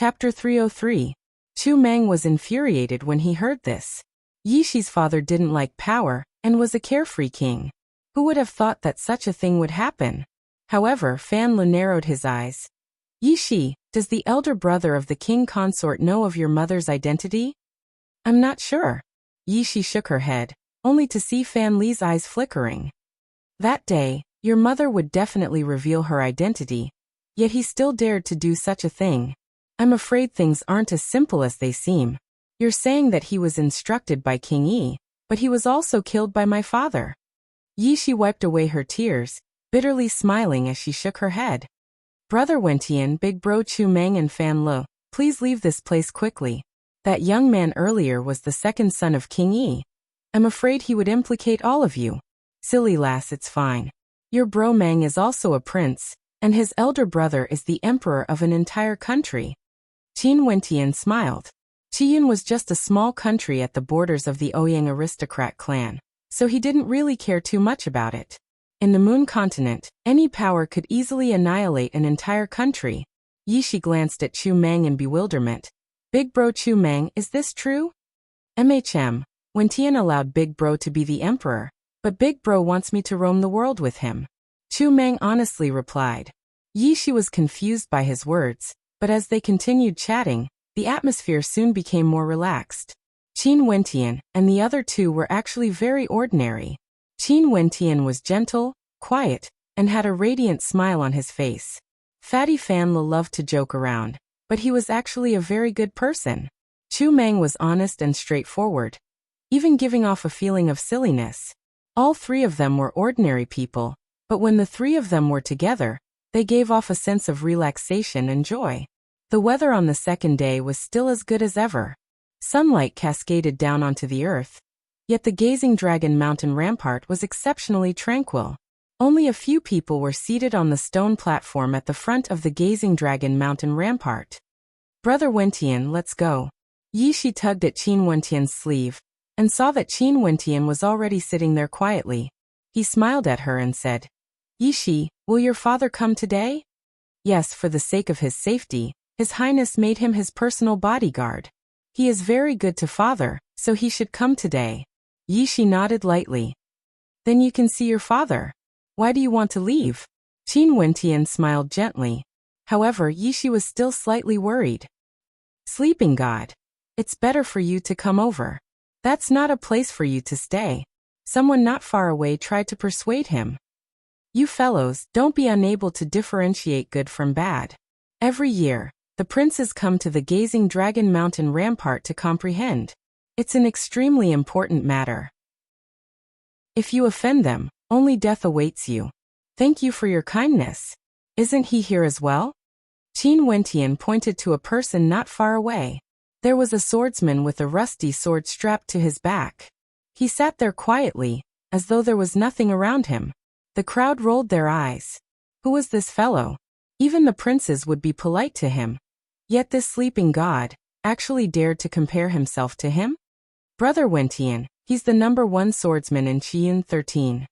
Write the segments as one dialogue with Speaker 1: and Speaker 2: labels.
Speaker 1: Chapter 303. Chu Meng was infuriated when he heard this. Yi Shi's father didn't like power and was a carefree king. Who would have thought that such a thing would happen? However, Fan Le narrowed his eyes. Yi Shi, does the elder brother of the king consort know of your mother's identity? I'm not sure. Yi Shi shook her head, only to see Fan Li's eyes flickering. That day, your mother would definitely reveal her identity, yet he still dared to do such a thing. I'm afraid things aren't as simple as they seem. You're saying that he was instructed by King Yi, but he was also killed by my father. Yi Shi wiped away her tears, bitterly smiling as she shook her head. Brother Wentian, Big Bro Chu Meng and Fan Le, please leave this place quickly. That young man earlier was the second son of King Yi. I'm afraid he would implicate all of you. Silly lass, it's fine. Your bro Meng is also a prince, and his elder brother is the emperor of an entire country. Qin Wentian smiled. Qiyun was just a small country at the borders of the Ouyang aristocrat clan, so he didn't really care too much about it. In the Moon continent, any power could easily annihilate an entire country. Yi Shi glanced at Chu Meng in bewilderment. Big Bro Chu Meng, is this true? Wentian allowed Big Bro to be the emperor, but Big Bro wants me to roam the world with him. Chu Meng honestly replied. Yi Shi was confused by his words, but as they continued chatting, the atmosphere soon became more relaxed. Qin Wentian and the other two were actually very ordinary. Qin Wentian was gentle, quiet, and had a radiant smile on his face. Fatty Fan Le loved to joke around, but he was actually a very good person. Chu Meng was honest and straightforward, even giving off a feeling of silliness. All three of them were ordinary people, but when the three of them were together, they gave off a sense of relaxation and joy. The weather on the second day was still as good as ever. Sunlight cascaded down onto the earth, yet the Gazing Dragon Mountain rampart was exceptionally tranquil. Only a few people were seated on the stone platform at the front of the Gazing Dragon Mountain rampart. Brother Wentian, let's go. Yi Shi tugged at Qin Wentian's sleeve, and saw that Qin Wentian was already sitting there quietly. He smiled at her and said, Yi Shi, will your father come today? Yes, for the sake of his safety, His Highness made him his personal bodyguard. He is very good to father, so he should come today. Yi Shi nodded lightly. Then you can see your father. Why do you want to leave? Qin Wentian smiled gently. However, Yi Shi was still slightly worried. Sleeping God. It's better for you to come over. That's not a place for you to stay. Someone not far away tried to persuade him. You fellows, don't be unable to differentiate good from bad. Every year, the princes come to the Gazing Dragon Mountain rampart to comprehend. It's an extremely important matter. If you offend them, only death awaits you. Thank you for your kindness. Isn't he here as well? Qin Wentian pointed to a person not far away. There was a swordsman with a rusty sword strapped to his back. He sat there quietly, as though there was nothing around him. The crowd rolled their eyes. Who was this fellow? Even the princes would be polite to him. Yet this sleeping god actually dared to compare himself to him? Brother Wentian, he's the #1 swordsman in Qiyun 13.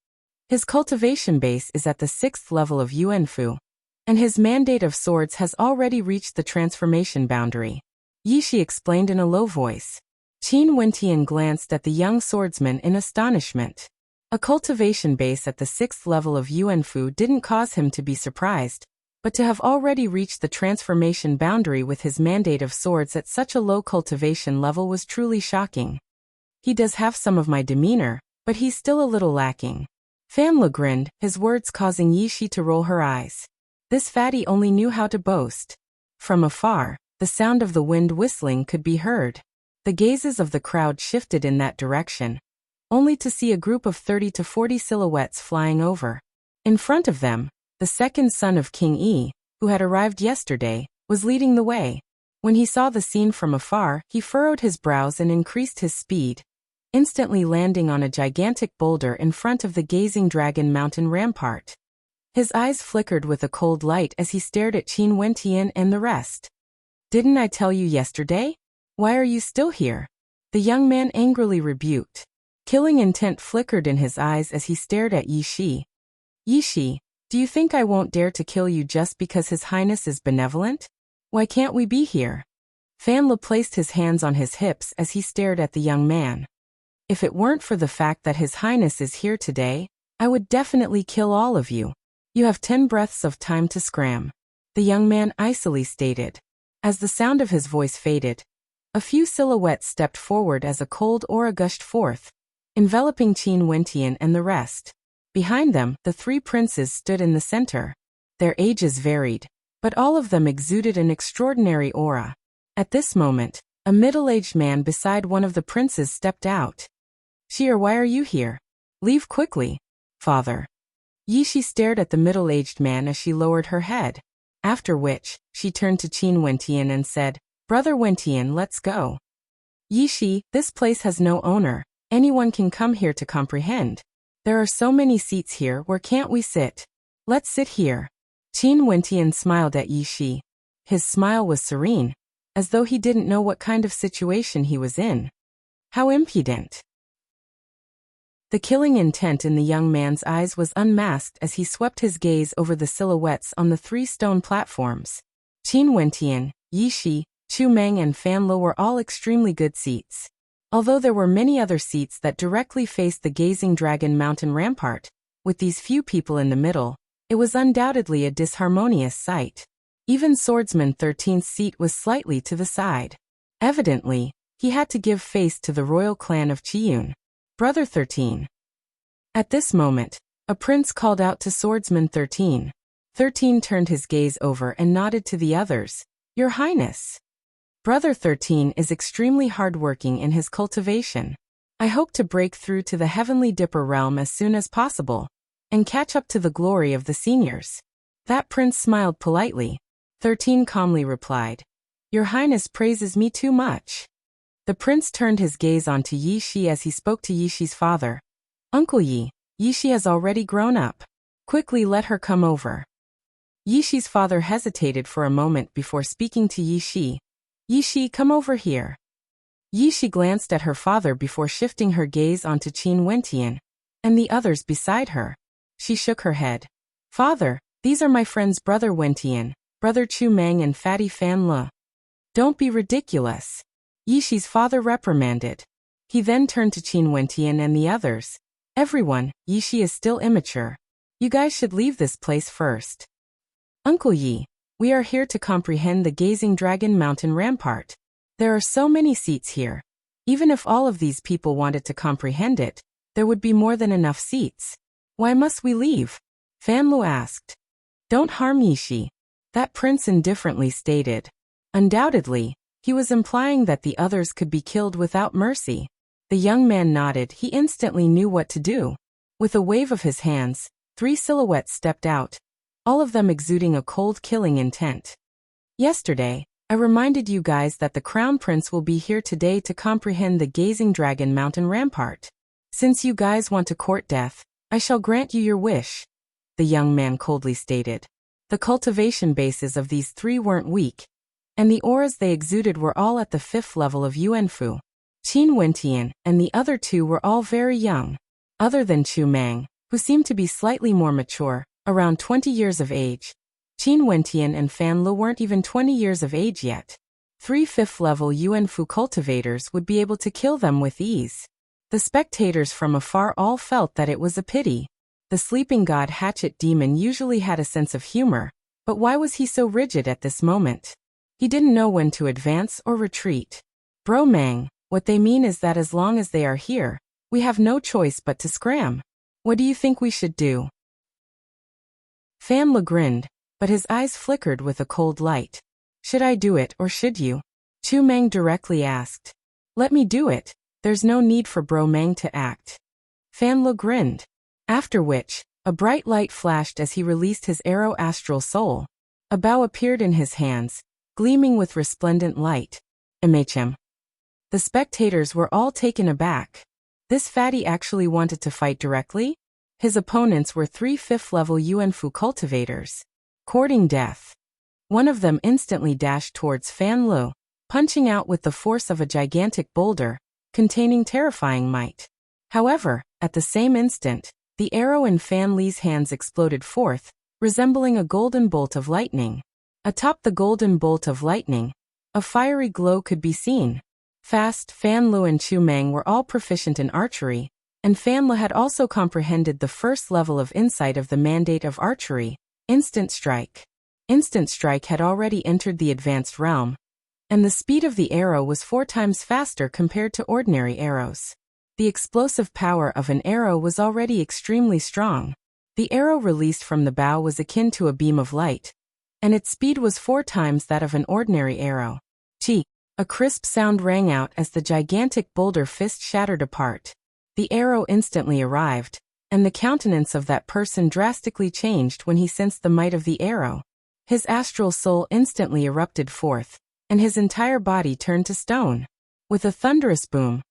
Speaker 1: His cultivation base is at the 6th level of Yuanfu, and his mandate of swords has already reached the transformation boundary. Yi Shi explained in a low voice. Qin Wentian glanced at the young swordsman in astonishment. A cultivation base at the 6th level of Yuanfu didn't cause him to be surprised, but to have already reached the transformation boundary with his mandate of swords at such a low cultivation level was truly shocking. He does have some of my demeanor, but he's still a little lacking. Fan Le grinned, his words causing Yi Shi to roll her eyes. This fatty only knew how to boast. From afar, the sound of the wind whistling could be heard. The gazes of the crowd shifted in that direction, only to see a group of 30 to 40 silhouettes flying over. In front of them, the second son of King Yi, who had arrived yesterday, was leading the way. When he saw the scene from afar, he furrowed his brows and increased his speed, instantly landing on a gigantic boulder in front of the Gazing Dragon Mountain rampart. His eyes flickered with a cold light as he stared at Qin Wentian and the rest. Didn't I tell you yesterday? Why are you still here? The young man angrily rebuked. Killing intent flickered in his eyes as he stared at Yi Shi. Yi Shi, do you think I won't dare to kill you just because His Highness is benevolent? Why can't we be here? Fan Le placed his hands on his hips as he stared at the young man. If it weren't for the fact that His Highness is here today, I would definitely kill all of you. You have 10 breaths of time to scram, the young man icily stated. As the sound of his voice faded, a few silhouettes stepped forward as a cold aura gushed forth, enveloping Qin Wentian and the rest. Behind them, the 3 princes stood in the center. Their ages varied, but all of them exuded an extraordinary aura. At this moment, a middle-aged man beside one of the princes stepped out. Shi'er, why are you here? Leave quickly, father. Yishi stared at the middle-aged man as she lowered her head. After which, she turned to Qin Wentian and said, Brother Wentian, let's go. Yishi, this place has no owner. Anyone can come here to comprehend. There are so many seats here, where can't we sit? Let's sit here. Qin Wentian smiled at Yishi. His smile was serene, as though he didn't know what kind of situation he was in. How impudent. The killing intent in the young man's eyes was unmasked as he swept his gaze over the silhouettes on the 3 stone platforms. Qin Wentian, Yishi, Chu Meng and Fan Le were all extremely good seats. Although there were many other seats that directly faced the gazing dragon mountain rampart, with these few people in the middle, it was undoubtedly a disharmonious sight. Even Swordsman 13's seat was slightly to the side. Evidently, he had to give face to the royal clan of Qiyun. Brother 13. At this moment, a prince called out to Swordsman 13. 13 turned his gaze over and nodded to the others. Your Highness. Brother 13 is extremely hardworking in his cultivation. I hope to break through to the Heavenly Dipper realm as soon as possible, and catch up to the glory of the seniors. That prince smiled politely. 13 calmly replied. Your Highness praises me too much. The prince turned his gaze onto Yishi as he spoke to Yishi's father. Uncle Yi, Yishi has already grown up. Quickly let her come over. Yishi's father hesitated for a moment before speaking to Yishi. Yishi, come over here. Yishi glanced at her father before shifting her gaze onto Qin Wentian and the others beside her. She shook her head. Father, these are my friends Brother Wentian, Brother Chu Meng and Fatty Fan Le. Don't be ridiculous. Yishi's father reprimanded. He then turned to Qin Wentian and the others. Everyone, Yishi is still immature. You guys should leave this place first. Uncle Yi, we are here to comprehend the Gazing Dragon Mountain Rampart. There are so many seats here. Even if all of these people wanted to comprehend it, there would be more than enough seats. Why must we leave? Fan Le asked. Don't harm Yishi. That prince indifferently stated. Undoubtedly, he was implying that the others could be killed without mercy. The young man nodded. He instantly knew what to do. With a wave of his hands, 3 silhouettes stepped out, all of them exuding a cold killing intent. Yesterday, I reminded you guys that the Crown Prince will be here today to comprehend the Gazing Dragon Mountain Rampart. Since you guys want to court death, I shall grant you your wish, the young man coldly stated. The cultivation bases of these 3 weren't weak, and the auras they exuded were all at the 5th level of Yuanfu. Qin Wentian and the other 2 were all very young. Other than Chu Meng, who seemed to be slightly more mature, around 20 years of age, Qin Wentian and Fan Le weren't even 20 years of age yet. 3 5th level Yuanfu cultivators would be able to kill them with ease. The spectators from afar all felt that it was a pity. The sleeping god Hatchet Demon usually had a sense of humor, but why was he so rigid at this moment? He didn't know when to advance or retreat. Bro Mang, what they mean is that as long as they are here, we have no choice but to scram. What do you think we should do? Fan Le grinned, but his eyes flickered with a cold light. Should I do it or should you? Chu Meng directly asked. Let me do it. There's no need for Bro Mang to act. Fan Le grinned. After which, a bright light flashed as he released his arrow astral soul. A bow appeared in his hands, gleaming with resplendent light. MHM. The spectators were all taken aback. This fatty actually wanted to fight directly? His opponents were 3 5th level Yuanfu cultivators. Courting death. One of them instantly dashed towards Fan Le, punching out with the force of a gigantic boulder, containing terrifying might. However, at the same instant, the arrow in Fan Le's hands exploded forth, resembling a golden bolt of lightning. Atop the golden bolt of lightning, a fiery glow could be seen. Fast, Fan Lu and Chu Meng were all proficient in archery, and Fan Lu had also comprehended the first level of insight of the mandate of archery, instant strike. Instant strike had already entered the advanced realm, and the speed of the arrow was 4 times faster compared to ordinary arrows. The explosive power of an arrow was already extremely strong. The arrow released from the bow was akin to a beam of light, and its speed was 4 times that of an ordinary arrow. Chi! A crisp sound rang out as the gigantic boulder fist shattered apart. The arrow instantly arrived, and the countenance of that person drastically changed when he sensed the might of the arrow. His astral soul instantly erupted forth, and his entire body turned to stone. With a thunderous boom,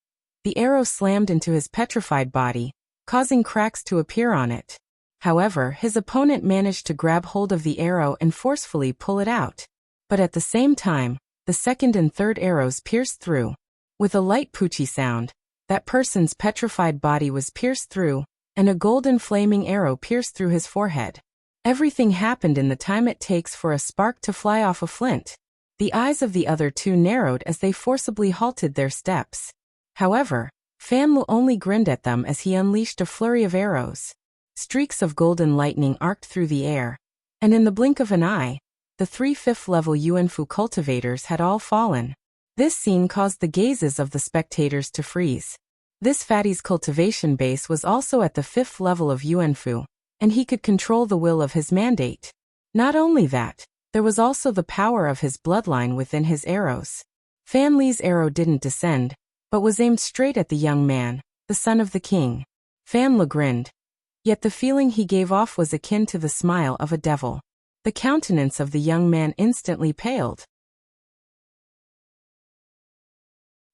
Speaker 1: the arrow slammed into his petrified body, causing cracks to appear on it. However, his opponent managed to grab hold of the arrow and forcefully pull it out. But at the same time, the second and third arrows pierced through. With a light poochie sound, that person's petrified body was pierced through, and a golden flaming arrow pierced through his forehead. Everything happened in the time it takes for a spark to fly off a flint. The eyes of the other two narrowed as they forcibly halted their steps. However, Fan Lu only grinned at them as he unleashed a flurry of arrows. Streaks of golden lightning arced through the air, and in the blink of an eye, the 3 5th-level Yuanfu cultivators had all fallen. This scene caused the gazes of the spectators to freeze. This fatty's cultivation base was also at the 5th level of Yuanfu, and he could control the will of his mandate. Not only that, there was also the power of his bloodline within his arrows. Fan Li's arrow didn't descend, but was aimed straight at the young man, the son of the king. Fan Lu grinned. Yet the feeling he gave off was akin to the smile of a devil. The countenance of the young man instantly paled.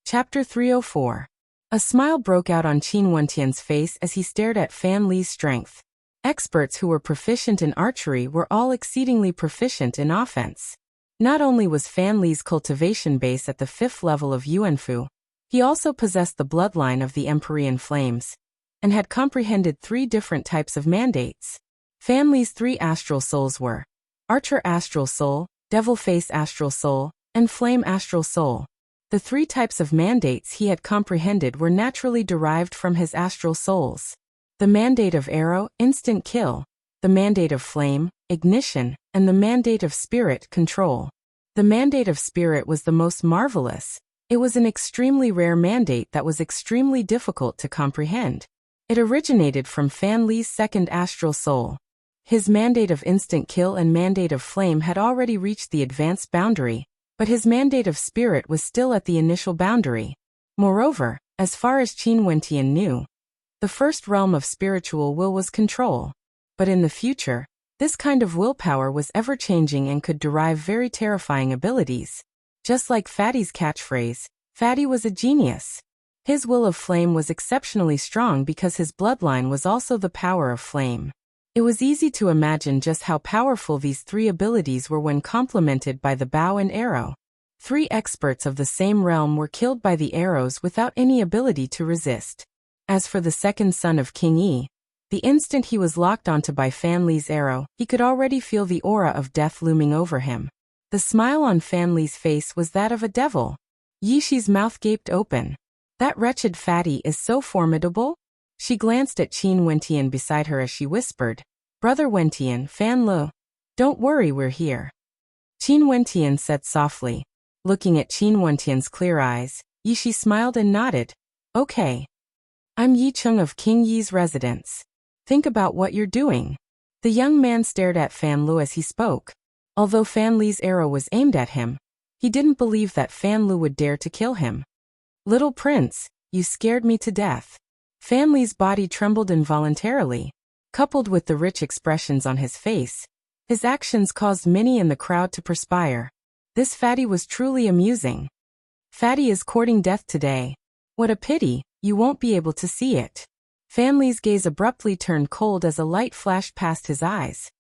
Speaker 1: Chapter 304. A smile broke out on Qin Wentian's face as he stared at Fan Li's strength. Experts who were proficient in archery were all exceedingly proficient in offense. Not only was Fan Li's cultivation base at the 5th level of Yuanfu, he also possessed the bloodline of the Empyrean Flames, and had comprehended 3 different types of mandates. Fan Li's 3 astral souls were Archer Astral Soul, Devil Face Astral Soul, and Flame Astral Soul. The 3 types of mandates he had comprehended were naturally derived from his astral souls. The mandate of arrow, instant kill, the mandate of flame, ignition, and the mandate of spirit, control. The mandate of spirit was the most marvelous. It was an extremely rare mandate that was extremely difficult to comprehend. It originated from Fan Li's 2nd astral soul. His mandate of instant kill and mandate of flame had already reached the advanced boundary, but his mandate of spirit was still at the initial boundary. Moreover, as far as Qin Wentian knew, the first realm of spiritual will was control. But in the future, this kind of willpower was ever-changing and could derive very terrifying abilities. Just like Fatty's catchphrase, Fatty was a genius. His will of flame was exceptionally strong because his bloodline was also the power of flame. It was easy to imagine just how powerful these 3 abilities were when complemented by the bow and arrow. 3 experts of the same realm were killed by the arrows without any ability to resist. As for the second son of King Yi, the instant he was locked onto by Fan Li's arrow, he could already feel the aura of death looming over him. The smile on Fan Li's face was that of a devil. Yi Shi's mouth gaped open. That wretched fatty is so formidable? She glanced at Qin Wentian beside her as she whispered, "Brother Wentian, Fan Lu. Don't worry, we're here." Qin Wentian said softly. Looking at Qin Wentian's clear eyes, Yi Shi smiled and nodded. "Okay. I'm Yi Chung of King Yi's residence. Think about what you're doing." The young man stared at Fan Lu as he spoke. Although Fan Li's arrow was aimed at him, he didn't believe that Fan Lu would dare to kill him. "Little prince, you scared me to death." Fan Li's body trembled involuntarily. Coupled with the rich expressions on his face, his actions caused many in the crowd to perspire. This fatty was truly amusing. "Fatty is courting death today. What a pity, you won't be able to see it." Fan Li's gaze abruptly turned cold as a light flashed past his eyes.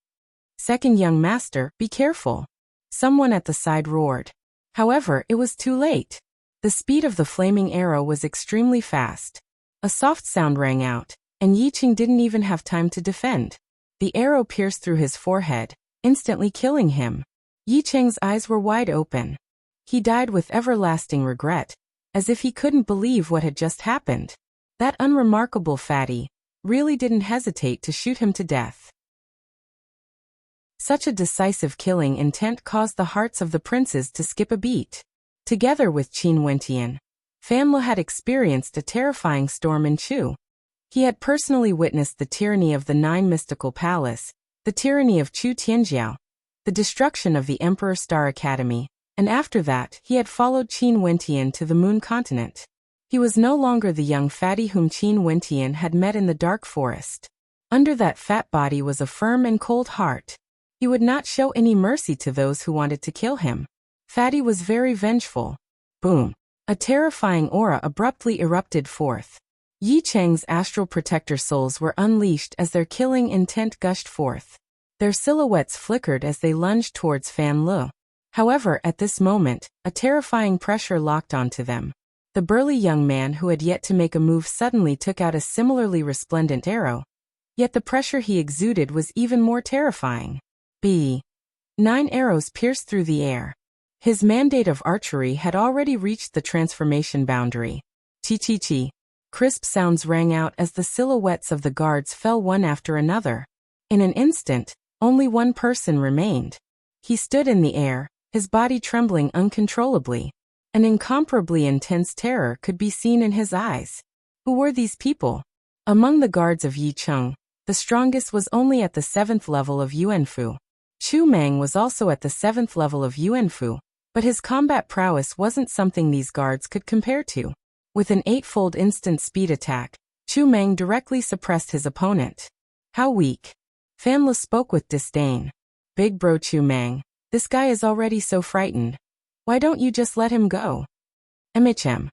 Speaker 1: "Second young master, be careful," someone at the side roared. However, it was too late. The speed of the flaming arrow was extremely fast. A soft sound rang out, and Yi Qing didn't even have time to defend. The arrow pierced through his forehead, instantly killing him. Yi Cheng's eyes were wide open. He died with everlasting regret, as if he couldn't believe what had just happened. That unremarkable fatty really didn't hesitate to shoot him to death. Such a decisive killing intent caused the hearts of the princes to skip a beat. Together with Qin Wentian, Fan Le had experienced a terrifying storm in Chu. He had personally witnessed the tyranny of the 9 mystical palace, the tyranny of Chu Tianjiao, the destruction of the Emperor Star Academy, and after that he had followed Qin Wentian to the Moon Continent. He was no longer the young fatty whom Qin Wentian had met in the dark forest. Under that fat body was a firm and cold heart. He would not show any mercy to those who wanted to kill him. Fatty was very vengeful. Boom! A terrifying aura abruptly erupted forth. Yi Cheng's astral protector souls were unleashed as their killing intent gushed forth. Their silhouettes flickered as they lunged towards Fan Le. However, at this moment, a terrifying pressure locked onto them. The burly young man who had yet to make a move suddenly took out a similarly resplendent arrow. Yet the pressure he exuded was even more terrifying. 9 arrows pierced through the air. His mandate of archery had already reached the transformation boundary. Chi-chi-chi. Crisp sounds rang out as the silhouettes of the guards fell one after another. In an instant, only one person remained. He stood in the air, his body trembling uncontrollably. An incomparably intense terror could be seen in his eyes. Who were these people? Among the guards of Yi Cheng, the strongest was only at the 7th level of Yuanfu. Chu Mang was also at the 7th level of Yuanfu, but his combat prowess wasn't something these guards could compare to. With an 8-fold instant speed attack, Chu Mang directly suppressed his opponent. How weak. Fan Le spoke with disdain. Big bro Chu Mang, this guy is already so frightened. Why don't you just let him go? MHM.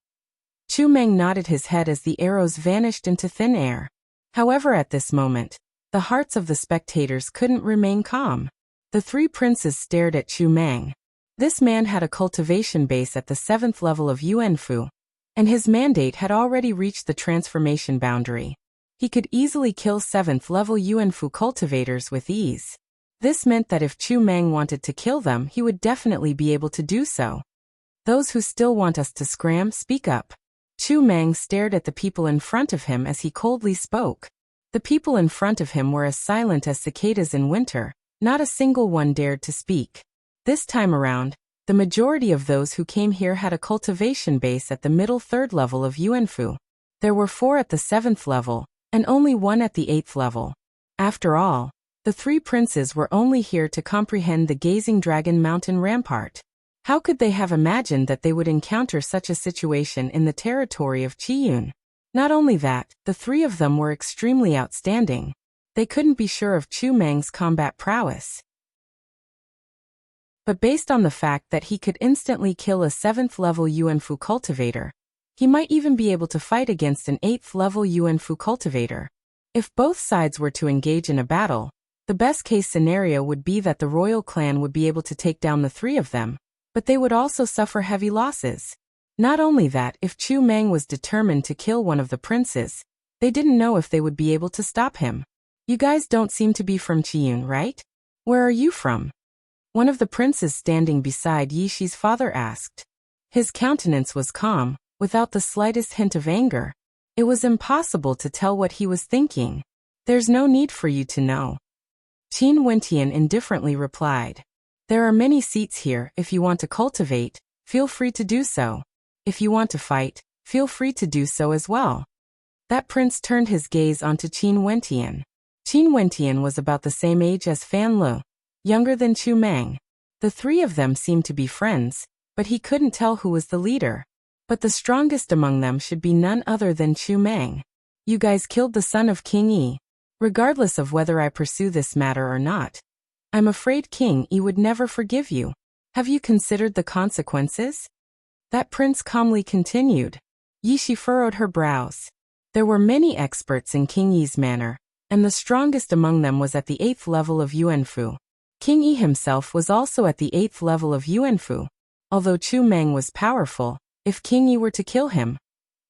Speaker 1: Chu Mang nodded his head as the arrows vanished into thin air. However, at this moment, the hearts of the spectators couldn't remain calm. The 3 princes stared at Chu Mang. This man had a cultivation base at the 7th level of Yuanfu, and his mandate had already reached the transformation boundary. He could easily kill 7th level Yuanfu cultivators with ease. This meant that if Chu Mang wanted to kill them, he would definitely be able to do so. Those who still want us to scram, speak up. Chu Mang stared at the people in front of him as he coldly spoke. The people in front of him were as silent as cicadas in winter. Not a single one dared to speak. This time around, the majority of those who came here had a cultivation base at the middle 3rd level of Yuanfu. There were 4 at the 7th level, and only 1 at the 8th level. After all, the 3 princes were only here to comprehend the Gazing Dragon Mountain Rampart. How could they have imagined that they would encounter such a situation in the territory of Qiyun? Not only that, the 3 of them were extremely outstanding. They couldn't be sure of Chu Mang's combat prowess. But based on the fact that he could instantly kill a 7th level Yuanfu cultivator, he might even be able to fight against an 8th level Yuanfu cultivator. If both sides were to engage in a battle, the best case scenario would be that the royal clan would be able to take down the 3 of them, but they would also suffer heavy losses. Not only that, if Chu Mang was determined to kill one of the princes, they didn't know if they would be able to stop him. You guys don't seem to be from Qiyun, right? Where are you from? One of the princes standing beside Yi Shi's father asked. His countenance was calm, without the slightest hint of anger. It was impossible to tell what he was thinking. There's no need for you to know. Qin Wentian indifferently replied. There are many seats here. If you want to cultivate, feel free to do so. If you want to fight, feel free to do so as well. That prince turned his gaze onto Qin Wentian. Qin Wentian was about the same age as Fan Le, younger than Chu Mang. The 3 of them seemed to be friends, but he couldn't tell who was the leader. But the strongest among them should be none other than Chu Mang. You guys killed the son of King Yi. Regardless of whether I pursue this matter or not, I'm afraid King Yi would never forgive you. Have you considered the consequences? That prince calmly continued. Yi Shi furrowed her brows. There were many experts in King Yi's manner, and the strongest among them was at the 8th level of Yuanfu. King Yi himself was also at the 8th level of Yuanfu. Although Chu Mang was powerful, if King Yi were to kill him,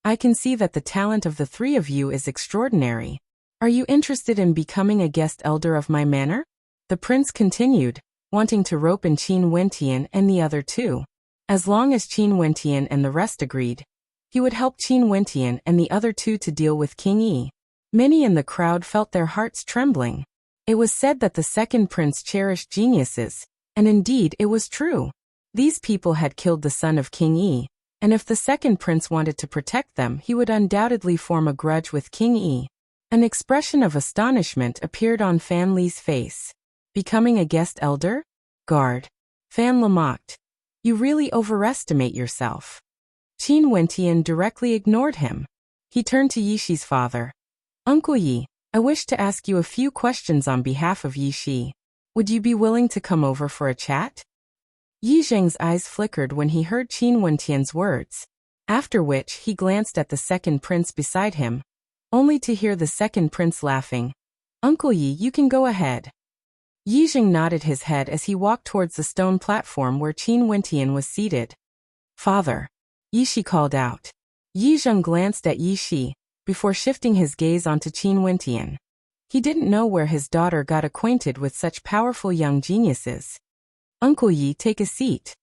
Speaker 1: I can see that the talent of the 3 of you is extraordinary. Are you interested in becoming a guest elder of my manor? The prince continued, wanting to rope in Qin Wentian and the other two. As long as Qin Wentian and the rest agreed, he would help Qin Wentian and the other two to deal with King Yi. Many in the crowd felt their hearts trembling. It was said that the second prince cherished geniuses, and indeed it was true. These people had killed the son of King Yi, and if the second prince wanted to protect them, he would undoubtedly form a grudge with King Yi. An expression of astonishment appeared on Fan Li's face. Becoming a guest elder? Guard. Fan Li mocked. You really overestimate yourself. Qin Wentian directly ignored him. He turned to Yixi's father. Uncle Yi, I wish to ask you a few questions on behalf of Yixi. Would you be willing to come over for a chat? Yi Zheng's eyes flickered when he heard Qin Wentian's words, after which he glanced at the second prince beside him, only to hear the second prince laughing. Uncle Yi, you can go ahead. Yi Zheng nodded his head as he walked towards the stone platform where Qin Wentian was seated. Father. Yixi called out. Yi Zheng glanced at Yixi, before shifting his gaze onto Qin Wentian. He didn't know where his daughter got acquainted with such powerful young geniuses. Uncle Yi, take a seat.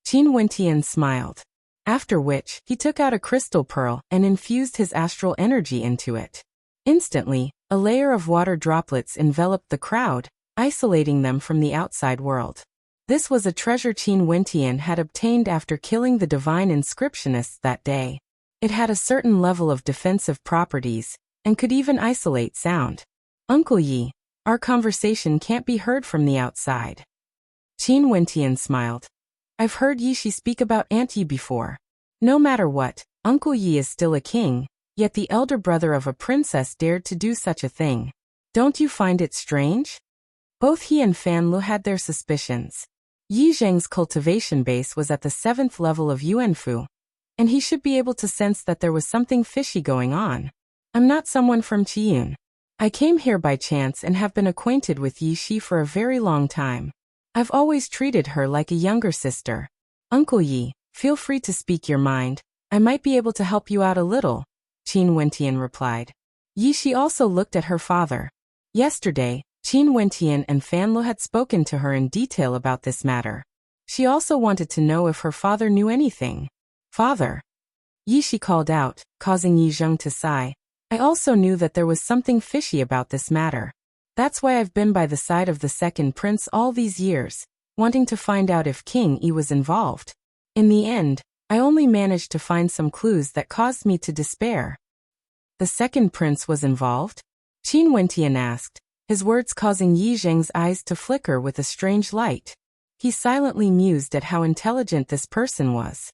Speaker 1: Qin Wentian smiled, after which he took out a crystal pearl and infused his astral energy into it. Instantly, a layer of water droplets enveloped the crowd, isolating them from the outside world. This was a treasure Qin Wentian had obtained after killing the divine inscriptionists that day. It had a certain level of defensive properties, and could even isolate sound. Uncle Yi, our conversation can't be heard from the outside. Qin Wentian smiled. I've heard Yixi speak about Aunt Yi before. No matter what, Uncle Yi is still a king, yet the elder brother of a princess dared to do such a thing. Don't you find it strange? Both he and Fan Li had their suspicions. Yi Zheng's cultivation base was at the 7th level of Yuanfu, and he should be able to sense that there was something fishy going on. I'm not someone from Qiyun. I came here by chance and have been acquainted with Yixi for a very long time. I've always treated her like a younger sister. Uncle Yi, feel free to speak your mind. I might be able to help you out a little, Qin Wentian replied. Yixi also looked at her father. Yesterday, Qin Wentian and Fan Li had spoken to her in detail about this matter. She also wanted to know if her father knew anything. Father. Yixi called out, causing Yi Zheng to sigh. I also knew that there was something fishy about this matter. That's why I've been by the side of the second prince all these years, wanting to find out if King Yi was involved. In the end, I only managed to find some clues that caused me to despair. The second prince was involved? Qin Wentian asked, his words causing Yi Zheng's eyes to flicker with a strange light. He silently mused at how intelligent this person was.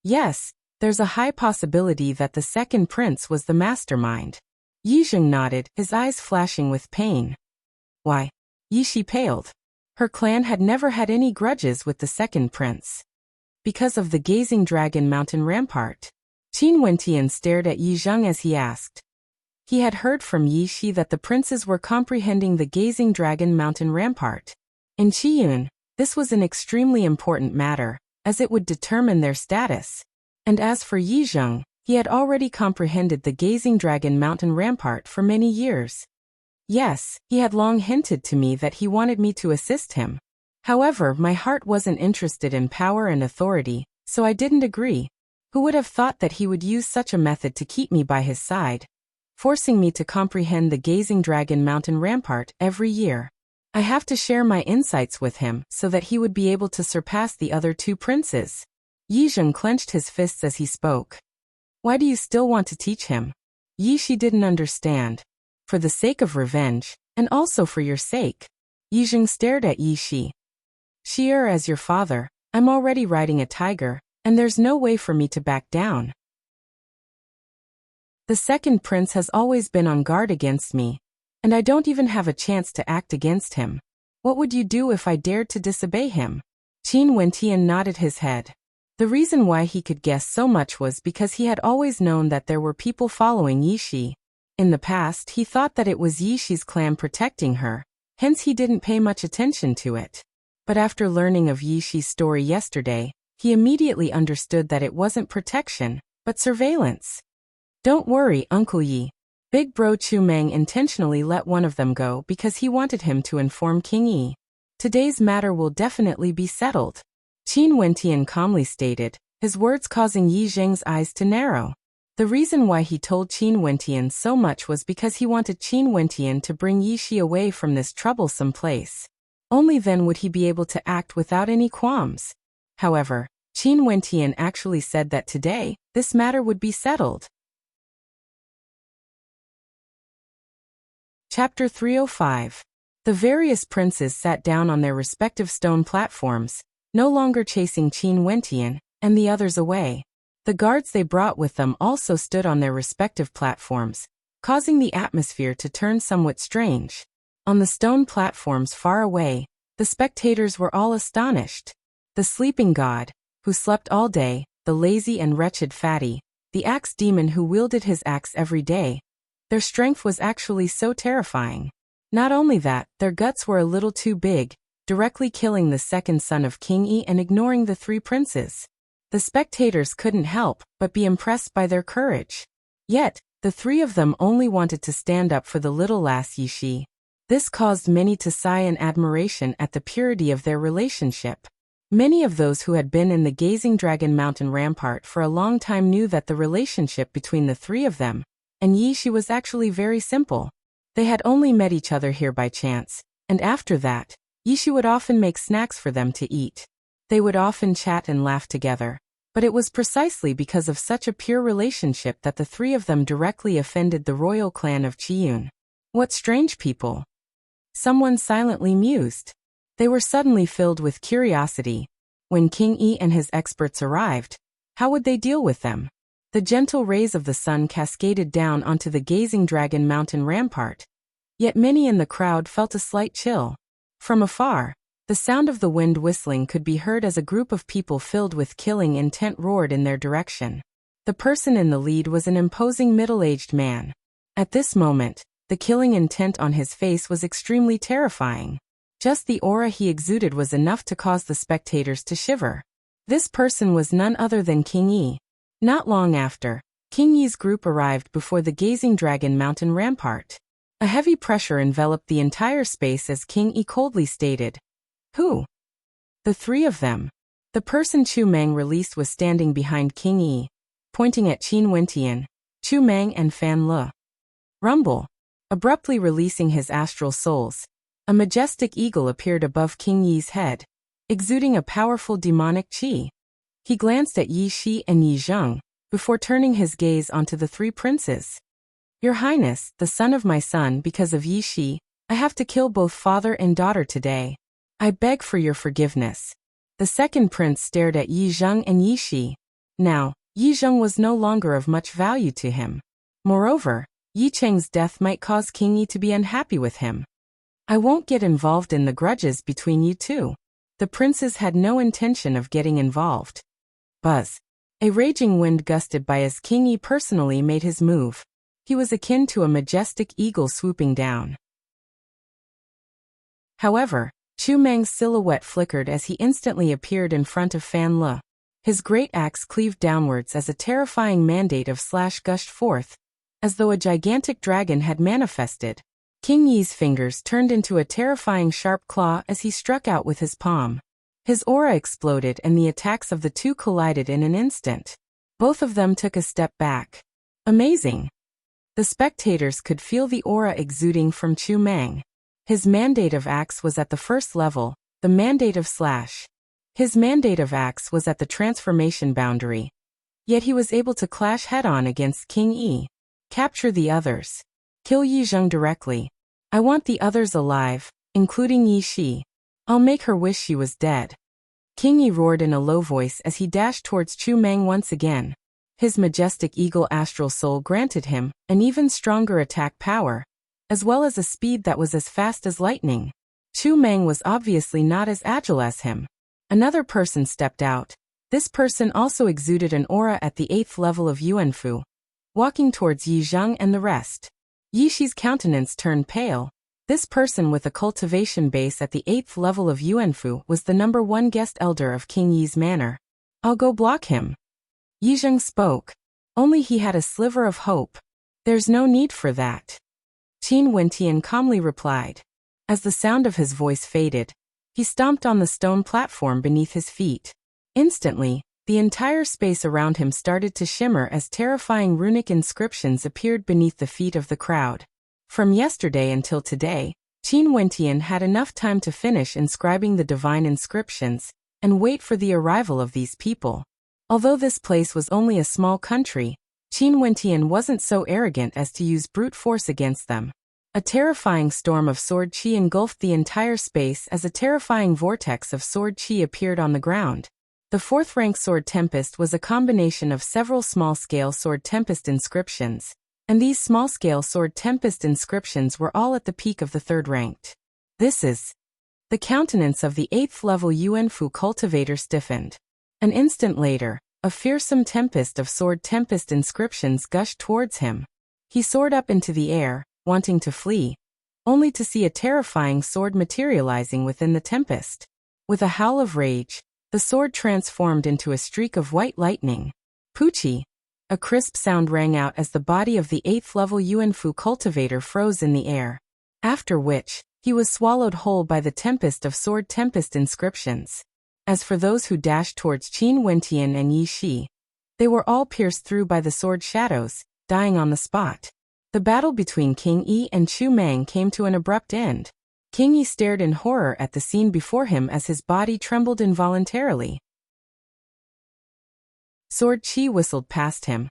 Speaker 1: Yes, there's a high possibility that the second prince was the mastermind. Yi Zheng nodded, his eyes flashing with pain. Why? Yixi paled. Her clan had never had any grudges with the second prince. Because of the Gazing Dragon Mountain Rampart. Qin Wentian stared at Yi Zheng as he asked. He had heard from Yixi that the princes were comprehending the Gazing Dragon Mountain Rampart. In Qiyun, this was an extremely important matter, as it would determine their status. And as for Yi Zheng, he had already comprehended the Gazing Dragon Mountain Rampart for many years. Yes, he had long hinted to me that he wanted me to assist him. However, my heart wasn't interested in power and authority, so I didn't agree. Who would have thought that he would use such a method to keep me by his side, forcing me to comprehend the Gazing Dragon Mountain Rampart every year? I have to share my insights with him so that he would be able to surpass the other two princes. Yi Zheng clenched his fists as he spoke. Why do you still want to teach him? Yixi didn't understand. For the sake of revenge, and also for your sake. Yi Zheng stared at Yixi. Sheer as your father, I'm already riding a tiger, and there's no way for me to back down. The second prince has always been on guard against me, and I don't even have a chance to act against him. What would you do if I dared to disobey him? Qin Wentian nodded his head. The reason why he could guess so much was because he had always known that there were people following Yixi. In the past, he thought that it was Yixi's clan protecting her, hence he didn't pay much attention to it. But after learning of Yixi's story yesterday, he immediately understood that it wasn't protection, but surveillance. Don't worry, Uncle Yi. Big Bro Chu Meng intentionally let one of them go because he wanted him to inform King Yi. Today's matter will definitely be settled, Qin Wentian calmly stated, his words causing Yi Zheng's eyes to narrow. The reason why he told Qin Wentian so much was because he wanted Qin Wentian to bring Yi Shi away from this troublesome place. Only then would he be able to act without any qualms. However, Qin Wentian actually said that today, this matter would be settled. Chapter 305. The various princes sat down on their respective stone platforms, no longer chasing Qin Wentian and the others away. The guards they brought with them also stood on their respective platforms, causing the atmosphere to turn somewhat strange. On the stone platforms far away, the spectators were all astonished. The sleeping god, who slept all day, the lazy and wretched fatty, the axe demon who wielded his axe every day. Their strength was actually so terrifying. Not only that, their guts were a little too big, directly killing the second son of King Yi and ignoring the three princes. The spectators couldn't help but be impressed by their courage. Yet, the three of them only wanted to stand up for the little lass Yi Shi. This caused many to sigh in admiration at the purity of their relationship. Many of those who had been in the Gazing Dragon Mountain Rampart for a long time knew that the relationship between the three of them and Yi Shi was actually very simple. They had only met each other here by chance, and after that, Yi Shi would often make snacks for them to eat. They would often chat and laugh together. But it was precisely because of such a pure relationship that the three of them directly offended the royal clan of Qiyun. What strange people! Someone silently mused. They were suddenly filled with curiosity. When King Yi and his experts arrived, how would they deal with them? The gentle rays of the sun cascaded down onto the Gazing Dragon Mountain Rampart. Yet many in the crowd felt a slight chill. From afar, the sound of the wind whistling could be heard as a group of people filled with killing intent roared in their direction. The person in the lead was an imposing middle-aged man. At this moment, the killing intent on his face was extremely terrifying. Just the aura he exuded was enough to cause the spectators to shiver. This person was none other than King Yi. Not long after, King Yi's group arrived before the Gazing Dragon Mountain Rampart. A heavy pressure enveloped the entire space as King Yi coldly stated, "Who?" "The three of them." The person Chu Meng released was standing behind King Yi, pointing at Qin Wentian, Chu Meng and Fan Le. Rumble. Abruptly releasing his astral souls, a majestic eagle appeared above King Yi's head, exuding a powerful demonic qi. He glanced at Yi Shi and Yi Zheng, before turning his gaze onto the three princes. "Your Highness, the son of my son, because of Yi Shi, I have to kill both father and daughter today. I beg for your forgiveness." The second prince stared at Yi Zheng and Yi Shi. Now, Yi Zheng was no longer of much value to him. Moreover, Yi Cheng's death might cause King Yi to be unhappy with him. "I won't get involved in the grudges between you two." The princes had no intention of getting involved. Buzz. A raging wind gusted by as King Yi personally made his move. He was akin to a majestic eagle swooping down. However, Chu Meng's silhouette flickered as he instantly appeared in front of Fan Le. His great axe cleaved downwards as a terrifying mandate of slash gushed forth, as though a gigantic dragon had manifested. King Yi's fingers turned into a terrifying sharp claw as he struck out with his palm. His aura exploded and the attacks of the two collided in an instant. Both of them took a step back. Amazing! The spectators could feel the aura exuding from Chu Meng. His mandate of axe was at the first level, the mandate of slash. His mandate of axe was at the transformation boundary. Yet he was able to clash head-on against King Yi. Capture the others. Kill Yi Zheng directly. I want the others alive, including Yi Shi. I'll make her wish she was dead. King Yi roared in a low voice as he dashed towards Chu Meng once again. His majestic eagle astral soul granted him an even stronger attack power, as well as a speed that was as fast as lightning. Chu Meng was obviously not as agile as him. Another person stepped out. This person also exuded an aura at the 8th level of Yuanfu, walking towards Yi Zheng and the rest. Yi Shi's countenance turned pale. This person with a cultivation base at the 8th level of Yuanfu was the number 1 guest elder of King Yi's manor. "I'll go block him." Yi Zheng spoke. Only he had a sliver of hope. There's no need for that. Qin Wentian calmly replied. As the sound of his voice faded, he stomped on the stone platform beneath his feet. Instantly, the entire space around him started to shimmer as terrifying runic inscriptions appeared beneath the feet of the crowd. From yesterday until today, Qin Wentian had enough time to finish inscribing the divine inscriptions and wait for the arrival of these people. Although this place was only a small country, Qin Wentian wasn't so arrogant as to use brute force against them. A terrifying storm of sword qi engulfed the entire space as a terrifying vortex of sword qi appeared on the ground. The fourth-rank Sword Tempest was a combination of several small-scale Sword Tempest inscriptions, and these small-scale Sword Tempest inscriptions were all at the peak of the third-ranked. This is... The countenance of the 8th-level Yuanfu cultivator stiffened. An instant later, a fearsome tempest of Sword Tempest inscriptions gushed towards him. He soared up into the air, wanting to flee, only to see a terrifying sword materializing within the tempest. With a howl of rage, the sword transformed into a streak of white lightning. Poochie! A crisp sound rang out as the body of the 8th-level Yuanfu cultivator froze in the air. After which, he was swallowed whole by the tempest of Sword Tempest inscriptions. As for those who dashed towards Qin Wentian and Yi Shi, they were all pierced through by the sword shadows, dying on the spot. The battle between King Yi and Chu Mang came to an abrupt end. King Yi stared in horror at the scene before him as his body trembled involuntarily. Sword Qi whistled past him,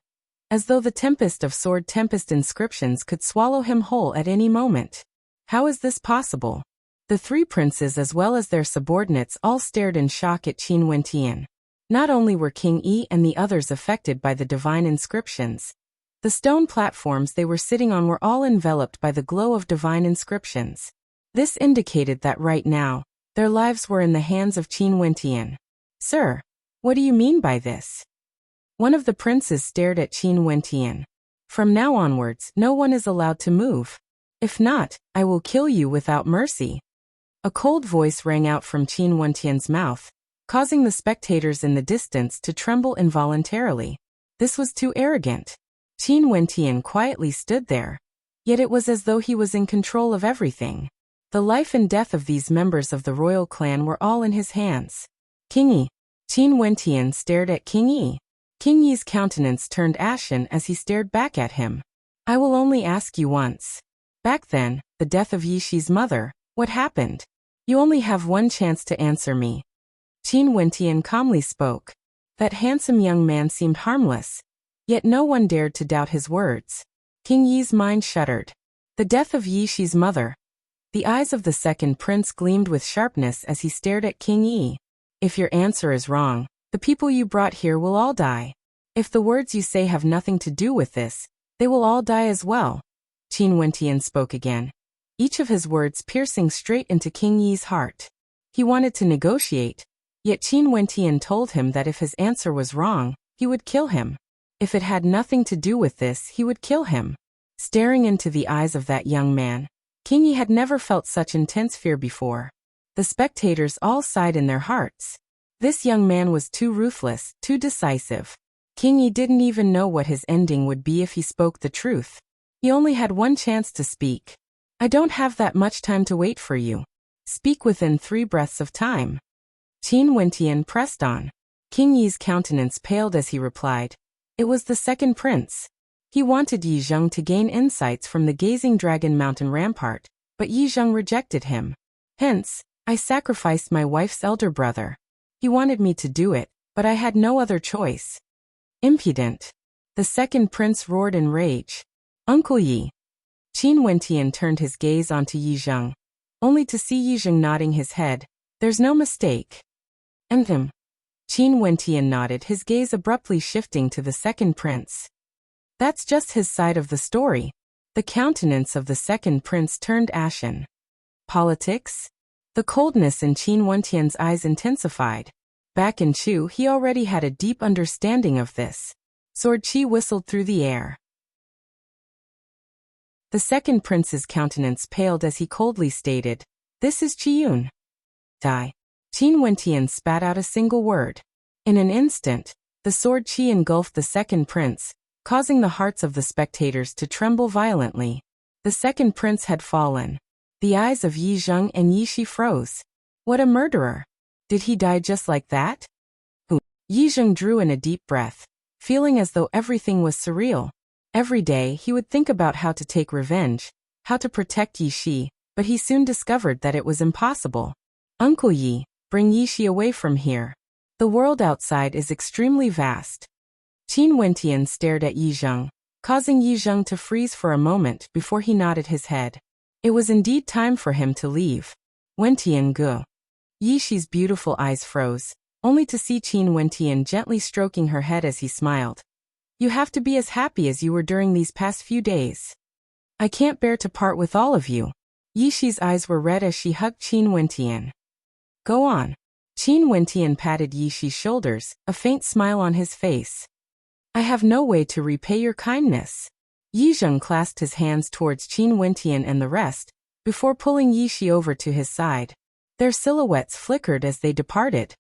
Speaker 1: as though the tempest of Sword Tempest inscriptions could swallow him whole at any moment. How is this possible? The three princes as well as their subordinates all stared in shock at Qin Wentian. Not only were King Yi and the others affected by the divine inscriptions, the stone platforms they were sitting on were all enveloped by the glow of divine inscriptions. This indicated that right now, their lives were in the hands of Qin Wentian. Sir, what do you mean by this? One of the princes stared at Qin Wentian. From now onwards, no one is allowed to move. If not, I will kill you without mercy. A cold voice rang out from Qin Wentian's mouth, causing the spectators in the distance to tremble involuntarily. This was too arrogant. Qin Wentian quietly stood there, yet it was as though he was in control of everything. The life and death of these members of the royal clan were all in his hands. King Yi. Qin Wentian stared at King Yi. King Yi's countenance turned ashen as he stared back at him. I will only ask you once. Back then, the death of Yi Shi's mother, what happened? You only have one chance to answer me. Qin Wentian calmly spoke. That handsome young man seemed harmless, yet no one dared to doubt his words. King Yi's mind shuddered. The death of Yi Shi's mother. The eyes of the second prince gleamed with sharpness as he stared at King Yi. If your answer is wrong, the people you brought here will all die. If the words you say have nothing to do with this, they will all die as well. Qin Wentian spoke again, each of his words piercing straight into King Yi's heart. He wanted to negotiate, yet Qin Wentian told him that if his answer was wrong, he would kill him. If it had nothing to do with this, he would kill him. Staring into the eyes of that young man, King Yi had never felt such intense fear before. The spectators all sighed in their hearts. This young man was too ruthless, too decisive. King Yi didn't even know what his ending would be if he spoke the truth. He only had one chance to speak. I don't have that much time to wait for you. Speak within 3 breaths of time. Qin Wentian pressed on. King Yi's countenance paled as he replied. It was the second prince. He wanted Yi Zheng to gain insights from the Gazing Dragon Mountain rampart, but Yi Zheng rejected him. Hence, I sacrificed my wife's elder brother. He wanted me to do it, but I had no other choice. Impudent. The second prince roared in rage. Uncle Yi. Qin Wentian turned his gaze onto Yi Zheng, only to see Yi Zheng nodding his head. There's no mistake. And him. Qin Wentian nodded, his gaze abruptly shifting to the second prince. That's just his side of the story. The countenance of the second prince turned ashen. Politics? The coldness in Qin Wentian's eyes intensified. Back in Chu, he already had a deep understanding of this. Sword Qi whistled through the air. The second prince's countenance paled as he coldly stated, "This is Qiyun." Die. Qin Wentian spat out a single word. In an instant, the sword Qi engulfed the second prince, causing the hearts of the spectators to tremble violently. The second prince had fallen. The eyes of Yi Zheng and Yi Shi froze. What a murderer! Did he die just like that? Yi Zheng drew in a deep breath, feeling as though everything was surreal. Every day he would think about how to take revenge, how to protect Yi Shi, but he soon discovered that it was impossible. Uncle Yi, bring Yi Shi away from here. The world outside is extremely vast. Qin Wentian stared at Yi Zheng, causing Yi Zheng to freeze for a moment before he nodded his head. It was indeed time for him to leave. Wentian Gu. Yi Shi's beautiful eyes froze, only to see Qin Wentian gently stroking her head as he smiled. You have to be as happy as you were during these past few days. I can't bear to part with all of you. Yi Shi's eyes were red as she hugged Qin Wentian. Go on. Qin Wentian patted Yi Shi's shoulders, a faint smile on his face. I have no way to repay your kindness. Yi Zheng clasped his hands towards Qin Wentian and the rest, before pulling Yi Shi over to his side. Their silhouettes flickered as they departed.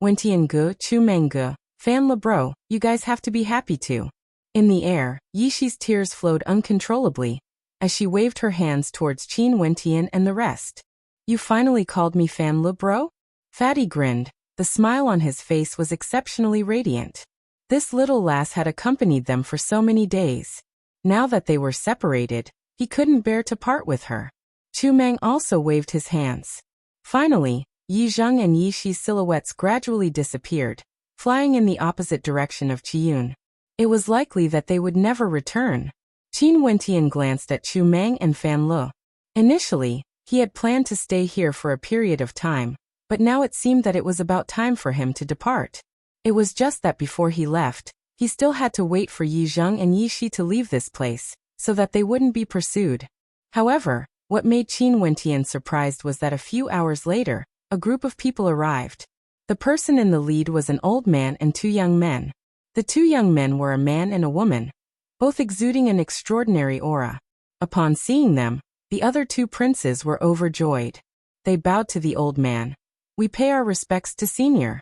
Speaker 1: Wentian Gu, Chu Meng Gu, Fan Le Bro, you guys have to be happy too. In the air, Yi Shi's tears flowed uncontrollably, as she waved her hands towards Qin Wentian and the rest. You finally called me Fan Le Bro? Fatty grinned. The smile on his face was exceptionally radiant. This little lass had accompanied them for so many days. Now that they were separated, he couldn't bear to part with her. Chu Meng also waved his hands. Finally, Yi Zheng and Yi Shi's silhouettes gradually disappeared, flying in the opposite direction of Qiyun. It was likely that they would never return. Qin Wentian glanced at Chu Meng and Fan Le. Initially, he had planned to stay here for a period of time, but now it seemed that it was about time for him to depart. It was just that before he left, he still had to wait for Yi Zheng and Yi Shi to leave this place, so that they wouldn't be pursued. However, what made Qin Wentian surprised was that a few hours later, a group of people arrived. The person in the lead was an old man and two young men. The two young men were a man and a woman, both exuding an extraordinary aura. Upon seeing them, the other two princes were overjoyed. They bowed to the old man. We pay our respects to Senior.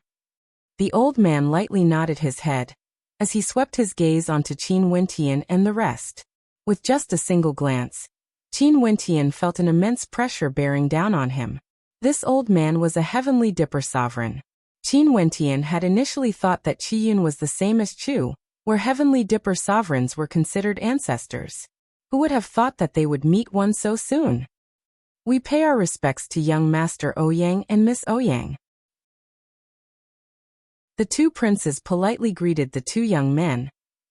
Speaker 1: The old man lightly nodded his head, as he swept his gaze onto Qin Wentian and the rest. With just a single glance, Qin Wentian felt an immense pressure bearing down on him. This old man was a heavenly dipper sovereign. Qin Wentian had initially thought that Qiyun was the same as Chu, where heavenly dipper sovereigns were considered ancestors. Who would have thought that they would meet one so soon? We pay our respects to young Master Ouyang and Miss Ouyang. The two princes politely greeted the two young men,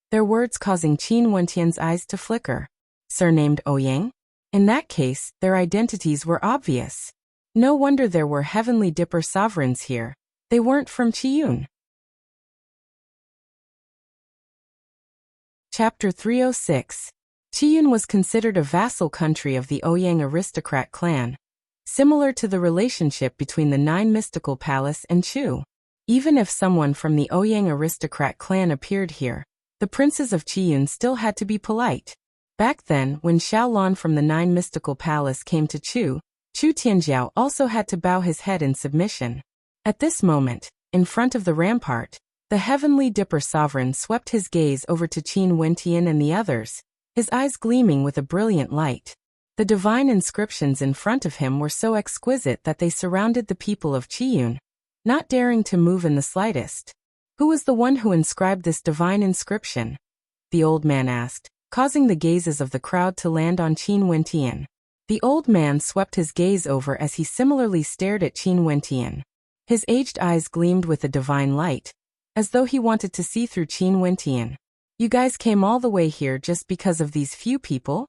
Speaker 1: their words causing Qin Wentian's eyes to flicker. Surnamed Ouyang? In that case, their identities were obvious. No wonder there were heavenly dipper sovereigns here. They weren't from Qiyun. Chapter 306. Qiyun was considered a vassal country of the Ouyang aristocrat clan, similar to the relationship between the Nine Mystical Palace and Chu. Even if someone from the Ouyang aristocrat clan appeared here, the princes of Qiyun still had to be polite. Back then, when Xiaolan from the Nine Mystical Palace came to Chu Tianjiao also had to bow his head in submission. At this moment, in front of the rampart, the heavenly dipper sovereign swept his gaze over to Qin Wentian and the others, his eyes gleaming with a brilliant light. The divine inscriptions in front of him were so exquisite that they surrounded the people of Qiyun, not daring to move in the slightest. Who was the one who inscribed this divine inscription? The old man asked, causing the gazes of the crowd to land on Qin Wentian. The old man swept his gaze over as he similarly stared at Qin Wentian. His aged eyes gleamed with a divine light, as though he wanted to see through Qin Wentian. You guys came all the way here just because of these few people?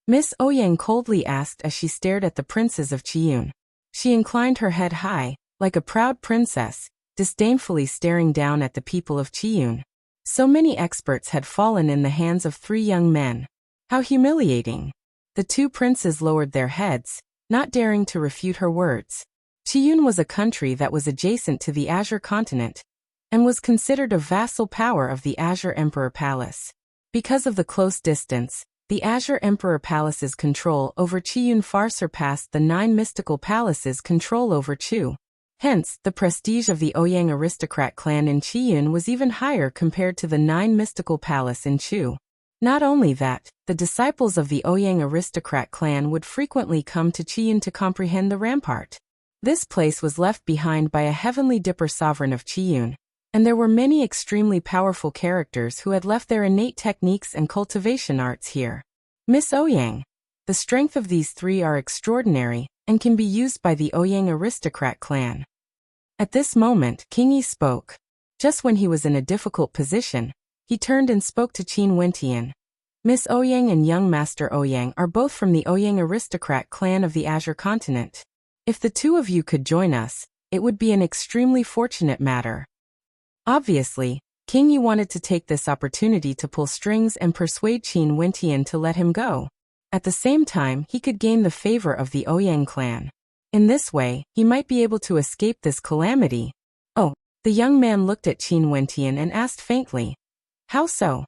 Speaker 1: Miss Ouyang coldly asked as she stared at the princes of Qiyun. She inclined her head high, like a proud princess, disdainfully staring down at the people of Qiyun. So many experts had fallen in the hands of three young men. How humiliating! The two princes lowered their heads, not daring to refute her words. Qiyun was a country that was adjacent to the Azure continent, and was considered a vassal power of the Azure Emperor Palace. Because of the close distance, the Azure Emperor Palace's control over Qiyun far surpassed the Nine Mystical Palace's control over Chu. Hence, the prestige of the Ouyang aristocrat clan in Qiyun was even higher compared to the 9 mystical palace in Chu. Not only that, the disciples of the Ouyang aristocrat clan would frequently come to Qiyun to comprehend the rampart. This place was left behind by a heavenly dipper sovereign of Qiyun, and there were many extremely powerful characters who had left their innate techniques and cultivation arts here. Miss Ouyang. The strength of these 3 are extraordinary, and can be used by the Ouyang aristocrat clan. At this moment, King Yi spoke. Just when he was in a difficult position, he turned and spoke to Qin Wentian. Miss Ouyang and young Master Ouyang are both from the Ouyang aristocrat clan of the Azure continent. If the 2 of you could join us, it would be an extremely fortunate matter. Obviously, King Yi wanted to take this opportunity to pull strings and persuade Qin Wentian to let him go. At the same time, he could gain the favor of the Ouyang clan. In this way, he might be able to escape this calamity. Oh, the young man looked at Qin Wentian and asked faintly. How so?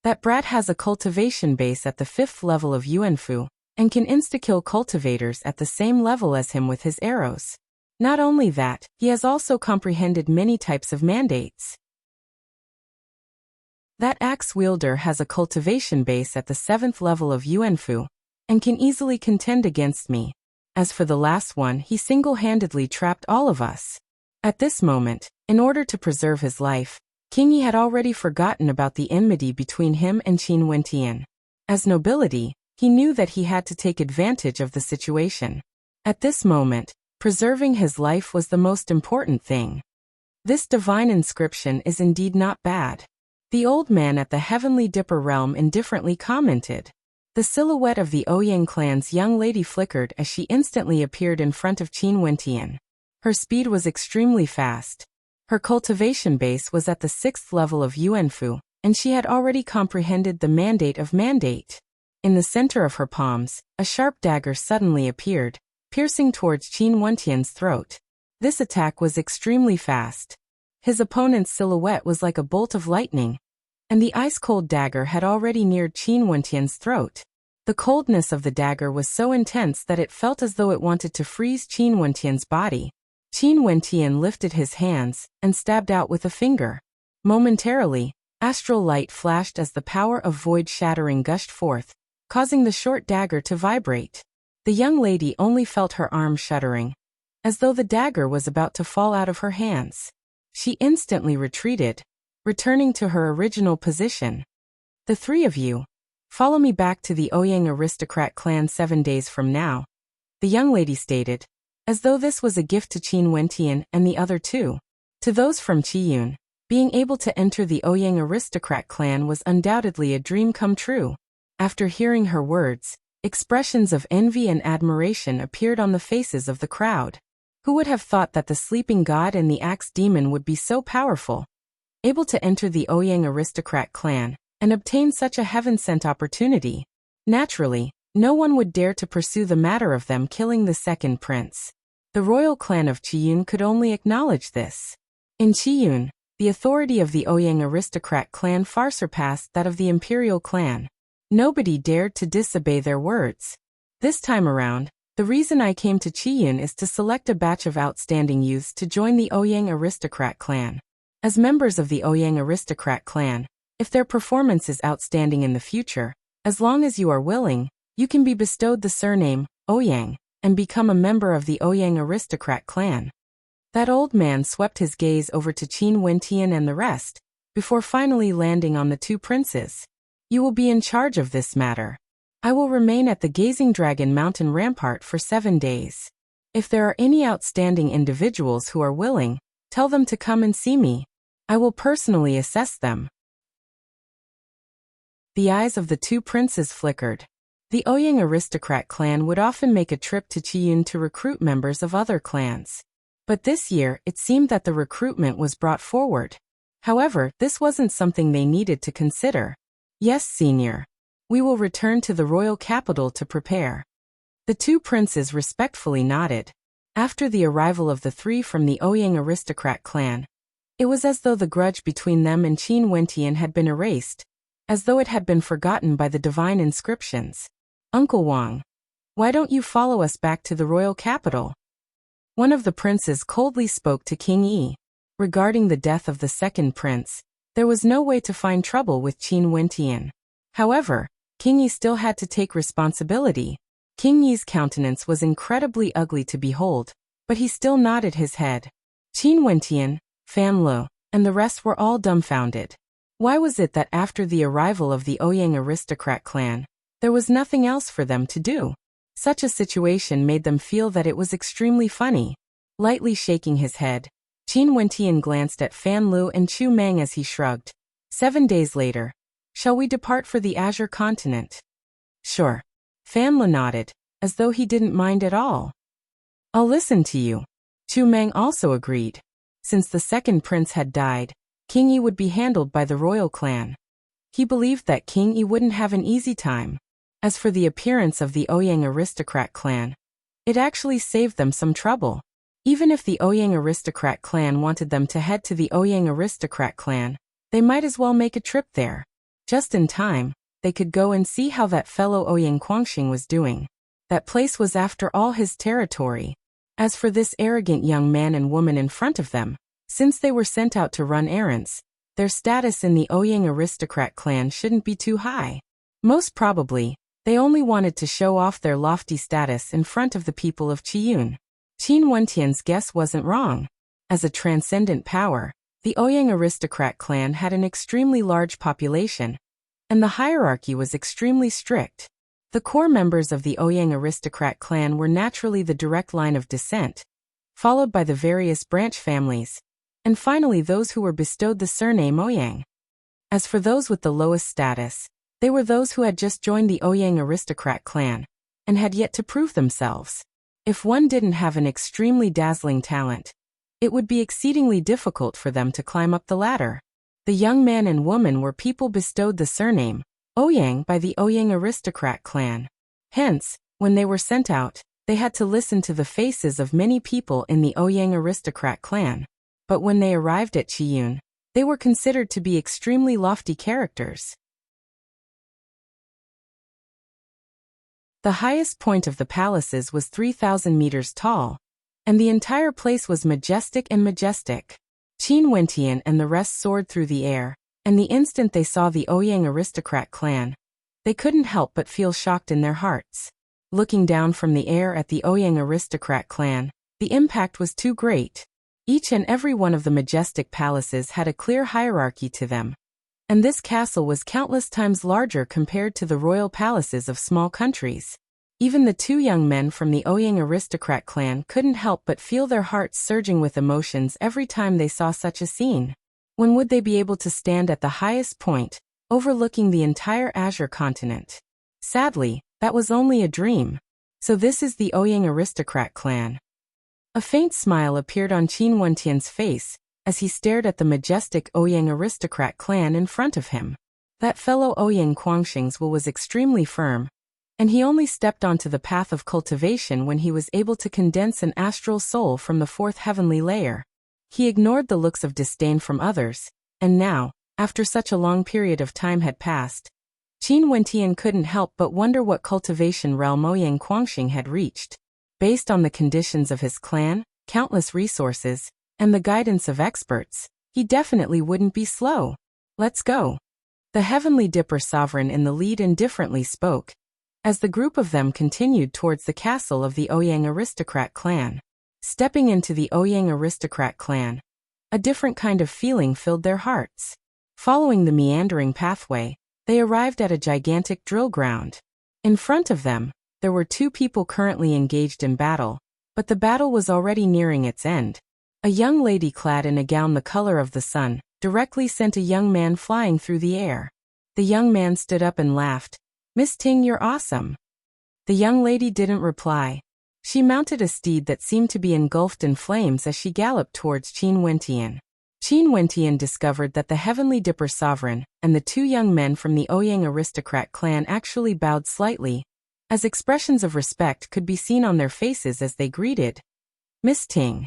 Speaker 1: That brat has a cultivation base at the 5th level of Yuanfu, and can insta-kill cultivators at the same level as him with his arrows. Not only that, he has also comprehended many types of mandates. That axe wielder has a cultivation base at the 7th level of Yuanfu, and can easily contend against me. As for the last one, he single-handedly trapped all of us. At this moment, in order to preserve his life, King Yi had already forgotten about the enmity between him and Qin Wentian. As nobility, he knew that he had to take advantage of the situation. At this moment, preserving his life was the most important thing. This divine inscription is indeed not bad. The old man at the Heavenly Dipper realm indifferently commented. The silhouette of the Ouyang clan's young lady flickered as she instantly appeared in front of Qin Wentian. Her speed was extremely fast. Her cultivation base was at the 6th level of Yuanfu, and she had already comprehended the mandate of mandate. In the center of her palms, a sharp dagger suddenly appeared, piercing towards Qin Wentian's throat. This attack was extremely fast. His opponent's silhouette was like a bolt of lightning, and the ice-cold dagger had already neared Qin Wentian's throat. The coldness of the dagger was so intense that it felt as though it wanted to freeze Qin Wentian's body. Qin Wentian lifted his hands and stabbed out with a finger. Momentarily, astral light flashed as the power of void shattering gushed forth, causing the short dagger to vibrate. The young lady only felt her arm shuddering, as though the dagger was about to fall out of her hands. She instantly retreated, returning to her original position. The 3 of you, follow me back to the Ouyang aristocrat clan 7 days from now, the young lady stated, as though this was a gift to Qin Wentian and the other 2. To those from Qiyun, being able to enter the Ouyang aristocrat clan was undoubtedly a dream come true. After hearing her words, expressions of envy and admiration appeared on the faces of the crowd. Who would have thought that the sleeping god and the axe demon would be so powerful, able to enter the Ouyang aristocrat clan, and obtain such a heaven-sent opportunity? Naturally, no one would dare to pursue the matter of them killing the second prince. The royal clan of Qiyun could only acknowledge this. In Qiyun, the authority of the Ouyang aristocrat clan far surpassed that of the imperial clan. Nobody dared to disobey their words. This time around, the reason I came to Qiyun is to select a batch of outstanding youths to join the Ouyang aristocrat clan. As members of the Ouyang aristocrat clan, if their performance is outstanding in the future, as long as you are willing, you can be bestowed the surname, Ouyang, and become a member of the Ouyang aristocrat clan. That old man swept his gaze over to Qin Wentian and the rest, before finally landing on the 2 princes. You will be in charge of this matter. I will remain at the Gazing Dragon Mountain Rampart for 7 days. If there are any outstanding individuals who are willing, tell them to come and see me. I will personally assess them. The eyes of the 2 princes flickered. The Ouyang aristocrat clan would often make a trip to Qiyun to recruit members of other clans. But this year, it seemed that the recruitment was brought forward. However, this wasn't something they needed to consider. Yes, senior. We will return to the royal capital to prepare. The 2 princes respectfully nodded. After the arrival of the 3 from the Ouyang aristocrat clan, it was as though the grudge between them and Qin Wentian had been erased, as though it had been forgotten by the divine inscriptions. Uncle Wang, why don't you follow us back to the royal capital? One of the princes coldly spoke to King Yi. Regarding the death of the second prince, there was no way to find trouble with Qin Wentian. However, King Yi still had to take responsibility. King Yi's countenance was incredibly ugly to behold, but he still nodded his head. Qin Wentian, Fan Lu, and the rest were all dumbfounded. Why was it that after the arrival of the Ouyang aristocrat clan, there was nothing else for them to do? Such a situation made them feel that it was extremely funny. Lightly shaking his head, Qin Wentian glanced at Fan Lu and Chu Meng as he shrugged. 7 days later. Shall we depart for the Azure continent? Sure. Fan Lu nodded, as though he didn't mind at all. I'll listen to you. Chu Meng also agreed. Since the second prince had died, King Yi would be handled by the royal clan. He believed that King Yi wouldn't have an easy time. As for the appearance of the Ouyang aristocrat clan, it actually saved them some trouble. Even if the Ouyang aristocrat clan wanted them to head to the Ouyang aristocrat clan, they might as well make a trip there. Just in time, they could go and see how that fellow Ouyang Quangxing was doing. That place was after all his territory. As for this arrogant young man and woman in front of them, since they were sent out to run errands, their status in the Ouyang aristocrat clan shouldn't be too high. Most probably, they only wanted to show off their lofty status in front of the people of Qiyun. Qin Wentian's guess wasn't wrong. As a transcendent power, the Ouyang aristocrat clan had an extremely large population, and the hierarchy was extremely strict. The core members of the Ouyang aristocrat clan were naturally the direct line of descent, followed by the various branch families, and finally those who were bestowed the surname Ouyang. As for those with the lowest status, they were those who had just joined the Ouyang aristocrat clan, and had yet to prove themselves. If one didn't have an extremely dazzling talent, it would be exceedingly difficult for them to climb up the ladder. The young man and woman were people bestowed the surname Ouyang by the Ouyang aristocrat clan. Hence, when they were sent out, they had to listen to the faces of many people in the Ouyang aristocrat clan. But when they arrived at Qiyun, they were considered to be extremely lofty characters. The highest point of the palaces was 3,000 meters tall, and the entire place was majestic and majestic. Qin Wentian and the rest soared through the air, and the instant they saw the Ouyang aristocrat clan, they couldn't help but feel shocked in their hearts. Looking down from the air at the Ouyang aristocrat clan, the impact was too great. Each and every one of the majestic palaces had a clear hierarchy to them, and this castle was countless times larger compared to the royal palaces of small countries. Even the two young men from the Ouyang aristocrat clan couldn't help but feel their hearts surging with emotions every time they saw such a scene. When would they be able to stand at the highest point, overlooking the entire Azure continent? Sadly, that was only a dream. So this is the Ouyang aristocrat clan. A faint smile appeared on Qin Wentian's face, as he stared at the majestic Ouyang aristocrat clan in front of him. That fellow Ouyang Quangxing's will was extremely firm, and he only stepped onto the path of cultivation when he was able to condense an astral soul from the fourth heavenly layer. He ignored the looks of disdain from others, and now, after such a long period of time had passed, Qin Wentian couldn't help but wonder what cultivation realm Ouyang Quangxing had reached. Based on the conditions of his clan, countless resources, and the guidance of experts, he definitely wouldn't be slow. Let's go. The Heavenly Dipper Sovereign in the lead indifferently spoke, as the group of them continued towards the castle of the Ouyang aristocrat clan. Stepping into the Ouyang aristocrat clan, a different kind of feeling filled their hearts. Following the meandering pathway, they arrived at a gigantic drill ground. In front of them, there were two people currently engaged in battle, but the battle was already nearing its end. A young lady clad in a gown the color of the sun directly sent a young man flying through the air. The young man stood up and laughed. "Miss Ting, you're awesome." The young lady didn't reply. She mounted a steed that seemed to be engulfed in flames as she galloped towards Qin Wentian. Qin Wentian discovered that the Heavenly Dipper Sovereign and the two young men from the Ouyang aristocrat clan actually bowed slightly, as expressions of respect could be seen on their faces as they greeted Miss Ting.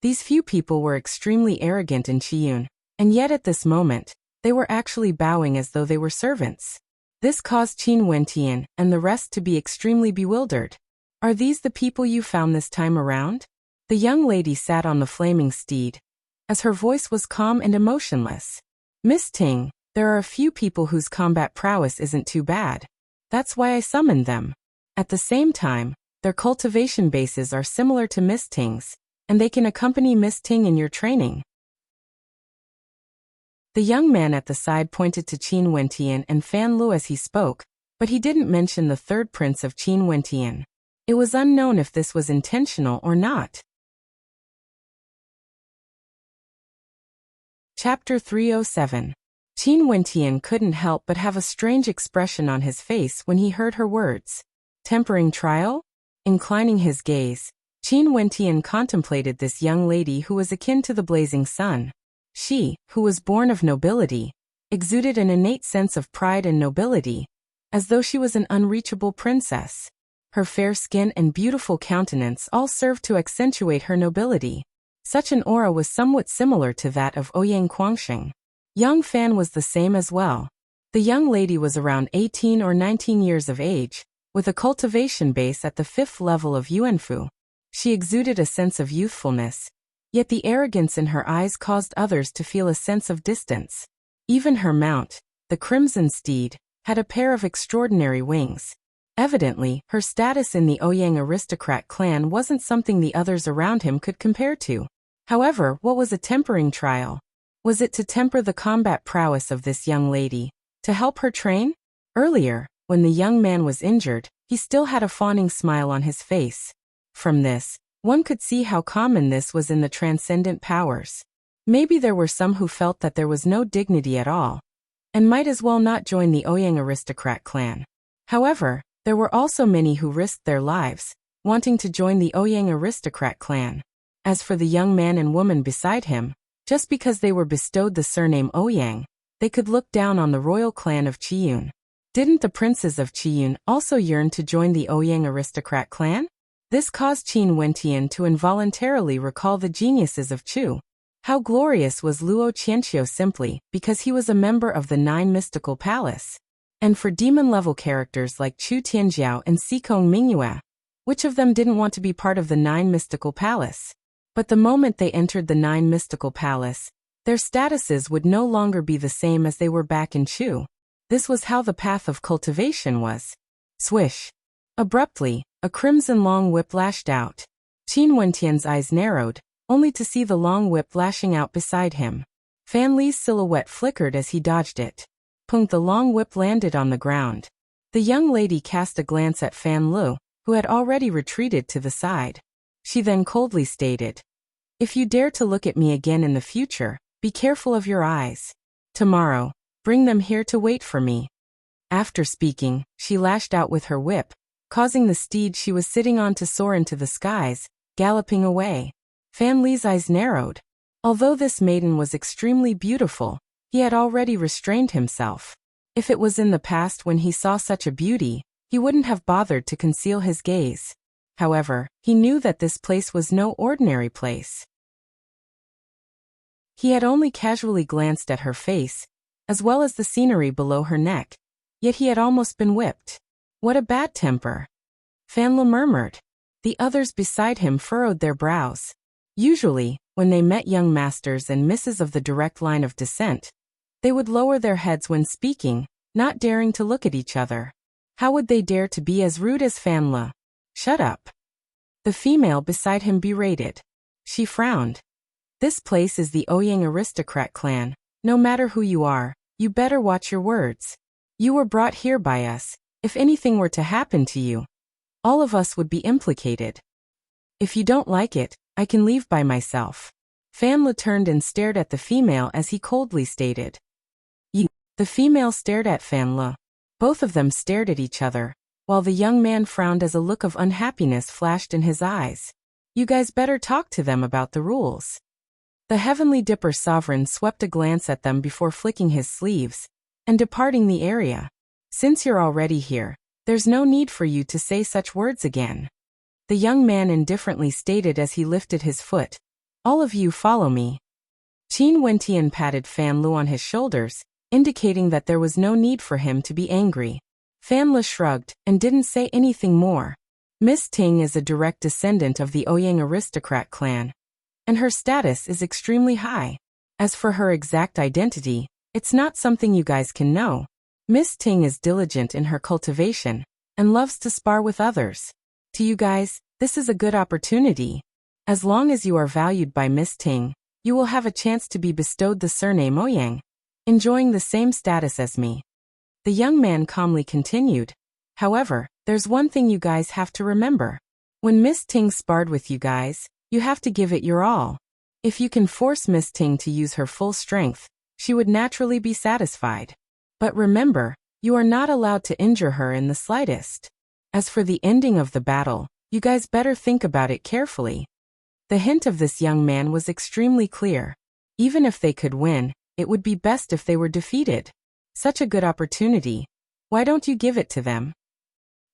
Speaker 1: These few people were extremely arrogant in Qiyun, and yet at this moment, they were actually bowing as though they were servants. This caused Qin Wentian and the rest to be extremely bewildered. "Are these the people you found this time around?" The young lady sat on the flaming steed, as her voice was calm and emotionless. Miss Ting, there are a few people whose combat prowess isn't too bad. That's why I summoned them. At the same time, their cultivation bases are similar to Miss Ting's, and they can accompany Miss Ting in your training. The young man at the side pointed to Qin Wentian and Fan Lu as he spoke, but he didn't mention the third prince of Qin Wentian. It was unknown if this was intentional or not. Chapter 307. Qin Wentian couldn't help but have a strange expression on his face when he heard her words. Tempering trial? Inclining his gaze, Qin Wentian contemplated this young lady who was akin to the blazing sun. She, who was born of nobility, exuded an innate sense of pride and nobility, as though she was an unreachable princess. Her fair skin and beautiful countenance all served to accentuate her nobility. Such an aura was somewhat similar to that of Ouyang Guangxing. Young Fan was the same as well. The young lady was around 18 or 19 years of age, with a cultivation base at the 5th level of Yuanfu. She exuded a sense of youthfulness, yet the arrogance in her eyes caused others to feel a sense of distance. Even her mount, the crimson steed, had a pair of extraordinary wings. Evidently, her status in the Ouyang aristocrat clan wasn't something the others around him could compare to. However, what was a tempering trial? Was it to temper the combat prowess of this young lady, to help her train? Earlier, when the young man was injured, he still had a fawning smile on his face. From this, one could see how common this was in the transcendent powers. Maybe there were some who felt that there was no dignity at all, and might as well not join the Ouyang aristocrat clan. However, there were also many who risked their lives, wanting to join the Ouyang aristocrat clan. As for the young man and woman beside him, just because they were bestowed the surname Ouyang, they could look down on the royal clan of Qiyun. Didn't the princes of Qiyun also yearn to join the Ouyang aristocrat clan? This caused Qin Wentian to involuntarily recall the geniuses of Chu. How glorious was Luo Qianqiu simply because he was a member of the 9 mystical palace. And for demon-level characters like Chu Tianjiao and Sikong Mingyue, which of them didn't want to be part of the 9 mystical palace? But the moment they entered the 9 mystical palace, their statuses would no longer be the same as they were back in Chu. This was how the path of cultivation was. Swish. Abruptly, a crimson long whip lashed out. Qin Wentian's eyes narrowed, only to see the long whip lashing out beside him. Fan Li's silhouette flickered as he dodged it. Pung, the long whip landed on the ground. The young lady cast a glance at Fan Lu, who had already retreated to the side. She then coldly stated, "If you dare to look at me again in the future, be careful of your eyes. Tomorrow, bring them here to wait for me." After speaking, she lashed out with her whip, causing the steed she was sitting on to soar into the skies, galloping away. Fan Li's eyes narrowed. Although this maiden was extremely beautiful, he had already restrained himself. If it was in the past when he saw such a beauty, he wouldn't have bothered to conceal his gaze. However, he knew that this place was no ordinary place. He had only casually glanced at her face, as well as the scenery below her neck, yet he had almost been whipped. What a bad temper! Fan Lu murmured. The others beside him furrowed their brows. Usually, when they met young masters and misses of the direct line of descent, they would lower their heads when speaking, not daring to look at each other. How would they dare to be as rude as Fan Lu? "Shut up," the female beside him berated. She frowned. "This place is the Ouyang aristocrat clan. No matter who you are, you better watch your words. You were brought here by us. If anything were to happen to you, all of us would be implicated. If you don't like it, I can leave by myself." Fan Lu turned and stared at the female as he coldly stated. "You." The female stared at Fan Lu. Both of them stared at each other, while the young man frowned as a look of unhappiness flashed in his eyes. "You guys better talk to them about the rules." The Heavenly Dipper sovereign swept a glance at them before flicking his sleeves and departing the area. "Since you're already here, there's no need for you to say such words again," the young man indifferently stated as he lifted his foot. "All of you follow me." Qin Wentian patted Fan Lu on his shoulders, indicating that there was no need for him to be angry. Fan Lu shrugged and didn't say anything more. Miss Ting is a direct descendant of the Ouyang aristocrat clan, and her status is extremely high. As for her exact identity, it's not something you guys can know. Miss Ting is diligent in her cultivation and loves to spar with others. To you guys, this is a good opportunity. As long as you are valued by Miss Ting, you will have a chance to be bestowed the surname Ouyang, enjoying the same status as me. The young man calmly continued. However, there's one thing you guys have to remember. When Miss Ting sparred with you guys, you have to give it your all. If you can force Miss Ting to use her full strength, she would naturally be satisfied. But remember, you are not allowed to injure her in the slightest. As for the ending of the battle, you guys better think about it carefully. The hint of this young man was extremely clear. Even if they could win, it would be best if they were defeated. Such a good opportunity. Why don't you give it to them?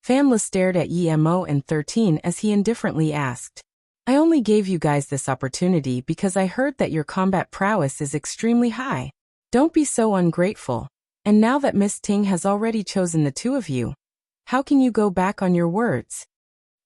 Speaker 1: Fan Le stared at Yemo and 13 as he indifferently asked. I only gave you guys this opportunity because I heard that your combat prowess is extremely high. Don't be so ungrateful. And now that Miss Ting has already chosen the two of you, how can you go back on your words?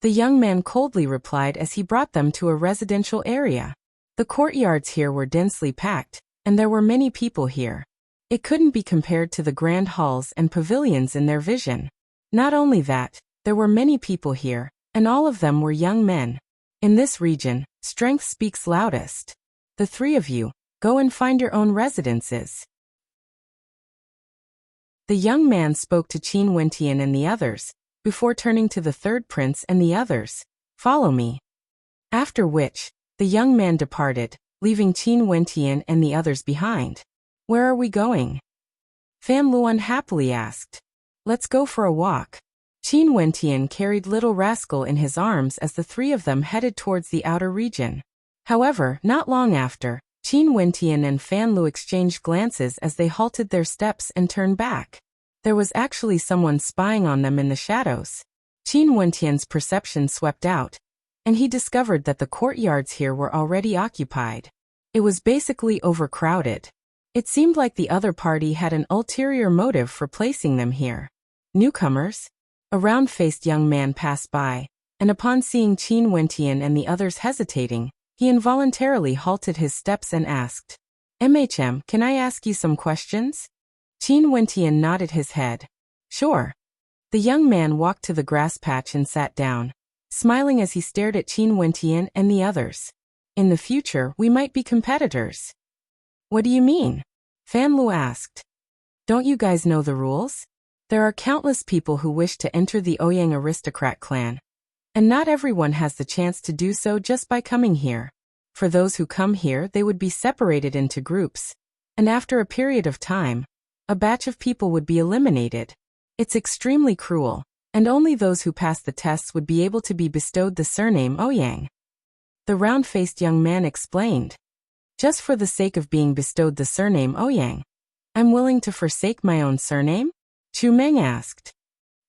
Speaker 1: The young man coldly replied as he brought them to a residential area. The courtyards here were densely packed, and there were many people here. It couldn't be compared to the grand halls and pavilions in their vision. Not only that, there were many people here, and all of them were young men. In this region, strength speaks loudest. The three of you, go and find your own residences. The young man spoke to Qin Wentian and the others, before turning to the third prince and the others. Follow me. After which, the young man departed, leaving Qin Wentian and the others behind. Where are we going? Fan Luan happily asked. Let's go for a walk. Qin Wentian carried little rascal in his arms as the three of them headed towards the outer region. However, not long after, Qin Wentian and Fan Lu exchanged glances as they halted their steps and turned back. There was actually someone spying on them in the shadows. Qin Wentian's perception swept out, and he discovered that the courtyards here were already occupied. It was basically overcrowded. It seemed like the other party had an ulterior motive for placing them here. Newcomers? A round-faced young man passed by, and upon seeing Qin Wentian and the others hesitating, he involuntarily halted his steps and asked, "MHM, can I ask you some questions?" Qin Wentian nodded his head. Sure. The young man walked to the grass patch and sat down, smiling as he stared at Qin Wentian and the others. In the future, we might be competitors. What do you mean? Fan Lu asked. Don't you guys know the rules? There are countless people who wish to enter the Ouyang aristocrat clan, and not everyone has the chance to do so just by coming here. For those who come here, they would be separated into groups, and after a period of time, a batch of people would be eliminated. It's extremely cruel, and only those who pass the tests would be able to be bestowed the surname Ouyang. The round-faced young man explained. Just for the sake of being bestowed the surname Ouyang, I'm willing to forsake my own surname? Chu Meng asked.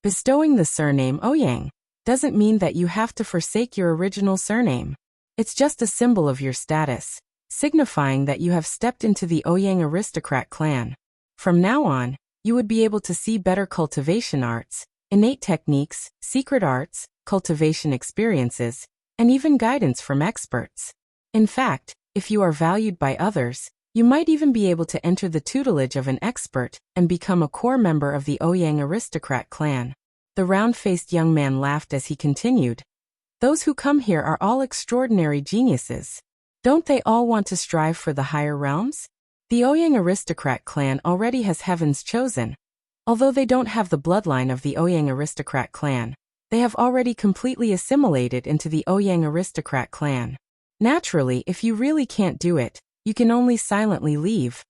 Speaker 1: Bestowing the surname Ouyang doesn't mean that you have to forsake your original surname. It's just a symbol of your status, signifying that you have stepped into the Ouyang aristocrat clan. From now on, you would be able to see better cultivation arts, innate techniques, secret arts, cultivation experiences, and even guidance from experts. In fact, if you are valued by others, you might even be able to enter the tutelage of an expert and become a core member of the Ouyang aristocrat clan. The round-faced young man laughed as he continued. Those who come here are all extraordinary geniuses. Don't they all want to strive for the higher realms? The Ouyang aristocrat clan already has heavens chosen. Although they don't have the bloodline of the Ouyang aristocrat clan, they have already completely assimilated into the Ouyang aristocrat clan. Naturally, if you really can't do it, you can only silently leave.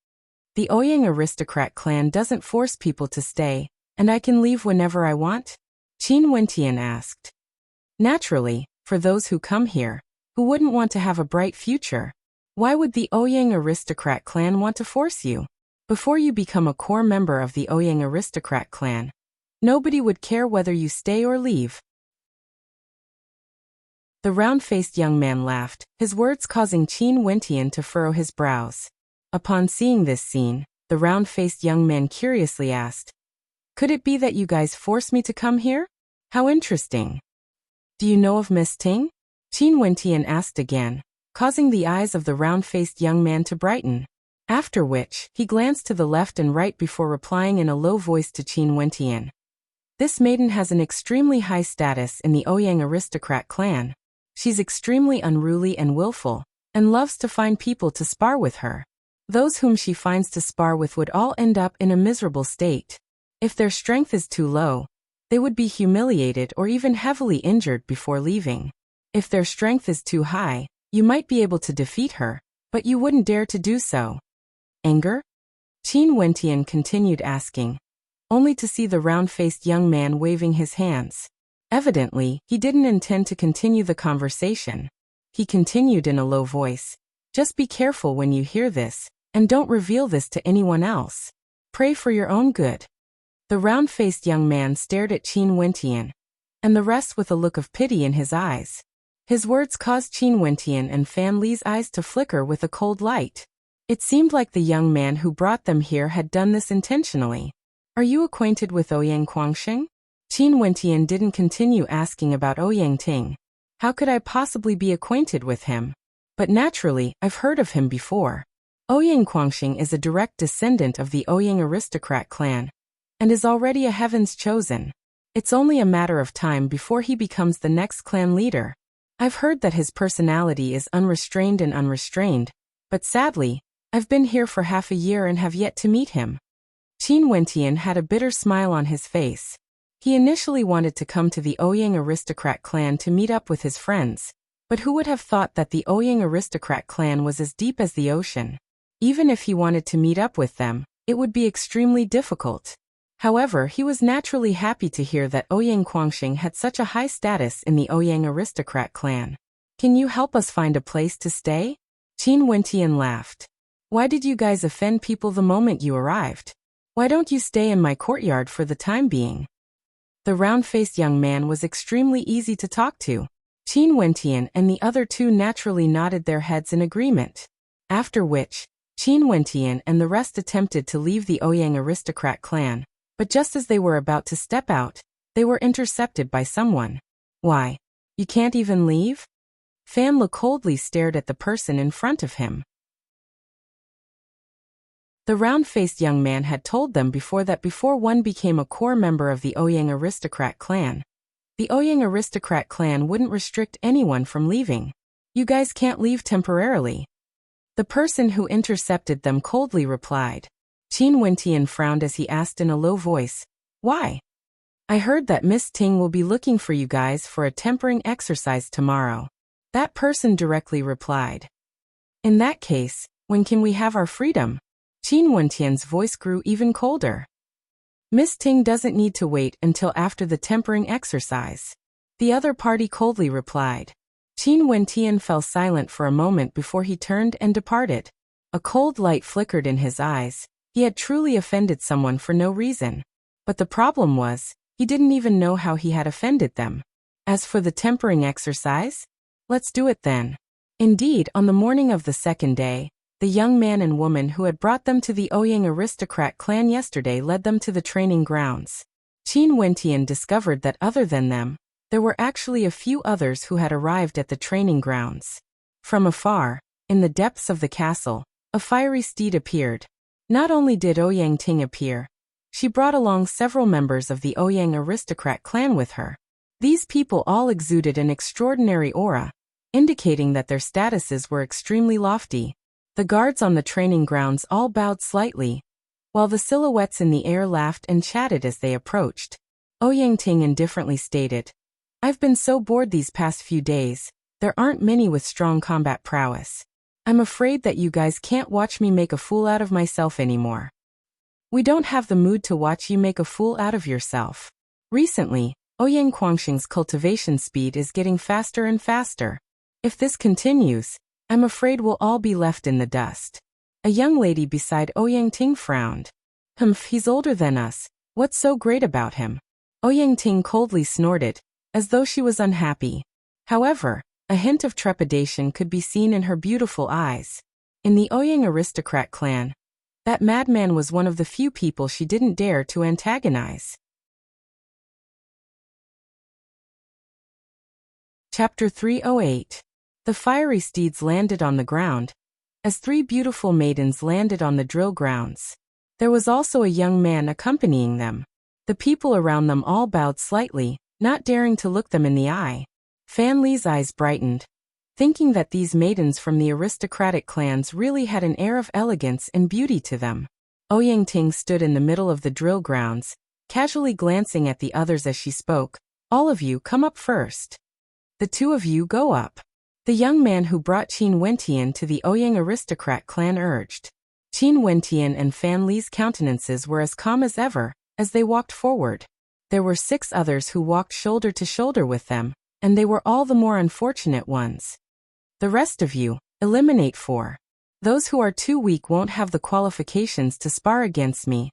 Speaker 1: The Ouyang aristocrat clan doesn't force people to stay, and I can leave whenever I want? Qin Wentian asked. Naturally, for those who come here, who wouldn't want to have a bright future. Why would the Ouyang aristocrat clan want to force you? Before you become a core member of the Ouyang aristocrat clan, nobody would care whether you stay or leave. The round-faced young man laughed, his words causing Qin Wentian to furrow his brows. Upon seeing this scene, the round-faced young man curiously asked, Could it be that you guys forced me to come here? How interesting. Do you know of Miss Ting? Qin Wentian asked again, causing the eyes of the round-faced young man to brighten. After which, he glanced to the left and right before replying in a low voice to Qin Wentian. This maiden has an extremely high status in the Ouyang aristocrat clan. She's extremely unruly and willful, and loves to find people to spar with her. Those whom she finds to spar with would all end up in a miserable state. If their strength is too low, they would be humiliated or even heavily injured before leaving. If their strength is too high, you might be able to defeat her, but you wouldn't dare to do so. Anger? Qin Wentian continued asking, only to see the round-faced young man waving his hands. Evidently, he didn't intend to continue the conversation. He continued in a low voice, just be careful when you hear this, and don't reveal this to anyone else. Pray for your own good. The round-faced young man stared at Qin Wentian, and the rest with a look of pity in his eyes. His words caused Qin Wentian and Fan Li's eyes to flicker with a cold light. It seemed like the young man who brought them here had done this intentionally. Are you acquainted with Ouyang Guangxing? Qin Wentian didn't continue asking about Ouyang Ting. How could I possibly be acquainted with him? But naturally, I've heard of him before. Ouyang Guangxing is a direct descendant of the Ouyang aristocrat clan, and is already a heaven's chosen. It's only a matter of time before he becomes the next clan leader. I've heard that his personality is unrestrained, but sadly, I've been here for half a year and have yet to meet him. Qin Wentian had a bitter smile on his face. He initially wanted to come to the Ouyang aristocrat clan to meet up with his friends, but who would have thought that the Ouyang aristocrat clan was as deep as the ocean? Even if he wanted to meet up with them, it would be extremely difficult. However, he was naturally happy to hear that Ouyang Guangxing had such a high status in the Ouyang aristocrat clan. Can you help us find a place to stay? Qin Wentian laughed. Why did you guys offend people the moment you arrived? Why don't you stay in my courtyard for the time being? The round-faced young man was extremely easy to talk to. Qin Wentian and the other two naturally nodded their heads in agreement. After which, Qin Wentian and the rest attempted to leave the Ouyang aristocrat clan, but just as they were about to step out, they were intercepted by someone. Why? You can't even leave? Fan Li coldly stared at the person in front of him. The round-faced young man had told them before that before one became a core member of the Ouyang aristocrat clan, the Ouyang aristocrat clan wouldn't restrict anyone from leaving. You guys can't leave temporarily. The person who intercepted them coldly replied. Qin Wentian frowned as he asked in a low voice, why? I heard that Miss Ting will be looking for you guys for a tempering exercise tomorrow. That person directly replied. In that case, when can we have our freedom? Qin Wentian's voice grew even colder. Miss Ting doesn't need to wait until after the tempering exercise. The other party coldly replied. Qin Wentian fell silent for a moment before he turned and departed. A cold light flickered in his eyes. He had truly offended someone for no reason. But the problem was, he didn't even know how he had offended them. As for the tempering exercise, let's do it then. Indeed, on the morning of the second day, the young man and woman who had brought them to the Ouyang aristocrat clan yesterday led them to the training grounds. Qin Wentian discovered that other than them, there were actually a few others who had arrived at the training grounds. From afar, in the depths of the castle, a fiery steed appeared. Not only did Ouyang Ting appear, she brought along several members of the Ouyang aristocrat clan with her. These people all exuded an extraordinary aura, indicating that their statuses were extremely lofty. The guards on the training grounds all bowed slightly, while the silhouettes in the air laughed and chatted as they approached. Ouyang Ting indifferently stated, I've been so bored these past few days, there aren't many with strong combat prowess. I'm afraid that you guys can't watch me make a fool out of myself anymore. We don't have the mood to watch you make a fool out of yourself. Recently, Ouyang Guangxing's cultivation speed is getting faster and faster. If this continues, I'm afraid we'll all be left in the dust. A young lady beside Ouyang Ting frowned. He's older than us. What's so great about him? Ouyang Ting coldly snorted, as though she was unhappy. However, a hint of trepidation could be seen in her beautiful eyes. In the Ouyang aristocrat clan, that madman was one of the few people she didn't dare to antagonize. Chapter 308. The fiery steeds landed on the ground, as three beautiful maidens landed on the drill grounds. There was also a young man accompanying them. The people around them all bowed slightly, not daring to look them in the eye. Fan Li's eyes brightened, thinking that these maidens from the aristocratic clans really had an air of elegance and beauty to them. Ouyang Ting stood in the middle of the drill grounds, casually glancing at the others as she spoke. All of you come up first. The two of you go up. The young man who brought Qin Wentian to the Ouyang aristocrat clan urged. Qin Wentian and Fan Li's countenances were as calm as ever, as they walked forward. There were 6 others who walked shoulder to shoulder with them, and they were all the more unfortunate ones. The rest of you, eliminate 4. Those who are too weak won't have the qualifications to spar against me,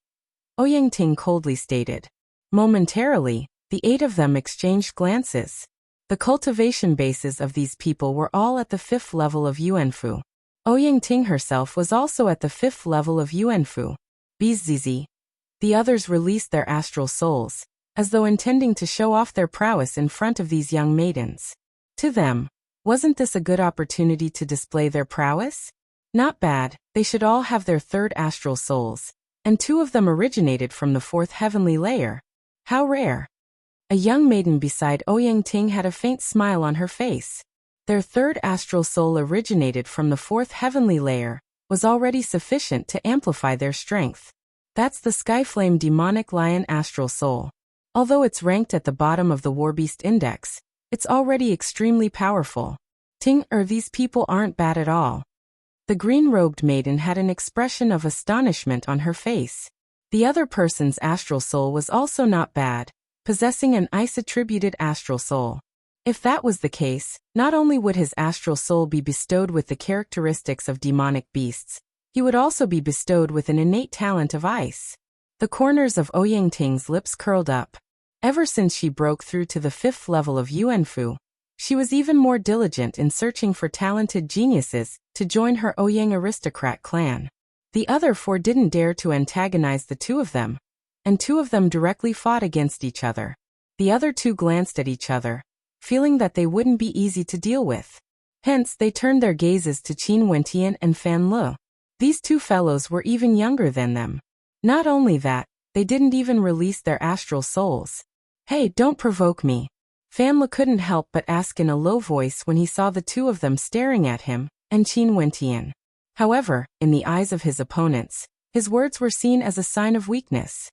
Speaker 1: Ouyang Ting coldly stated. Momentarily, the 8 of them exchanged glances. The cultivation bases of these people were all at the 5th level of Yuanfu. Ouyang Ting herself was also at the 5th level of Yuanfu. Bzz. The others released their astral souls, as though intending to show off their prowess in front of these young maidens. To them, wasn't this a good opportunity to display their prowess? Not bad, they should all have their 3rd astral souls, and 2 of them originated from the 4th heavenly layer. How rare. A young maiden beside Ouyang Ting had a faint smile on her face. Their 3rd astral soul originated from the 4th heavenly layer, was already sufficient to amplify their strength. That's the Skyflame Demonic Lion astral soul. Although it's ranked at the bottom of the Warbeast Index, it's already extremely powerful. These people aren't bad at all. The green-robed maiden had an expression of astonishment on her face. The other person's astral soul was also not bad, possessing an ice-attributed astral soul. If that was the case, not only would his astral soul be bestowed with the characteristics of demonic beasts, he would also be bestowed with an innate talent of ice. The corners of Ouyang Ting's lips curled up. Ever since she broke through to the 5th level of Yuanfu, she was even more diligent in searching for talented geniuses to join her Ouyang aristocrat clan. The other 4 didn't dare to antagonize the 2 of them, and 2 of them directly fought against each other. The other 2 glanced at each other, feeling that they wouldn't be easy to deal with. Hence, they turned their gazes to Qin Wentian and Fan Li. These 2 fellows were even younger than them. Not only that, they didn't even release their astral souls. Hey, don't provoke me. Fan Li couldn't help but ask in a low voice when he saw the 2 of them staring at him, and Qin Wentian. However, in the eyes of his opponents, his words were seen as a sign of weakness.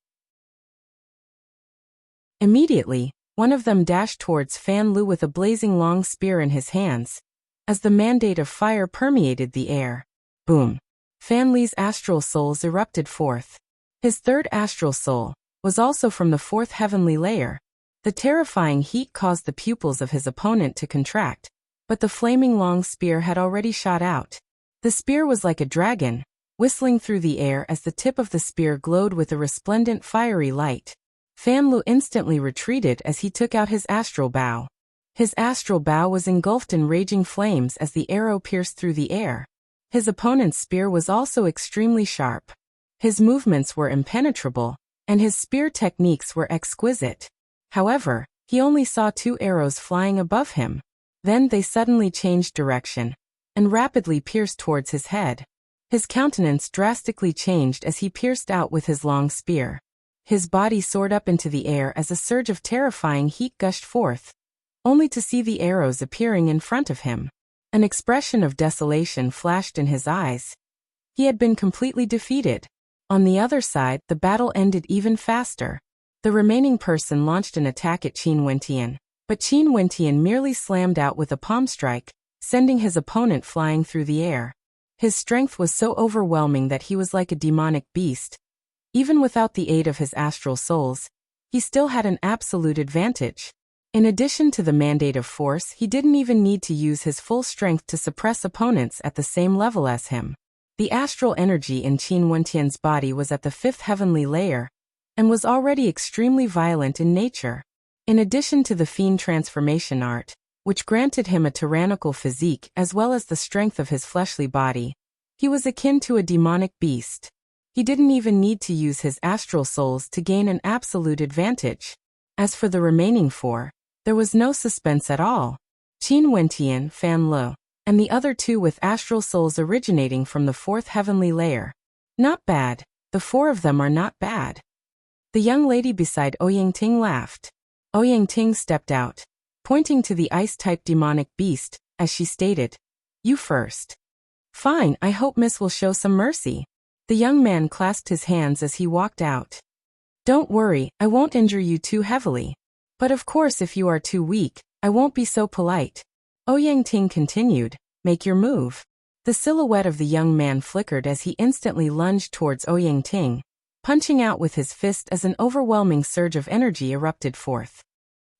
Speaker 1: Immediately, one of them dashed towards Fan Li with a blazing long spear in his hands, as the mandate of fire permeated the air. Boom! Fan Li's astral souls erupted forth. His 3rd astral soul was also from the 4th heavenly layer. The terrifying heat caused the pupils of his opponent to contract, but the flaming long spear had already shot out. The spear was like a dragon, whistling through the air as the tip of the spear glowed with a resplendent fiery light. Fan Li instantly retreated as he took out his astral bow. His astral bow was engulfed in raging flames as the arrow pierced through the air. His opponent's spear was also extremely sharp. His movements were impenetrable, and his spear techniques were exquisite. However, he only saw 2 arrows flying above him. Then they suddenly changed direction, and rapidly pierced towards his head. His countenance drastically changed as he pierced out with his long spear. His body soared up into the air as a surge of terrifying heat gushed forth, only to see the arrows appearing in front of him. An expression of desolation flashed in his eyes. He had been completely defeated. On the other side, the battle ended even faster. The remaining person launched an attack at Qin Wentian, but Qin Wentian merely slammed out with a palm strike, sending his opponent flying through the air. His strength was so overwhelming that he was like a demonic beast. Even without the aid of his astral souls, he still had an absolute advantage. In addition to the mandate of force, he didn't even need to use his full strength to suppress opponents at the same level as him. The astral energy in Qin Wentian's body was at the 5th heavenly layer, and was already extremely violent in nature. In addition to the fiend transformation art, which granted him a tyrannical physique as well as the strength of his fleshly body, he was akin to a demonic beast. He didn't even need to use his astral souls to gain an absolute advantage. As for the remaining 4, there was no suspense at all. Qin Wentian, Fan Lu, and the other two with astral souls originating from the fourth heavenly layer. Not bad. The four of them are not bad. The young lady beside Ouyang laughed. Ouyang stepped out, pointing to the ice-type demonic beast, as she stated, "You first." "Fine, I hope Miss will show some mercy." The young man clasped his hands as he walked out. "Don't worry, I won't injure you too heavily. But of course if you are too weak, I won't be so polite." Ouyang continued, "Make your move." The silhouette of the young man flickered as he instantly lunged towards Ouyang, punching out with his fist as an overwhelming surge of energy erupted forth.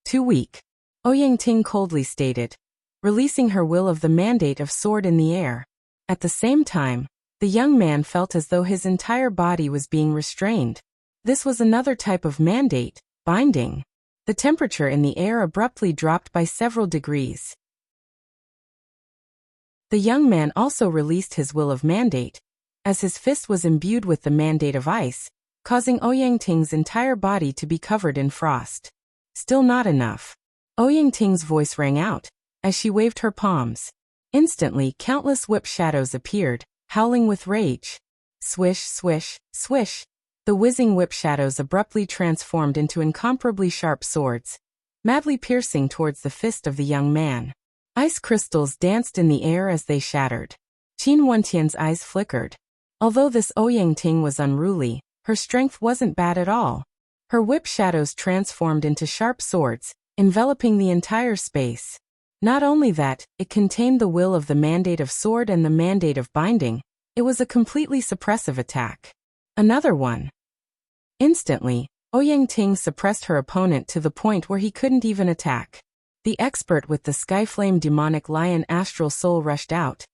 Speaker 1: "Too weak," Ouyang coldly stated, releasing her will of the mandate of sword in the air. At the same time, the young man felt as though his entire body was being restrained. This was another type of mandate, binding. The temperature in the air abruptly dropped by several degrees. The young man also released his will of mandate, as his fist was imbued with the mandate of ice, causing Ouyang entire body to be covered in frost. Still not enough. Ouyang voice rang out, as she waved her palms. Instantly, countless whip shadows appeared, howling with rage. Swish, swish, swish. The whizzing whip shadows abruptly transformed into incomparably sharp swords, madly piercing towards the fist of the young man. Ice crystals danced in the air as they shattered. Qin Wentian's eyes flickered. Although this Ouyang was unruly, her strength wasn't bad at all. Her whip shadows transformed into sharp swords, enveloping the entire space. Not only that, it contained the will of the mandate of sword and the mandate of binding. It was a completely suppressive attack. Another one. Instantly, Ouyang suppressed her opponent to the point where he couldn't even attack. The expert with the Skyflame demonic lion astral soul rushed out,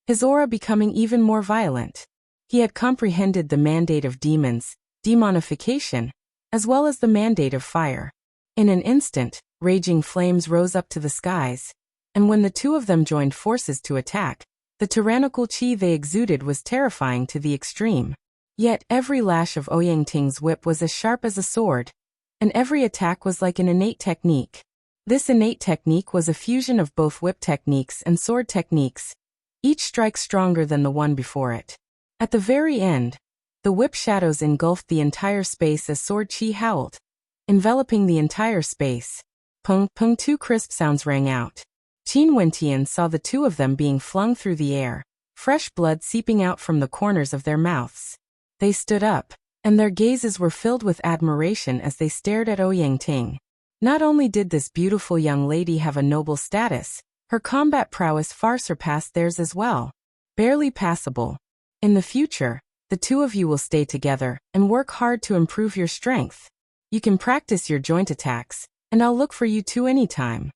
Speaker 1: his aura becoming even more violent. He had comprehended the mandate of demons, demonification, as well as the mandate of fire. In an instant, raging flames rose up to the skies, and when the two of them joined forces to attack, the tyrannical qi they exuded was terrifying to the extreme. Yet every lash of Ouyang whip was as sharp as a sword, and every attack was like an innate technique. This innate technique was a fusion of both whip techniques and sword techniques, each strike stronger than the one before it. At the very end, the whip shadows engulfed the entire space as sword qi howled, enveloping the entire space. Pung, pung, two crisp sounds rang out. Qin Wentian saw the two of them being flung through the air, fresh blood seeping out from the corners of their mouths. They stood up, and their gazes were filled with admiration as they stared at Ouyang. Not only did this beautiful young lady have a noble status, her combat prowess far surpassed theirs as well. Barely passable. In the future, the two of you will stay together and work hard to improve your strength. You can practice your joint attacks, and I'll look for you two anytime.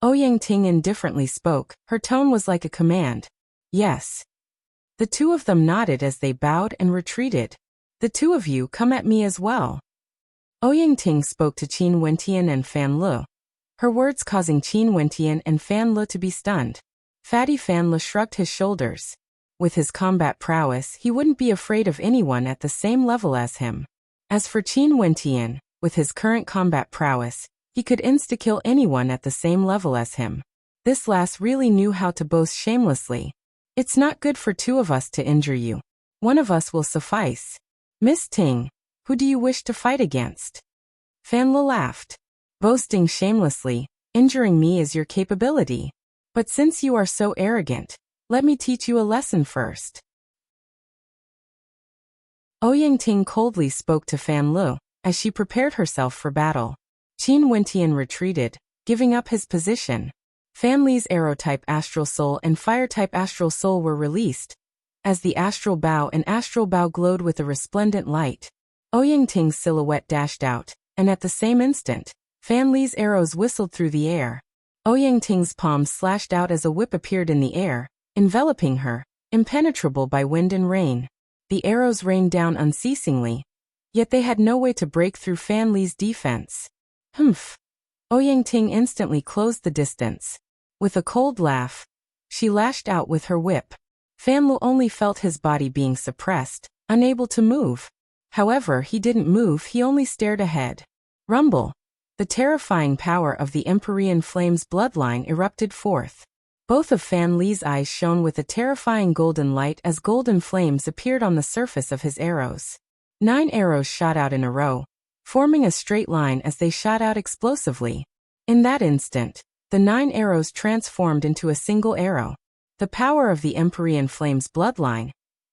Speaker 1: Ouyang indifferently spoke, her tone was like a command. Yes. The two of them nodded as they bowed and retreated. The two of you come at me as well. Ouyang spoke to Qin Wentian and Fan Lu, her words causing Qin Wentian and Fan Lu to be stunned. Fatty Fan Lu shrugged his shoulders. With his combat prowess, he wouldn't be afraid of anyone at the same level as him. As for Qin Wentian, with his current combat prowess, he could insta-kill anyone at the same level as him. This lass really knew how to boast shamelessly. It's not good for two of us to injure you. One of us will suffice. Miss Ting, who do you wish to fight against? Fan Lu laughed. Boasting shamelessly, injuring me is your capability. But since you are so arrogant, let me teach you a lesson first. Ouyang coldly spoke to Fan Lu, as she prepared herself for battle. Qin Wentian retreated, giving up his position. Fan Li's arrow-type astral soul and fire-type astral soul were released, as the astral bow and astral bow glowed with a resplendent light. Ouyang silhouette dashed out, and at the same instant, Fan Li's arrows whistled through the air. Ouyang palms slashed out as a whip appeared in the air, enveloping her, impenetrable by wind and rain. The arrows rained down unceasingly, yet they had no way to break through Fan Li's defense. Humph! Ouyang instantly closed the distance. With a cold laugh, she lashed out with her whip. Fan Lu only felt his body being suppressed, unable to move. However, he didn't move, he only stared ahead. Rumble! The terrifying power of the Empyrean Flame's bloodline erupted forth. Both of Fan Li's eyes shone with a terrifying golden light as golden flames appeared on the surface of his arrows. 9 arrows shot out in a row, forming a straight line as they shot out explosively. In that instant, the 9 arrows transformed into a single arrow. The power of the Empyrean Flame's bloodline,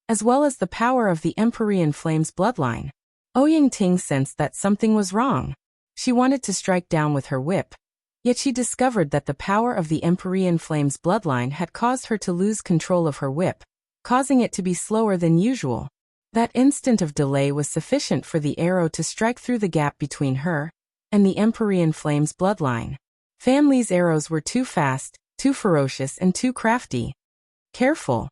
Speaker 1: as well as the power of the Empyrean Flame's bloodline. Ouyang-Ting sensed that something was wrong. She wanted to strike down with her whip, yet she discovered that the power of the Empyrean Flame's bloodline had caused her to lose control of her whip, causing it to be slower than usual. That instant of delay was sufficient for the arrow to strike through the gap between her and the Empyrean Flame's bloodline. Fan Li's arrows were too fast, too ferocious, and too crafty. Careful!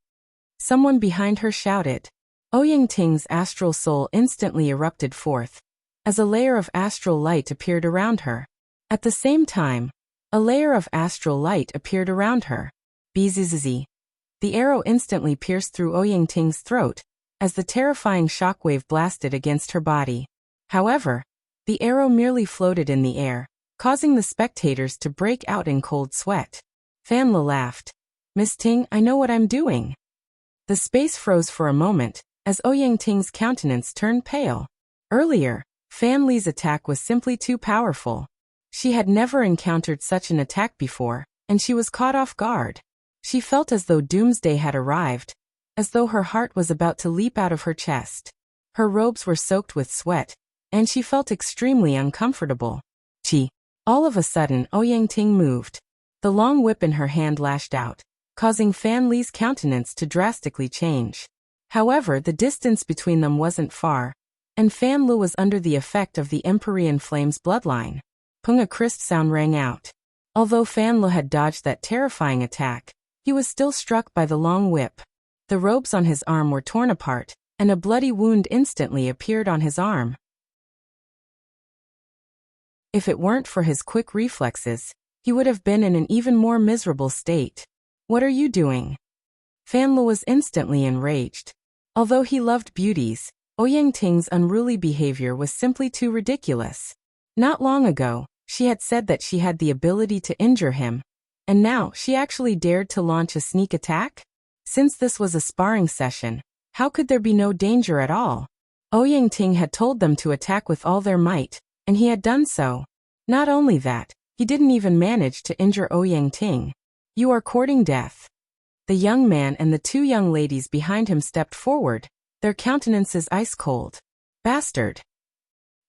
Speaker 1: Someone behind her shouted. Ouyang-Ting's astral soul instantly erupted forth, as a layer of astral light appeared around her. At the same time, a layer of astral light appeared around her. Bzzz. The arrow instantly pierced through Ouyang-Ting's throat, as the terrifying shockwave blasted against her body. However, the arrow merely floated in the air, causing the spectators to break out in cold sweat. Fan Li laughed. "Miss Ting, I know what I'm doing." The space froze for a moment, as Ouyang-Ting's countenance turned pale. Earlier, Fan Li's attack was simply too powerful. She had never encountered such an attack before, and she was caught off guard. She felt as though doomsday had arrived, as though her heart was about to leap out of her chest. Her robes were soaked with sweat, and she felt extremely uncomfortable. All of a sudden, Ouyang-Ting moved. The long whip in her hand lashed out, causing Fan Li's countenance to drastically change. However, the distance between them wasn't far, and Fan Li was under the effect of the Empyrean Flame's bloodline. Pung, a crisp sound rang out. Although Fan Li had dodged that terrifying attack, he was still struck by the long whip. The robes on his arm were torn apart, and a bloody wound instantly appeared on his arm. If it weren't for his quick reflexes, he would have been in an even more miserable state. "What are you doing?" Fan Li was instantly enraged. Although he loved beauties, Ouyang-Ting's unruly behavior was simply too ridiculous. Not long ago, she had said that she had the ability to injure him, and now she actually dared to launch a sneak attack? Since this was a sparring session, how could there be no danger at all? Ouyang-Ting had told them to attack with all their might, and he had done so. Not only that, he didn't even manage to injure Ouyang-Ting. "You are courting death." The young man and the 2 young ladies behind him stepped forward, their countenances ice-cold. "Bastard!"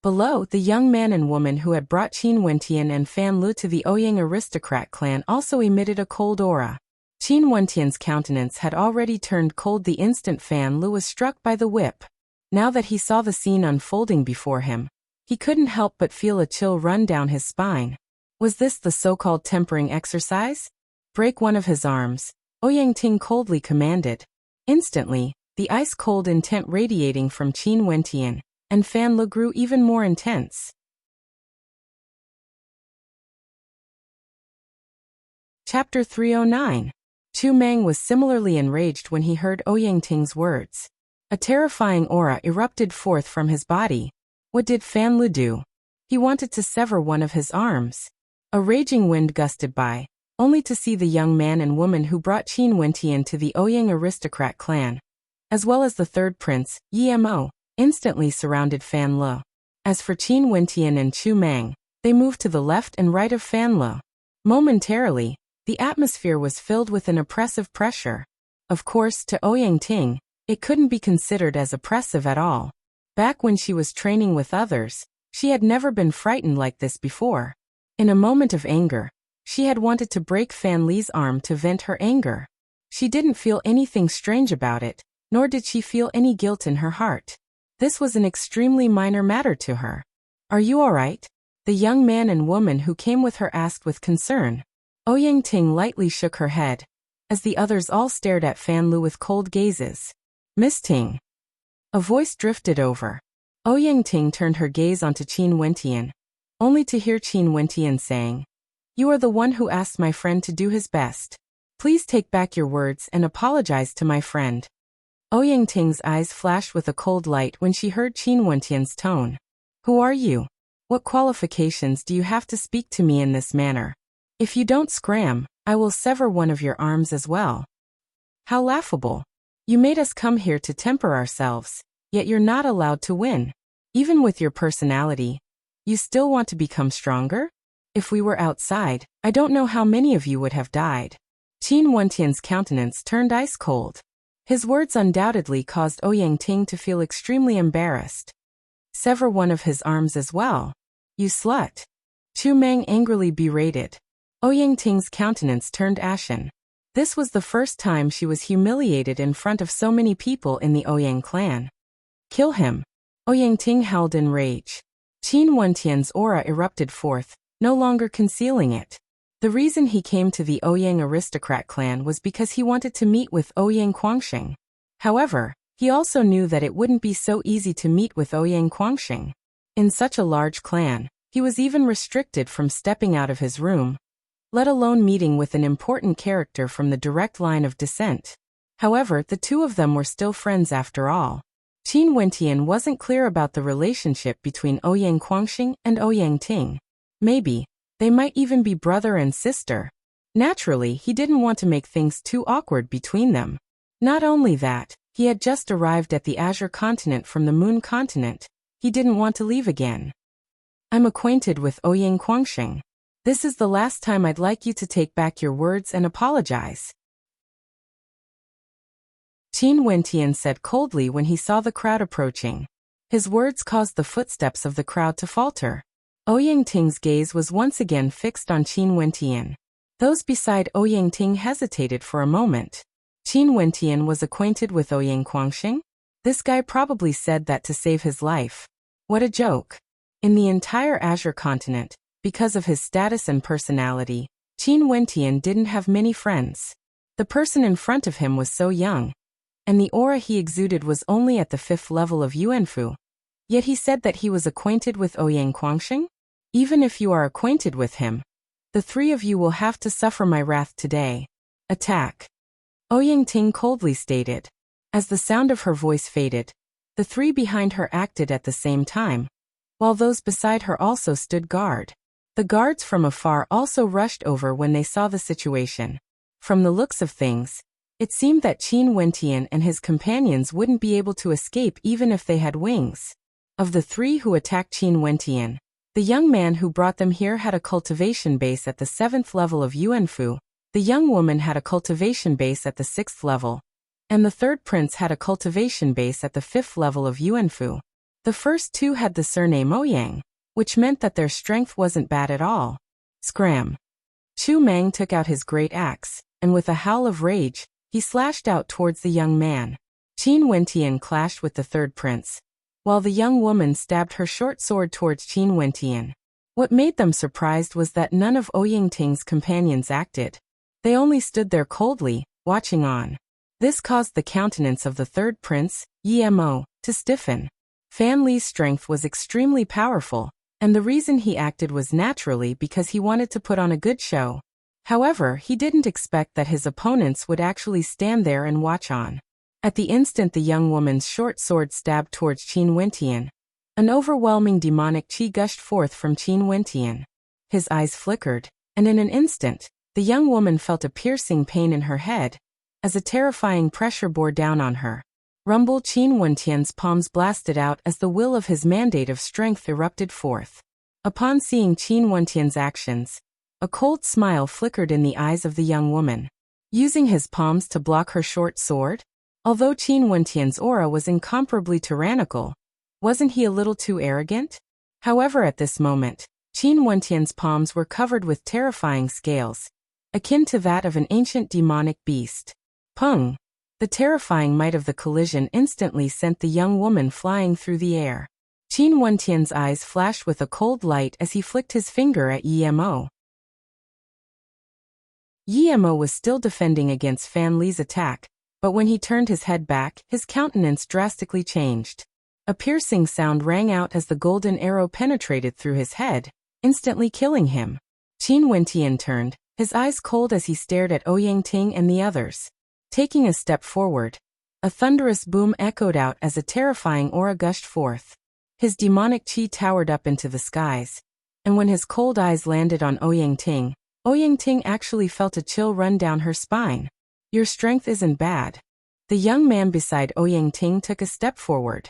Speaker 1: Below, the young man and woman who had brought Qin Wentian and Fan Li to the Ouyang aristocrat clan also emitted a cold aura. Qin Wentian's countenance had already turned cold the instant Fan Li was struck by the whip. Now that he saw the scene unfolding before him, he couldn't help but feel a chill run down his spine. Was this the so-called tempering exercise? "Break one of his arms," Ouyang-Ting coldly commanded. Instantly, the ice-cold intent radiating from Qin Wentian and Fan Li grew even more intense. Chapter 309. Chu Meng was similarly enraged when he heard Ouyang-Ting's words. A terrifying aura erupted forth from his body. What did Fan Li do? He wanted to sever one of his arms. A raging wind gusted by, only to see the young man and woman who brought Qin Wentian to the Ouyang aristocrat clan, as well as the third prince, Yemo, instantly surrounded Fan Li. As for Qin Wentian and Chu Meng, they moved to the left and right of Fan Li. Momentarily, the atmosphere was filled with an oppressive pressure. Of course, to Ouyang-Ting, it couldn't be considered as oppressive at all. Back when she was training with others, she had never been frightened like this before. In a moment of anger, she had wanted to break Fan Li's arm to vent her anger. She didn't feel anything strange about it, nor did she feel any guilt in her heart. This was an extremely minor matter to her. "Are you all right?" the young man and woman who came with her asked with concern. Ouyang-Ting lightly shook her head, as the others all stared at Fan Li with cold gazes. "Miss Ting." A voice drifted over. Ouyang-Ting turned her gaze onto Qin Wentian, only to hear Qin Wentian saying, "You are the one who asked my friend to do his best. Please take back your words and apologize to my friend." Ouyang-Ting's eyes flashed with a cold light when she heard Qin Wentian's tone. "Who are you? What qualifications do you have to speak to me in this manner? If you don't scram, I will sever one of your arms as well. How laughable. You made us come here to temper ourselves, yet you're not allowed to win. Even with your personality, you still want to become stronger? If we were outside, I don't know how many of you would have died. Qin Wentian's countenance turned ice cold. His words undoubtedly caused Ouyang Ting to feel extremely embarrassed. Sever one of his arms as well. You slut. Chu Meng angrily berated. Ouyang Ting's countenance turned ashen. This was the first time she was humiliated in front of so many people in the Ouyang clan. Kill him. Ouyang Ting howled in rage. Qin Wentian's aura erupted forth, no longer concealing it. The reason he came to the Ouyang aristocrat clan was because he wanted to meet with Ouyang Guangxing. However, he also knew that it wouldn't be so easy to meet with Ouyang Guangxing. In such a large clan, he was even restricted from stepping out of his room, let alone meeting with an important character from the direct line of descent. However, the two of them were still friends after all. Qin Wentian wasn't clear about the relationship between Ouyang Guangxing and Ouyang Ting. Maybe they might even be brother and sister. Naturally, he didn't want to make things too awkward between them. Not only that, he had just arrived at the Azure continent from the Moon continent. He didn't want to leave again. I'm acquainted with Ouyang Guangxing. This is the last time I'd like you to take back your words and apologize. Qin Wentian said coldly when he saw the crowd approaching. His words caused the footsteps of the crowd to falter. Ouyang Ting's gaze was once again fixed on Qin Wentian. Those beside Ouyang Ting hesitated for a moment. Qin Wentian was acquainted with Ouyang Guangxing? This guy probably said that to save his life. What a joke. In the entire Azure continent, because of his status and personality, Qin Wentian didn't have many friends. The person in front of him was so young, and the aura he exuded was only at the 5th level of Yuanfu. Yet he said that he was acquainted with Ouyang Guangxing? Even if you are acquainted with him, the three of you will have to suffer my wrath today. Attack. Ouyang Ting coldly stated. As the sound of her voice faded, the three behind her acted at the same time, while those beside her also stood guard. The guards from afar also rushed over when they saw the situation. From the looks of things, it seemed that Qin Wentian and his companions wouldn't be able to escape even if they had wings. Of the three who attacked Qin Wentian, the young man who brought them here had a cultivation base at the 7th level of Yuanfu, the young woman had a cultivation base at the 6th level, and the third prince had a cultivation base at the 5th level of Yuanfu. The first two had the surname Ouyang, which meant that their strength wasn't bad at all. Scram. Chu Meng took out his great axe, and with a howl of rage, he slashed out towards the young man. Qin Wentian clashed with the third prince, while the young woman stabbed her short sword towards Qin Wentian. What made them surprised was that none of Ouyang Ting's companions acted. They only stood there coldly, watching on. This caused the countenance of the third prince, Yemo, to stiffen. Fan Li's strength was extremely powerful, and the reason he acted was naturally because he wanted to put on a good show. However, he didn't expect that his opponents would actually stand there and watch on. At the instant the young woman's short sword stabbed towards Qin Wentian, an overwhelming demonic qi gushed forth from Qin Wentian. His eyes flickered, and in an instant, the young woman felt a piercing pain in her head, as a terrifying pressure bore down on her. Rumble. Qin Wentian's palms blasted out as the will of his mandate of strength erupted forth. Upon seeing Qin Wentian's actions, a cold smile flickered in the eyes of the young woman. Using his palms to block her short sword? Although Qin Wentian's aura was incomparably tyrannical, wasn't he a little too arrogant? However, at this moment, Qin Wentian's palms were covered with terrifying scales, akin to that of an ancient demonic beast. Pung! The terrifying might of the collision instantly sent the young woman flying through the air. Qin Wentian's eyes flashed with a cold light as he flicked his finger at Yemo. Yemo was still defending against Fan Li's attack, but when he turned his head back, his countenance drastically changed. A piercing sound rang out as the golden arrow penetrated through his head, instantly killing him. Qin Wentian turned, his eyes cold as he stared at Ouyang Ting and the others. Taking a step forward, a thunderous boom echoed out as a terrifying aura gushed forth. His demonic chi towered up into the skies, and when his cold eyes landed on Ouyang Ting actually felt a chill run down her spine. Your strength isn't bad. The young man beside Ouyang Ting took a step forward.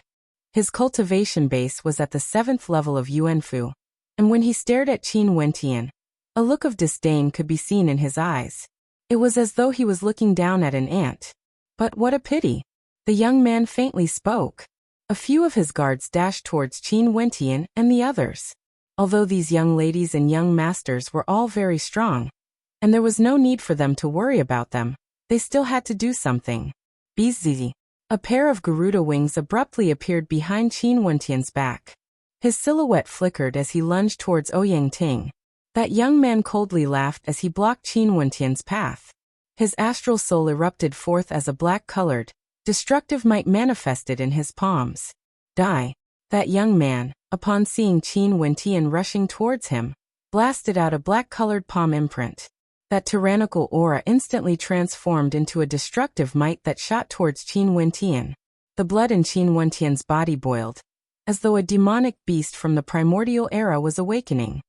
Speaker 1: His cultivation base was at the 7th level of Yuanfu, and when he stared at Qin Wentian, a look of disdain could be seen in his eyes. It was as though he was looking down at an ant. But what a pity! The young man faintly spoke. A few of his guards dashed towards Qin Wentian and the others. Although these young ladies and young masters were all very strong, and there was no need for them to worry about them, they still had to do something. Bzz. A pair of Garuda wings abruptly appeared behind Qin Wentian's back. His silhouette flickered as he lunged towards Ouyang Ting. That young man coldly laughed as he blocked Qin Wentian's path. His astral soul erupted forth as a black-colored, destructive might manifested in his palms. Die. That young man, upon seeing Qin Wentian rushing towards him, blasted out a black-colored palm imprint. That tyrannical aura instantly transformed into a destructive might that shot towards Qin Wentian. The blood in Qin Wentian's body boiled, as though a demonic beast from the primordial era was awakening.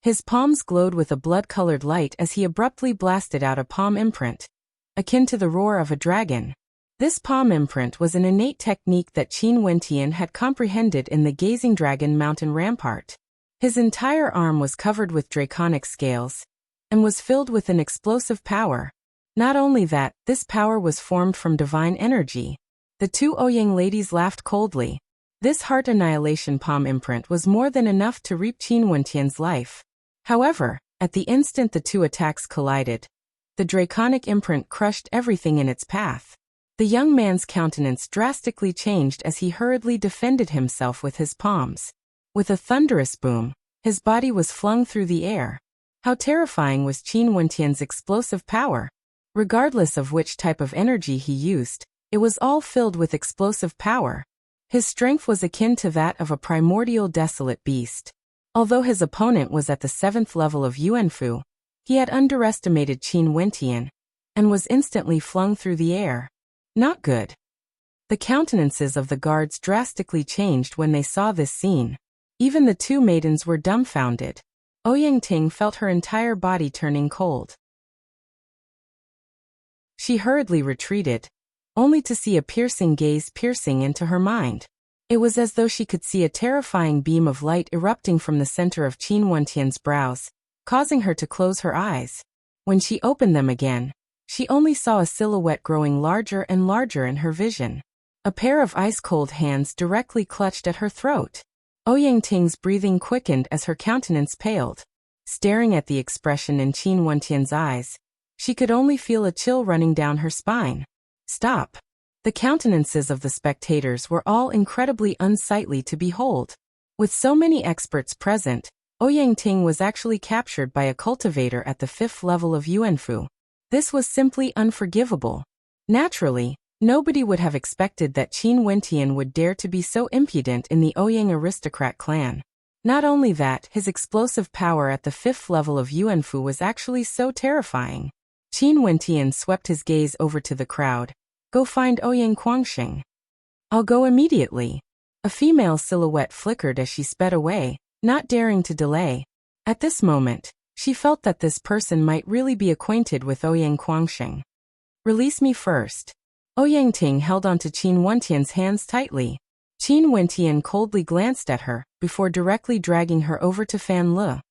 Speaker 1: His palms glowed with a blood-colored light as he abruptly blasted out a palm imprint, akin to the roar of a dragon. This palm imprint was an innate technique that Qin Wentian had comprehended in the Gazing Dragon Mountain Rampart. His entire arm was covered with draconic scales, and was filled with an explosive power. Not only that, this power was formed from divine energy. The two Ouyang ladies laughed coldly. This heart annihilation palm imprint was more than enough to reap Qin Wentian's life. However, at the instant the two attacks collided, the draconic imprint crushed everything in its path. The young man's countenance drastically changed as he hurriedly defended himself with his palms. With a thunderous boom, his body was flung through the air. How terrifying was Qin Wentian's explosive power! Regardless of which type of energy he used, it was all filled with explosive power. His strength was akin to that of a primordial desolate beast. Although his opponent was at the 7th level of Yuanfu, he had underestimated Qin Wentian, and was instantly flung through the air. Not good. The countenances of the guards drastically changed when they saw this scene. Even the two maidens were dumbfounded. Ouyang Ting felt her entire body turning cold. She hurriedly retreated, only to see a piercing gaze piercing into her mind. It was as though she could see a terrifying beam of light erupting from the center of Qin Wentian's brows, causing her to close her eyes. When she opened them again, she only saw a silhouette growing larger and larger in her vision. A pair of ice-cold hands directly clutched at her throat. Ouyang Ting's breathing quickened as her countenance paled. Staring at the expression in Qin Wentian's eyes, she could only feel a chill running down her spine. Stop! The countenances of the spectators were all incredibly unsightly to behold. With so many experts present, Ouyang Ting was actually captured by a cultivator at the 5th level of Yuanfu. This was simply unforgivable. Naturally, nobody would have expected that Qin Wentian would dare to be so impudent in the Ouyang aristocrat clan. Not only that, his explosive power at the 5th level of Yuanfu was actually so terrifying. Qin Wentian swept his gaze over to the crowd. Go find Ouyang Quangxing. I'll go immediately. A female silhouette flickered as she sped away, not daring to delay. At this moment, she felt that this person might really be acquainted with Ouyang Quangxing. Release me first. Ouyang Ting held onto Qin Wentian's hands tightly. Qin Wentian coldly glanced at her, before directly dragging her over to Fan Le.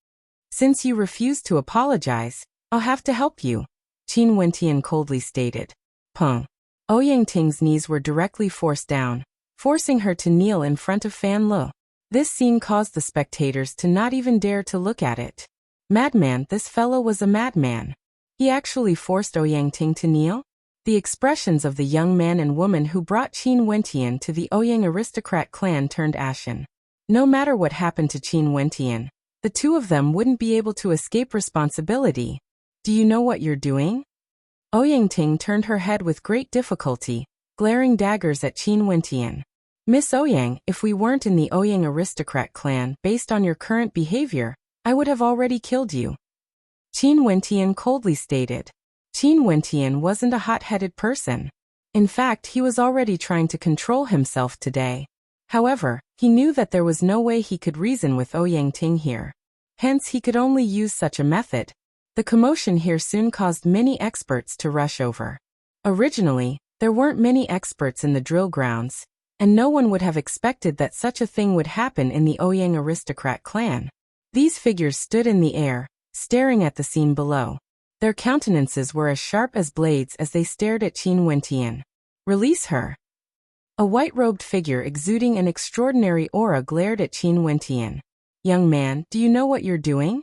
Speaker 1: Since you refuse to apologize, I'll have to help you, Qin Wentian coldly stated. Pung. Ouyang Ting's knees were directly forced down, forcing her to kneel in front of Fan Le. This scene caused the spectators to not even dare to look at it. Madman, this fellow was a madman. He actually forced Ouyang Ting to kneel? The expressions of the young man and woman who brought Qin Wentian to the Ouyang aristocrat clan turned ashen. No matter what happened to Qin Wentian, the two of them wouldn't be able to escape responsibility. Do you know what you're doing? Ouyang Ting turned her head with great difficulty, glaring daggers at Qin Wentian. Miss Ouyang, if we weren't in the Ouyang aristocrat clan, based on your current behavior, I would have already killed you. Qin Wentian coldly stated. Qin Wentian wasn't a hot-headed person. In fact, he was already trying to control himself today. However, he knew that there was no way he could reason with Ouyang Ting here. Hence he could only use such a method. The commotion here soon caused many experts to rush over. Originally, there weren't many experts in the drill grounds, and no one would have expected that such a thing would happen in the Ouyang aristocrat clan. These figures stood in the air, staring at the scene below. Their countenances were as sharp as blades as they stared at Qin Wentian. "Release her." A white-robed figure exuding an extraordinary aura glared at Qin Wentian. "Young man, do you know what you're doing?"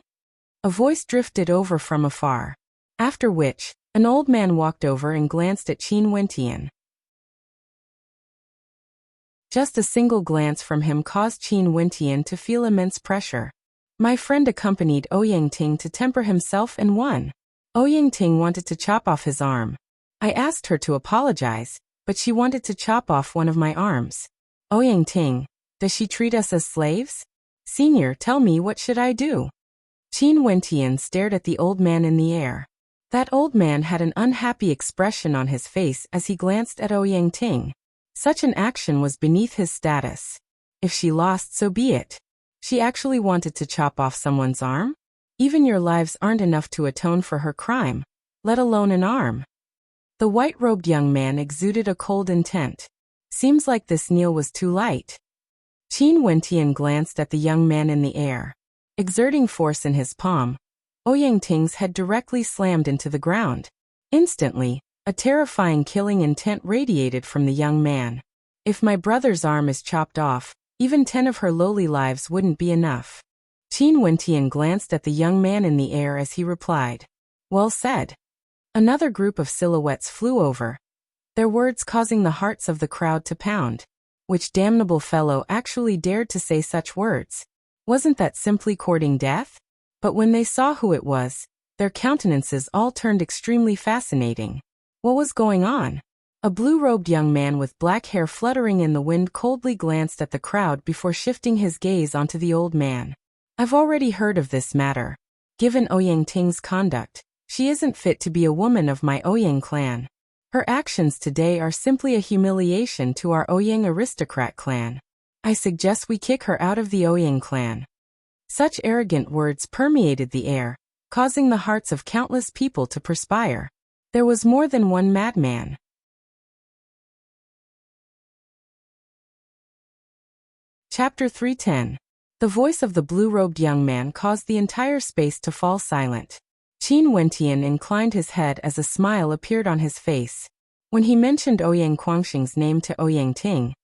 Speaker 1: A voice drifted over from afar. After which, an old man walked over and glanced at Qin Wentian. Just a single glance from him caused Qin Wentian to feel immense pressure. My friend accompanied Ouyang Ting to temper himself and won. Ouyang Ting wanted to chop off his arm. I asked her to apologize, but she wanted to chop off one of my arms. "Ouyang Ting, does she treat us as slaves? Senior, tell me, what should I do?" Qin Wentian stared at the old man in the air. That old man had an unhappy expression on his face as he glanced at Ouyang Ting. Such an action was beneath his status. If she lost, so be it. She actually wanted to chop off someone's arm? Even your lives aren't enough to atone for her crime, let alone an arm. The white-robed young man exuded a cold intent. Seems like this kneel was too light. Qin Wentian glanced at the young man in the air. Exerting force in his palm, Ouyang Ting's head directly slammed into the ground. Instantly, a terrifying killing intent radiated from the young man. If my brother's arm is chopped off, even 10 of her lowly lives wouldn't be enough. Qin Wentian glanced at the young man in the air as he replied. Well said. Another group of silhouettes flew over, their words causing the hearts of the crowd to pound. Which damnable fellow actually dared to say such words? Wasn't that simply courting death? But when they saw who it was, their countenances all turned extremely fascinating. What was going on? A blue-robed young man with black hair fluttering in the wind coldly glanced at the crowd before shifting his gaze onto the old man. I've already heard of this matter. Given Ouyang Ting's conduct, she isn't fit to be a woman of my Ouyang clan. Her actions today are simply a humiliation to our Ouyang aristocrat clan. I suggest we kick her out of the Ouyang clan. Such arrogant words permeated the air, causing the hearts of countless people to perspire. There was more than one madman. Chapter 310. The voice of the blue-robed young man caused the entire space to fall silent. Qin Wentian inclined his head as a smile appeared on his face. When he mentioned Ouyang Quangxing's name to Ouyang Ting,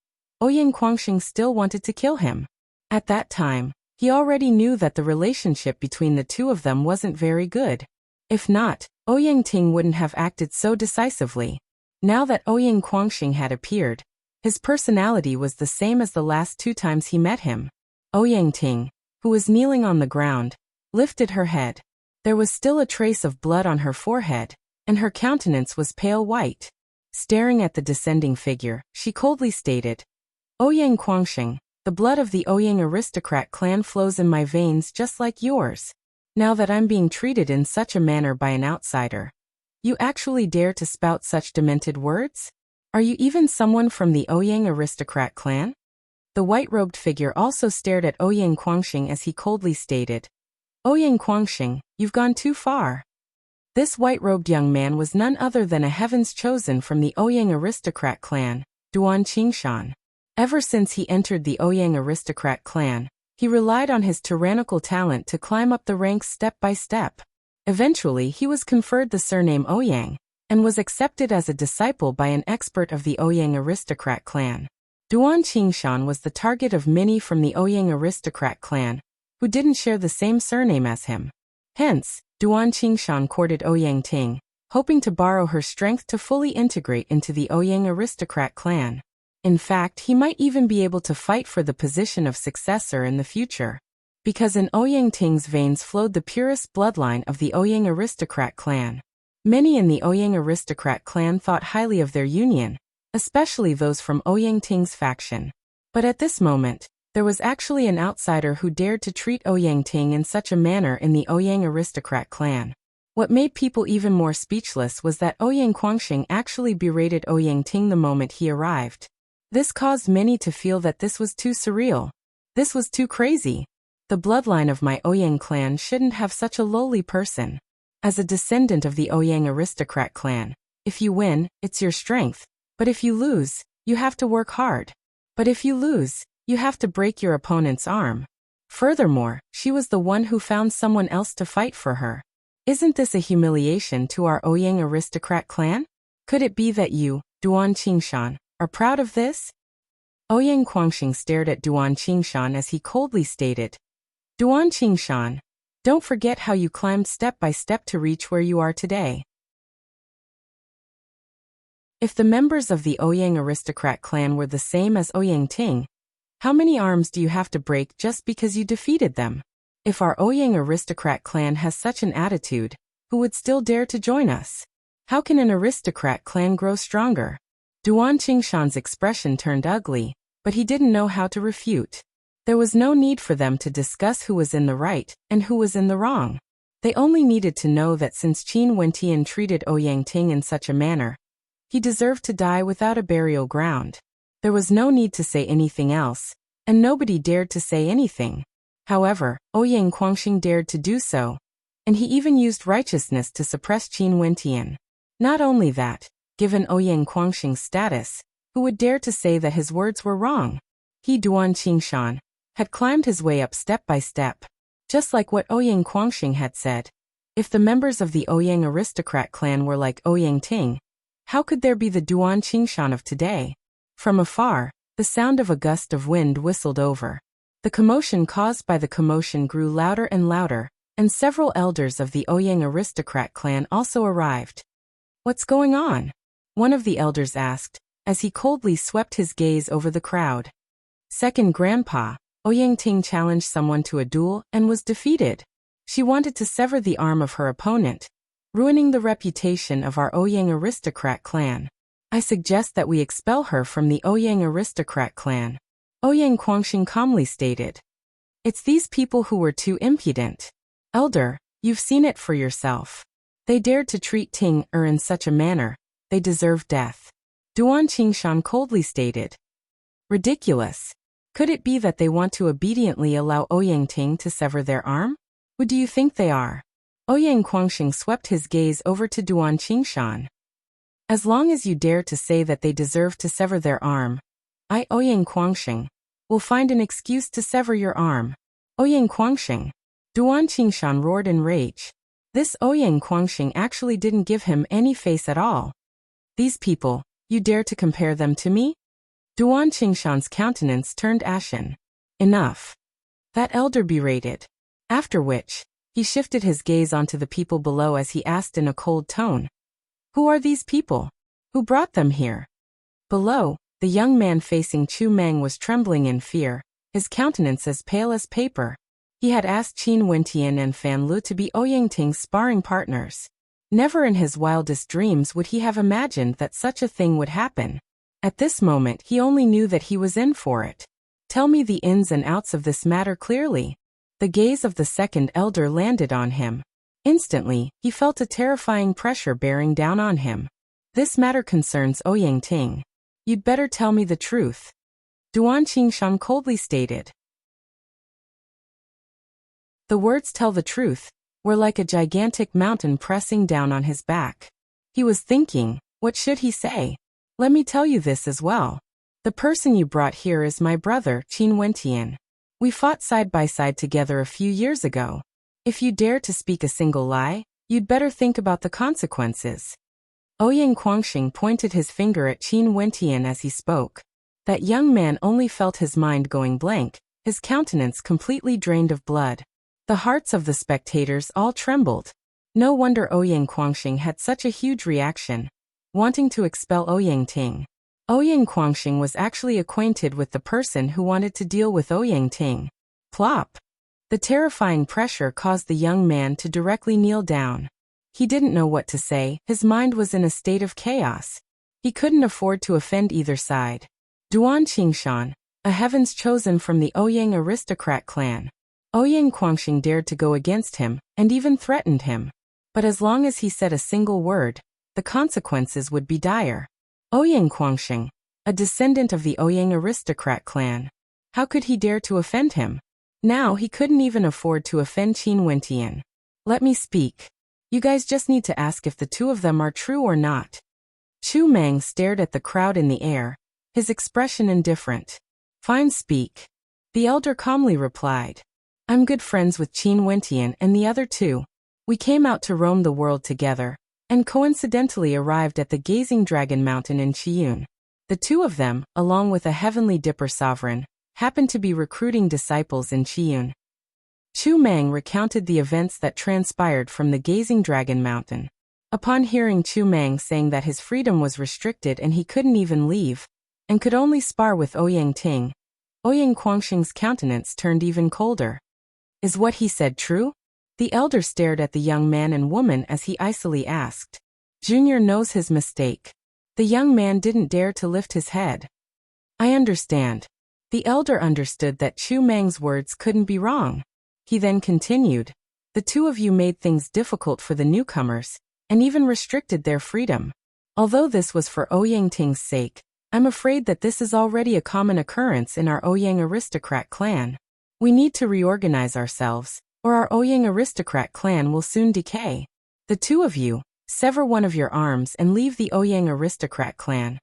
Speaker 1: Ouyang Quangxing still wanted to kill him. At that time, he already knew that the relationship between the two of them wasn't very good. If not, Ouyang Ting wouldn't have acted so decisively. Now that Ouyang Quangxing had appeared, his personality was the same as the last 2 times he met him. Ouyang Ting, who was kneeling on the ground, lifted her head. There was still a trace of blood on her forehead, and her countenance was pale white. Staring at the descending figure, she coldly stated, Ouyang Quangxing, the blood of the Ouyang aristocrat clan flows in my veins just like yours. Now that I'm being treated in such a manner by an outsider, you actually dare to spout such demented words? Are you even someone from the Ouyang aristocrat clan? The white-robed figure also stared at Ouyang Quangxing as he coldly stated, Ouyang Quangxing, you've gone too far. This white-robed young man was none other than a heavens chosen from the Ouyang aristocrat clan, Duan Qingshan. Ever since he entered the Ouyang aristocrat clan, he relied on his tyrannical talent to climb up the ranks step by step. Eventually he was conferred the surname Ouyang, and was accepted as a disciple by an expert of the Ouyang aristocrat clan. Duan Qingshan was the target of many from the Ouyang aristocrat clan, who didn't share the same surname as him. Hence, Duan Qingshan courted Ouyang Ting, hoping to borrow her strength to fully integrate into the Ouyang aristocrat clan. In fact, he might even be able to fight for the position of successor in the future. Because in Ouyang Ting's veins flowed the purest bloodline of the Ouyang aristocrat clan. Many in the Ouyang aristocrat clan thought highly of their union, especially those from Ouyang Ting's faction. But at this moment, there was actually an outsider who dared to treat Ouyang Ting in such a manner in the Ouyang aristocrat clan. What made people even more speechless was that Ouyang Quangxing actually berated Ouyang Ting the moment he arrived. This caused many to feel that this was too surreal. This was too crazy. The bloodline of my Ouyang clan shouldn't have such a lowly person. As a descendant of the Ouyang aristocrat clan, if you win, it's your strength. But if you lose, you have to work hard. But if you lose, you have to break your opponent's arm. Furthermore, she was the one who found someone else to fight for her. Isn't this a humiliation to our Ouyang aristocrat clan? Could it be that you, Duan Qingshan, are proud of this? Ouyang Guangxing stared at Duan Qingshan as he coldly stated, Duan Qingshan, don't forget how you climbed step by step to reach where you are today. If the members of the Ouyang aristocrat clan were the same as Ouyang Ting, how many arms do you have to break just because you defeated them? If our Ouyang aristocrat clan has such an attitude, who would still dare to join us? How can an aristocrat clan grow stronger? Duan Qingshan's expression turned ugly, but he didn't know how to refute. There was no need for them to discuss who was in the right and who was in the wrong. They only needed to know that since Qin Wentian treated Ouyang Ting in such a manner, he deserved to die without a burial ground. There was no need to say anything else, and nobody dared to say anything. However, Ouyang Guangxing dared to do so, and he even used righteousness to suppress Qin Wentian. Not only that, given Ouyang Guangxing's status, who would dare to say that his words were wrong? He, Duan Qingshan, had climbed his way up step by step. Just like what Ouyang Guangxing had said, if the members of the Ouyang aristocrat clan were like Ouyang Ting, how could there be the Duan Qingshan of today? From afar, the sound of a gust of wind whistled over. The commotion caused by the commotion grew louder and louder, and several elders of the Ouyang aristocrat clan also arrived. What's going on? One of the elders asked, as he coldly swept his gaze over the crowd. Second Grandpa, Ouyang Ting challenged someone to a duel and was defeated. She wanted to sever the arm of her opponent, ruining the reputation of our Ouyang aristocrat clan. I suggest that we expel her from the Ouyang aristocrat clan, Ouyang Guangxing calmly stated. It's these people who were too impudent. Elder, you've seen it for yourself. They dared to treat Ting in such a manner. They deserve death. Duan Qingshan coldly stated. Ridiculous. Could it be that they want to obediently allow Ouyang Ting to sever their arm? Who do you think they are? Ouyang Guangxing swept his gaze over to Duan Qingshan. As long as you dare to say that they deserve to sever their arm, I, Ouyang Guangxing, will find an excuse to sever your arm. Ouyang Guangxing. Duan Qingshan roared in rage. This Ouyang Guangxing actually didn't give him any face at all. These people, you dare to compare them to me? Duan Qingshan's countenance turned ashen. Enough. That elder berated. After which, he shifted his gaze onto the people below as he asked in a cold tone. Who are these people? Who brought them here? Below, the young man facing Chu Meng was trembling in fear, his countenance as pale as paper. He had asked Qin Wentian and Fan Lu to be Ouyang Ting's sparring partners. Never in his wildest dreams would he have imagined that such a thing would happen. At this moment he only knew that he was in for it. Tell me the ins and outs of this matter clearly. The gaze of the second elder landed on him. Instantly, he felt a terrifying pressure bearing down on him. This matter concerns Ouyang Ting. You'd better tell me the truth. Duan Qingshan coldly stated. The words "tell the truth" were like a gigantic mountain pressing down on his back. He was thinking, what should he say? Let me tell you this as well. The person you brought here is my brother, Qin Wentian. We fought side by side together a few years ago. If you dare to speak a single lie, you'd better think about the consequences. Ouyang Guangxing pointed his finger at Qin Wentian as he spoke. That young man only felt his mind going blank, his countenance completely drained of blood. The hearts of the spectators all trembled. No wonder Ouyang Guangxing had such a huge reaction, wanting to expel Ouyang Ting. Ouyang Guangxing was actually acquainted with the person who wanted to deal with Ouyang Ting. Plop! The terrifying pressure caused the young man to directly kneel down. He didn't know what to say, his mind was in a state of chaos. He couldn't afford to offend either side. Duan Qingshan, a heavens chosen from the Ouyang aristocrat clan. Ouyang Guangxing dared to go against him, and even threatened him. But as long as he said a single word, the consequences would be dire. Ouyang Guangxing, a descendant of the Ouyang aristocrat clan. How could he dare to offend him? Now he couldn't even afford to offend Qin Wentian. Let me speak. You guys just need to ask if the two of them are true or not. Chu Meng stared at the crowd in the air, his expression indifferent. Fine, speak. The elder calmly replied. I'm good friends with Qin Wentian and the other two. We came out to roam the world together, and coincidentally arrived at the Gazing Dragon Mountain in Qiyun. The two of them, along with a Heavenly Dipper sovereign, happened to be recruiting disciples in Qiyun. Chu Meng recounted the events that transpired from the Gazing Dragon Mountain. Upon hearing Chu Meng saying that his freedom was restricted and he couldn't even leave, and could only spar with Ouyang Ting, Ouyang Quangxing's countenance turned even colder. Is what he said true? The elder stared at the young man and woman as he icily asked. Junior knows his mistake. The young man didn't dare to lift his head. I understand. The elder understood that Chu Meng's words couldn't be wrong. He then continued. The two of you made things difficult for the newcomers, and even restricted their freedom. Although this was for Ouyang Ting's sake, I'm afraid that this is already a common occurrence in our Ouyang aristocrat clan. We need to reorganize ourselves, or our Ouyang aristocrat clan will soon decay. The two of you, sever one of your arms and leave the Ouyang aristocrat clan.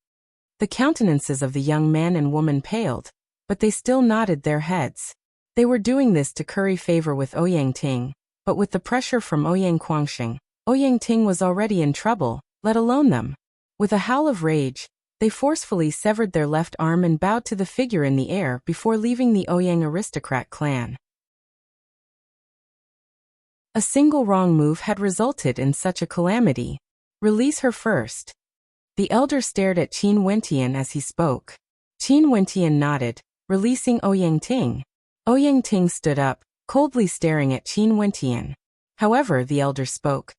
Speaker 1: The countenances of the young man and woman paled, but they still nodded their heads. They were doing this to curry favor with Ouyang Ting, but with the pressure from Ouyang Quangxing, Ouyang Ting was already in trouble, let alone them. With a howl of rage, they forcefully severed their left arm and bowed to the figure in the air before leaving the Ouyang aristocrat clan. A single wrong move had resulted in such a calamity. Release her first. The elder stared at Qin Wentian as he spoke. Qin Wentian nodded, releasing Ouyang Ting. Ouyang Ting stood up, coldly staring at Qin Wentian. However, the elder spoke.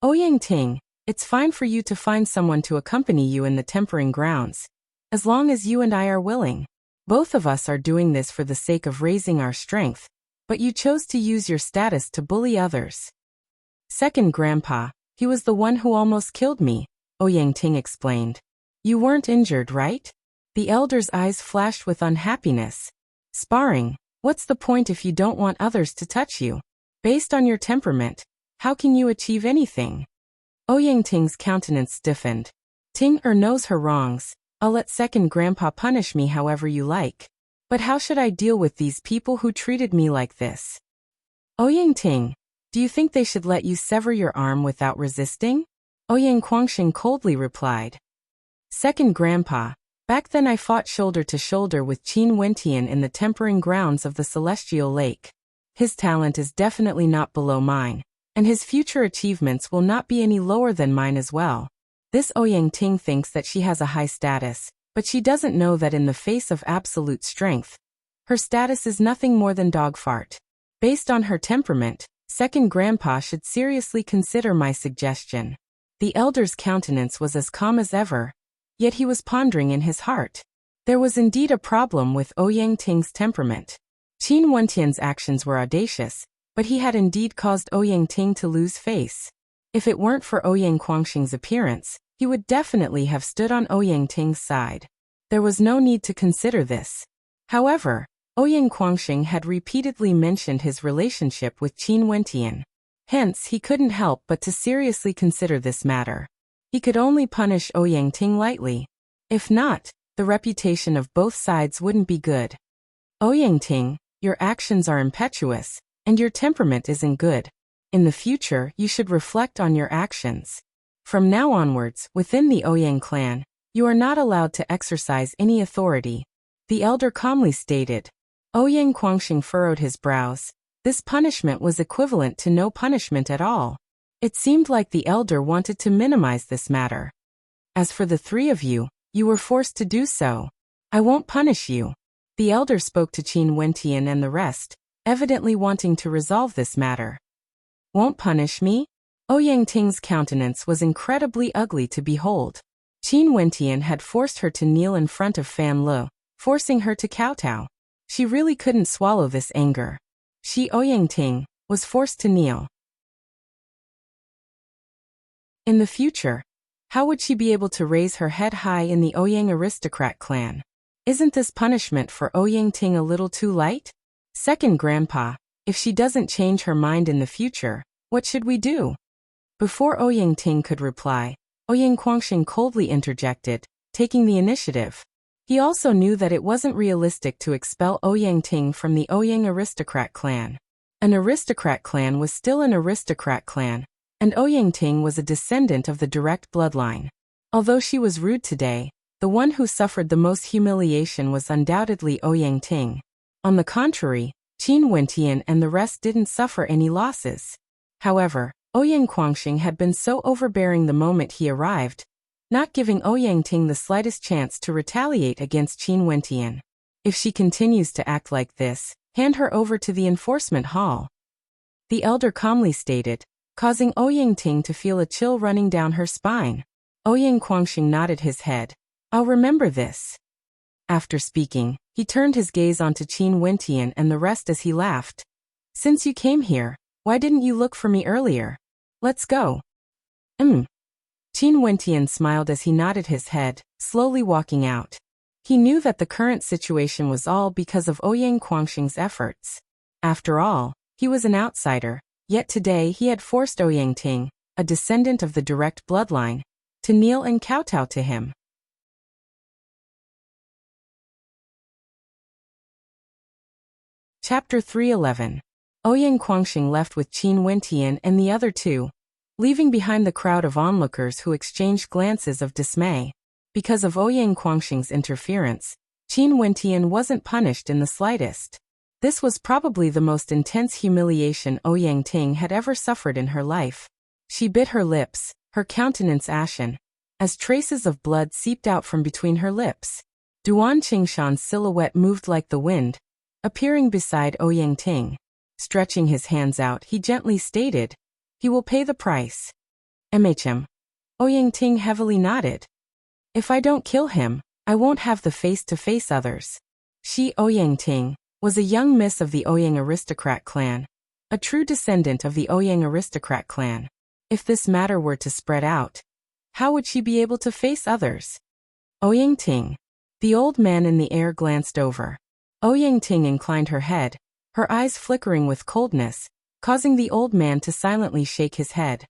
Speaker 1: Ouyang Ting, it's fine for you to find someone to accompany you in the tempering grounds, as long as you and I are willing. Both of us are doing this for the sake of raising our strength, but you chose to use your status to bully others. Second Grandpa, he was the one who almost killed me, Ouyang Ting explained. You weren't injured, right? The elder's eyes flashed with unhappiness. Sparring, what's the point if you don't want others to touch you? Based on your temperament, how can you achieve anything? Ouyang Ting's countenance stiffened. Ting knows her wrongs. I'll let Second Grandpa punish me however you like. But how should I deal with these people who treated me like this? Ouyang Ting, do you think they should let you sever your arm without resisting? Ouyang Quangxing coldly replied. Second Grandpa, back then I fought shoulder to shoulder with Qin Wentian in the tempering grounds of the Celestial Lake. His talent is definitely not below mine, and his future achievements will not be any lower than mine as well. This Ouyang Ting thinks that she has a high status, but she doesn't know that in the face of absolute strength, her status is nothing more than dog fart. Based on her temperament, Second Grandpa should seriously consider my suggestion. The elder's countenance was as calm as ever, yet he was pondering in his heart. There was indeed a problem with Ouyang Ting's temperament. Qin Wentian's actions were audacious, but he had indeed caused Ouyang Ting to lose face. If it weren't for Ouyang Quangxing's appearance, he would definitely have stood on Ouyang Ting's side. There was no need to consider this. However, Ouyang Quangxing had repeatedly mentioned his relationship with Qin Wentian. Hence, he couldn't help but to seriously consider this matter. He could only punish Ouyang Ting lightly. If not, the reputation of both sides wouldn't be good. Ouyang Ting, your actions are impetuous, and your temperament isn't good. In the future, you should reflect on your actions. From now onwards, within the Ouyang clan, you are not allowed to exercise any authority. The elder calmly stated. Ouyang Quangxing furrowed his brows. This punishment was equivalent to no punishment at all. It seemed like the elder wanted to minimize this matter. As for the three of you, you were forced to do so. I won't punish you. The elder spoke to Qin Wentian and the rest, evidently wanting to resolve this matter. Won't punish me? Ouyang Ting's countenance was incredibly ugly to behold. Qin Wentian had forced her to kneel in front of Fan Le, forcing her to kowtow. She really couldn't swallow this anger. She, Ouyang Ting, was forced to kneel. In the future, How would she be able to raise her head high in the Ouyang aristocrat clan? Isn't this punishment for Ouyang Ting a little too light? Second grandpa, if she doesn't change her mind in the future, what should we do? Before Ouyang Ting could reply, Ouyang Quangxing coldly interjected, taking the initiative. He also knew that it wasn't realistic to expel Ouyang Ting from the Ouyang aristocrat clan. An aristocrat clan was still an aristocrat clan, and Ouyang Ting was a descendant of the direct bloodline. Although she was rude today, the one who suffered the most humiliation was undoubtedly Ouyang Ting. On the contrary, Qin Wentian and the rest didn't suffer any losses. However, Ouyang Quangxing had been so overbearing the moment he arrived, not giving Ouyang Ting the slightest chance to retaliate against Qin Wentian. If she continues to act like this, hand her over to the enforcement hall, the elder calmly stated, causing Ouyang Ting to feel a chill running down her spine. Ouyang Quangxing nodded his head. I'll remember this. After speaking, he turned his gaze onto Qin Wentian and the rest as he laughed. Since you came here, why didn't you look for me earlier? Let's go. Qin Wentian smiled as he nodded his head, slowly walking out. He knew that the current situation was all because of Ouyang Quangxing's efforts. After all, he was an outsider, yet today he had forced Ouyang Ting, a descendant of the direct bloodline, to kneel and kowtow to him. Chapter 311. Ouyang Quangxing left with Qin Wentian and the other two, leaving behind the crowd of onlookers who exchanged glances of dismay. Because of Ouyang Quangxing's interference, Qin Wentian wasn't punished in the slightest. This was probably the most intense humiliation Ouyang Ting had ever suffered in her life. She bit her lips, her countenance ashen, as traces of blood seeped out from between her lips. Duan Qingshan's silhouette moved like the wind, appearing beside Ouyang Ting. Stretching his hands out, he gently stated, "He will pay the price." Ouyang Ting heavily nodded. "If I don't kill him, I won't have the face to face others." She, Ouyang Ting, was a young miss of the Ouyang aristocrat clan, a true descendant of the Ouyang aristocrat clan. If this matter were to spread out, how would she be able to face others? Ouyang Ting. The old man in the air glanced over. Ouyang Ting inclined her head, her eyes flickering with coldness, causing the old man to silently shake his head.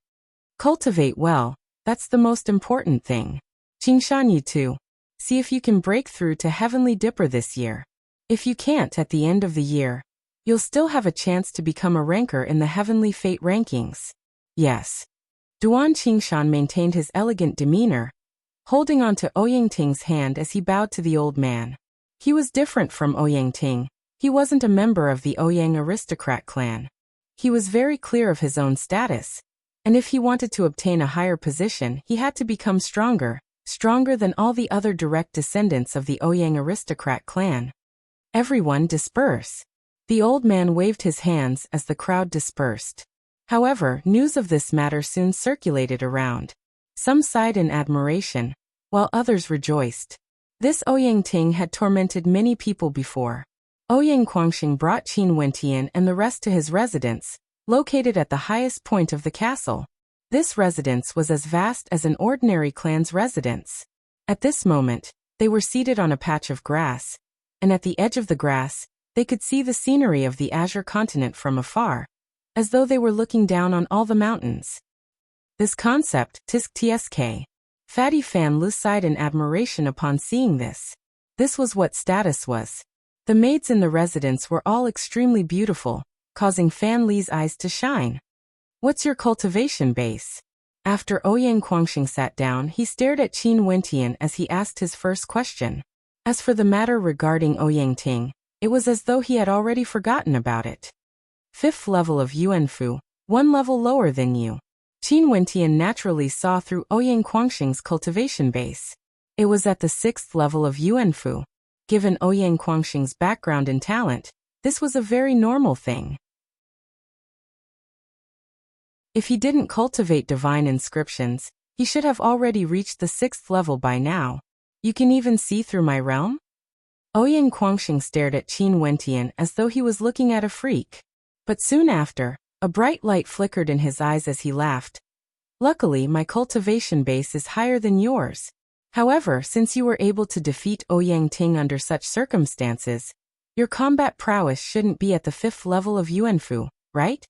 Speaker 1: Cultivate well, that's the most important thing. Qingshan, you too. See if you can break through to Heavenly Dipper this year. If you can't at the end of the year, you'll still have a chance to become a ranker in the Heavenly Fate rankings. Yes. Duan Qingshan maintained his elegant demeanor, holding on to Ouyang Ting's hand as he bowed to the old man. He was different from Ouyang Ting. He wasn't a member of the Ouyang aristocrat clan. He was very clear of his own status, and if he wanted to obtain a higher position, he had to become stronger than all the other direct descendants of the Ouyang aristocrat clan. Everyone disperse. The old man waved his hands as the crowd dispersed. However, news of this matter soon circulated around. Some sighed in admiration, while others rejoiced. This Ouyang Ting had tormented many people before. Ouyang Quangxing brought Qin Wentian and the rest to his residence, located at the highest point of the castle. This residence was as vast as an ordinary clan's residence. At this moment, they were seated on a patch of grass, and at the edge of the grass, they could see the scenery of the Azure continent from afar, as though they were looking down on all the mountains. This concept, tisk tsk. Fatty Fan Lu sighed in admiration upon seeing this. This was what status was. The maids in the residence were all extremely beautiful, causing Fan Li's eyes to shine. What's your cultivation base? After Ouyang Quangxing sat down, he stared at Qin Wentian as he asked his first question. As for the matter regarding Ouyang Ting, it was as though he had already forgotten about it. 5th level of Yuanfu, 1 level lower than you. Qin Wentian naturally saw through Ouyang Quangxing's cultivation base. It was at the 6th level of Yuanfu. Given Ouyang Quangxing's background and talent, this was a very normal thing. If he didn't cultivate divine inscriptions, he should have already reached the 6th level by now. You can even see through my realm? Ouyang Quangxing stared at Qin Wentian as though he was looking at a freak. But soon after, a bright light flickered in his eyes as he laughed. Luckily, my cultivation base is higher than yours. However, since you were able to defeat Ouyang Ting under such circumstances, your combat prowess shouldn't be at the 5th level of Yuanfu, right?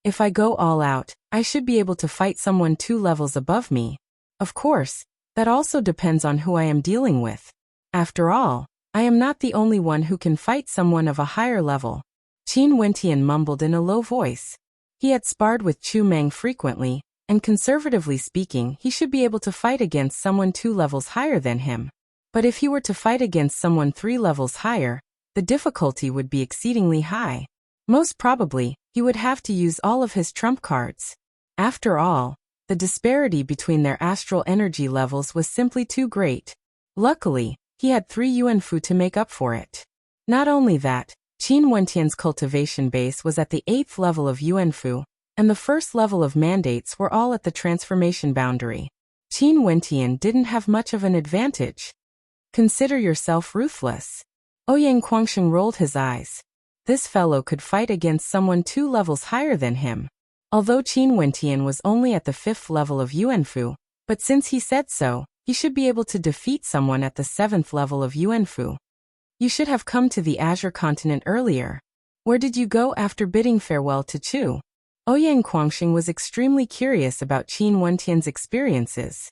Speaker 1: If I go all out, I should be able to fight someone 2 levels above me. Of course, that also depends on who I am dealing with. After all, I am not the only one who can fight someone of a higher level. Qin Wentian mumbled in a low voice. He had sparred with Chu Meng frequently, and conservatively speaking, he should be able to fight against someone 2 levels higher than him. But if he were to fight against someone 3 levels higher, the difficulty would be exceedingly high. Most probably, he would have to use all of his trump cards. After all, the disparity between their astral energy levels was simply too great. Luckily, he had 3 Yuanfu to make up for it. Not only that, Qin Wentian's cultivation base was at the 8th level of Yuanfu, and the first level of mandates were all at the transformation boundary. Qin Wentian didn't have much of an advantage. Consider yourself ruthless. Ouyang Guangxing rolled his eyes. This fellow could fight against someone 2 levels higher than him. Although Qin Wentian was only at the 5th level of Yuanfu, but since he said so, he should be able to defeat someone at the 7th level of Yuanfu. You should have come to the Azure continent earlier. Where did you go after bidding farewell to Chu? Ouyang Guangxing was extremely curious about Qin Wentian's experiences.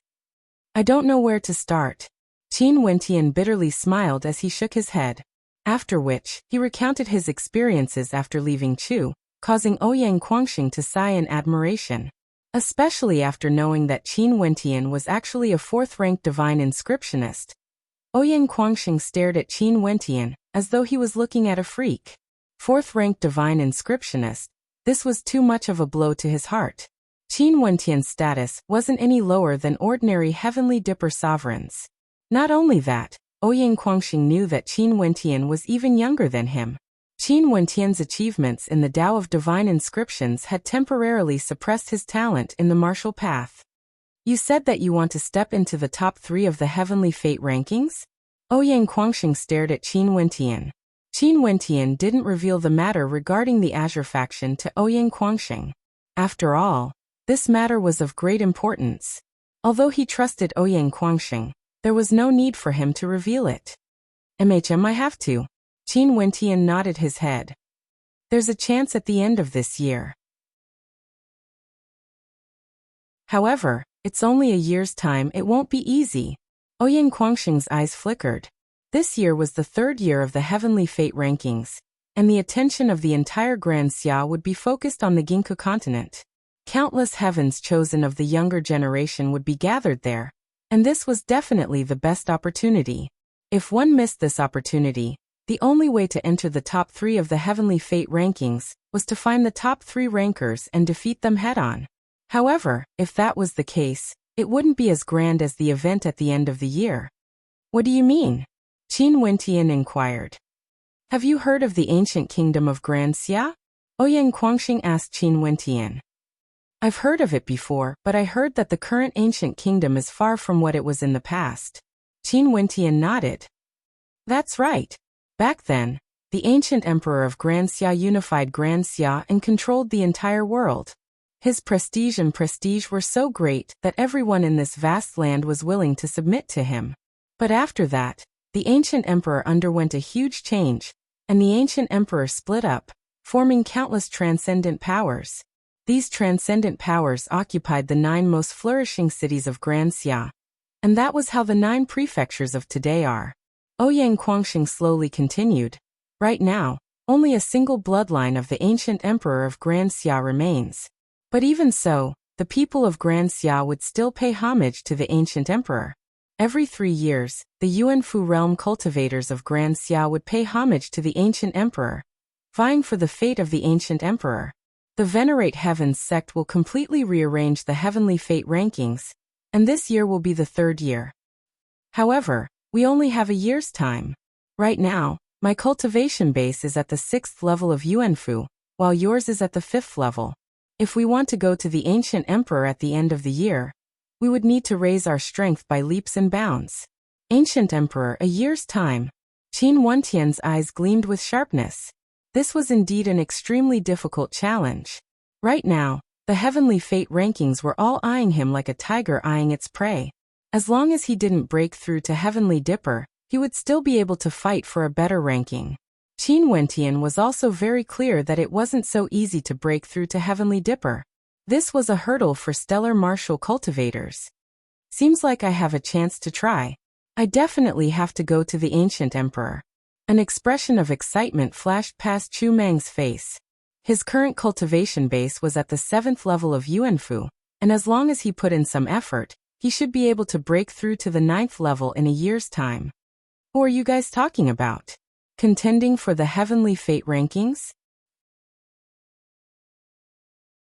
Speaker 1: I don't know where to start. Qin Wentian bitterly smiled as he shook his head. After which, he recounted his experiences after leaving Chu, causing Ouyang Guangxing to sigh in admiration. Especially after knowing that Qin Wentian was actually a 4th-ranked divine inscriptionist. Ouyang Guangxing stared at Qin Wentian, as though he was looking at a freak. 4th-ranked divine inscriptionist. This was too much of a blow to his heart. Qin Wentian's status wasn't any lower than ordinary heavenly dipper sovereigns. Not only that, Ouyang Guangxing knew that Qin Wentian was even younger than him. Qin Wentian's achievements in the Tao of Divine Inscriptions had temporarily suppressed his talent in the martial path. You said that you want to step into the top 3 of the Heavenly Fate rankings? Ouyang Guangxing stared at Qin Wentian. Qin Wentian didn't reveal the matter regarding the Azure faction to Ouyang Guangxing. After all, this matter was of great importance. Although he trusted Ouyang Guangxing, there was no need for him to reveal it. I have to. Qin Wentian nodded his head. There's a chance at the end of this year. However, it's only a year's time, it won't be easy. Ouyang Guangxing's eyes flickered. This year was the 3rd year of the Heavenly Fate rankings, and the attention of the entire Grand Xia would be focused on the Ginkgo continent. Countless heavens chosen of the younger generation would be gathered there, and this was definitely the best opportunity. If one missed this opportunity, the only way to enter the top 3 of the Heavenly Fate rankings was to find the top 3 rankers and defeat them head-on. However, if that was the case, it wouldn't be as grand as the event at the end of the year. What do you mean? Qin Wentian inquired. Have you heard of the ancient kingdom of Grand Xia? Ouyang Guangxing asked Qin Wentian. I've heard of it before, but I heard that the current ancient kingdom is far from what it was in the past. Qin Wentian nodded. That's right. Back then, the ancient emperor of Grand Xia unified Grand Xia and controlled the entire world. His prestige were so great that everyone in this vast land was willing to submit to him. But after that, the ancient emperor underwent a huge change, and the ancient emperor split up, forming countless transcendent powers. These transcendent powers occupied the 9 most flourishing cities of Grand Xia. And that was how the 9 prefectures of today are. Ouyang Guangxing slowly continued. Right now, only a single bloodline of the ancient emperor of Grand Xia remains. But even so, the people of Grand Xia would still pay homage to the ancient emperor. Every 3 years, the Yuanfu realm cultivators of Grand Xia would pay homage to the ancient emperor, vying for the fate of the ancient emperor. The Venerate Heavens sect will completely rearrange the Heavenly Fate rankings, and this year will be the 3rd year. However, we only have a year's time. Right now, my cultivation base is at the 6th level of Yuanfu, while yours is at the 5th level. If we want to go to the ancient emperor at the end of the year, we would need to raise our strength by leaps and bounds. Ancient emperor, a year's time. Qin Wentian's eyes gleamed with sharpness. This was indeed an extremely difficult challenge. Right now, The heavenly fate rankings were all eyeing him like a tiger eyeing its prey. As long as he didn't break through to Heavenly Dipper, he would still be able to fight for a better ranking. Qin Wentian was also very clear that it wasn't so easy to break through to Heavenly Dipper. This was a hurdle for stellar martial cultivators. Seems like I have a chance to try. I definitely have to go to the ancient emperor. An expression of excitement flashed past Chu Meng's face. His current cultivation base was at the 7th level of Yuanfu, and as long as he put in some effort, he should be able to break through to the 9th level in a year's time. Who are you guys talking about? Contending for the heavenly fate rankings?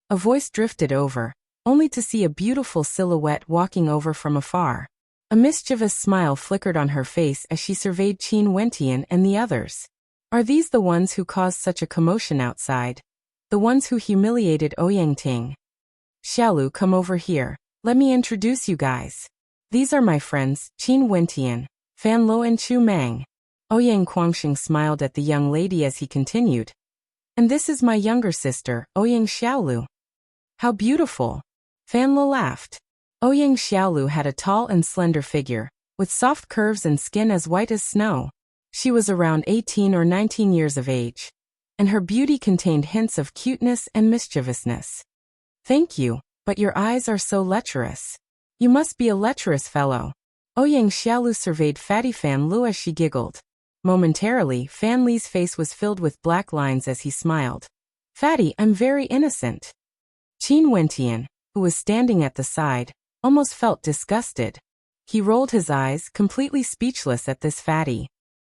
Speaker 1: A voice drifted over, only to see a beautiful silhouette walking over from afar. A mischievous smile flickered on her face as she surveyed Qin Wentian and the others. Are these the ones who caused such a commotion outside? The ones who humiliated Ouyang Ting? Xiaolu, come over here. Let me introduce you guys. These are my friends, Qin Wentian, Fan Lo and Chu Meng. Ouyang Guangxing smiled at the young lady as he continued. And this is my younger sister, Ouyang Xiaolu. How beautiful. Fan Lo laughed. Ouyang Xiaolu had a tall and slender figure, with soft curves and skin as white as snow. She was around 18 or 19 years of age, and her beauty contained hints of cuteness and mischievousness. Thank you, but your eyes are so lecherous. You must be a lecherous fellow. Ouyang Xiaolu surveyed Fatty Fan Lu as she giggled. Momentarily, Fan Li's face was filled with black lines as he smiled. Fatty, I'm very innocent. Qin Wentian, who was standing at the side, almost felt disgusted. He rolled his eyes, completely speechless at this fatty.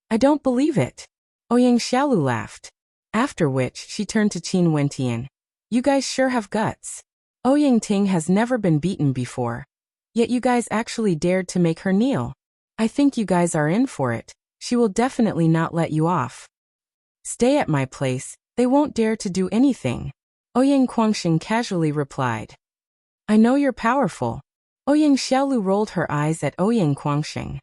Speaker 1: I don't believe it. Ouyang Xiaolu laughed. After which, she turned to Qin Wentian. You guys sure have guts. Ouyang Ting has never been beaten before. Yet you guys actually dared to make her kneel. I think you guys are in for it. She will definitely not let you off. Stay at my place, they won't dare to do anything. Ouyang Guangxing casually replied. I know you're powerful. Ouyang Xiaolu rolled her eyes at Ouyang Guangxing.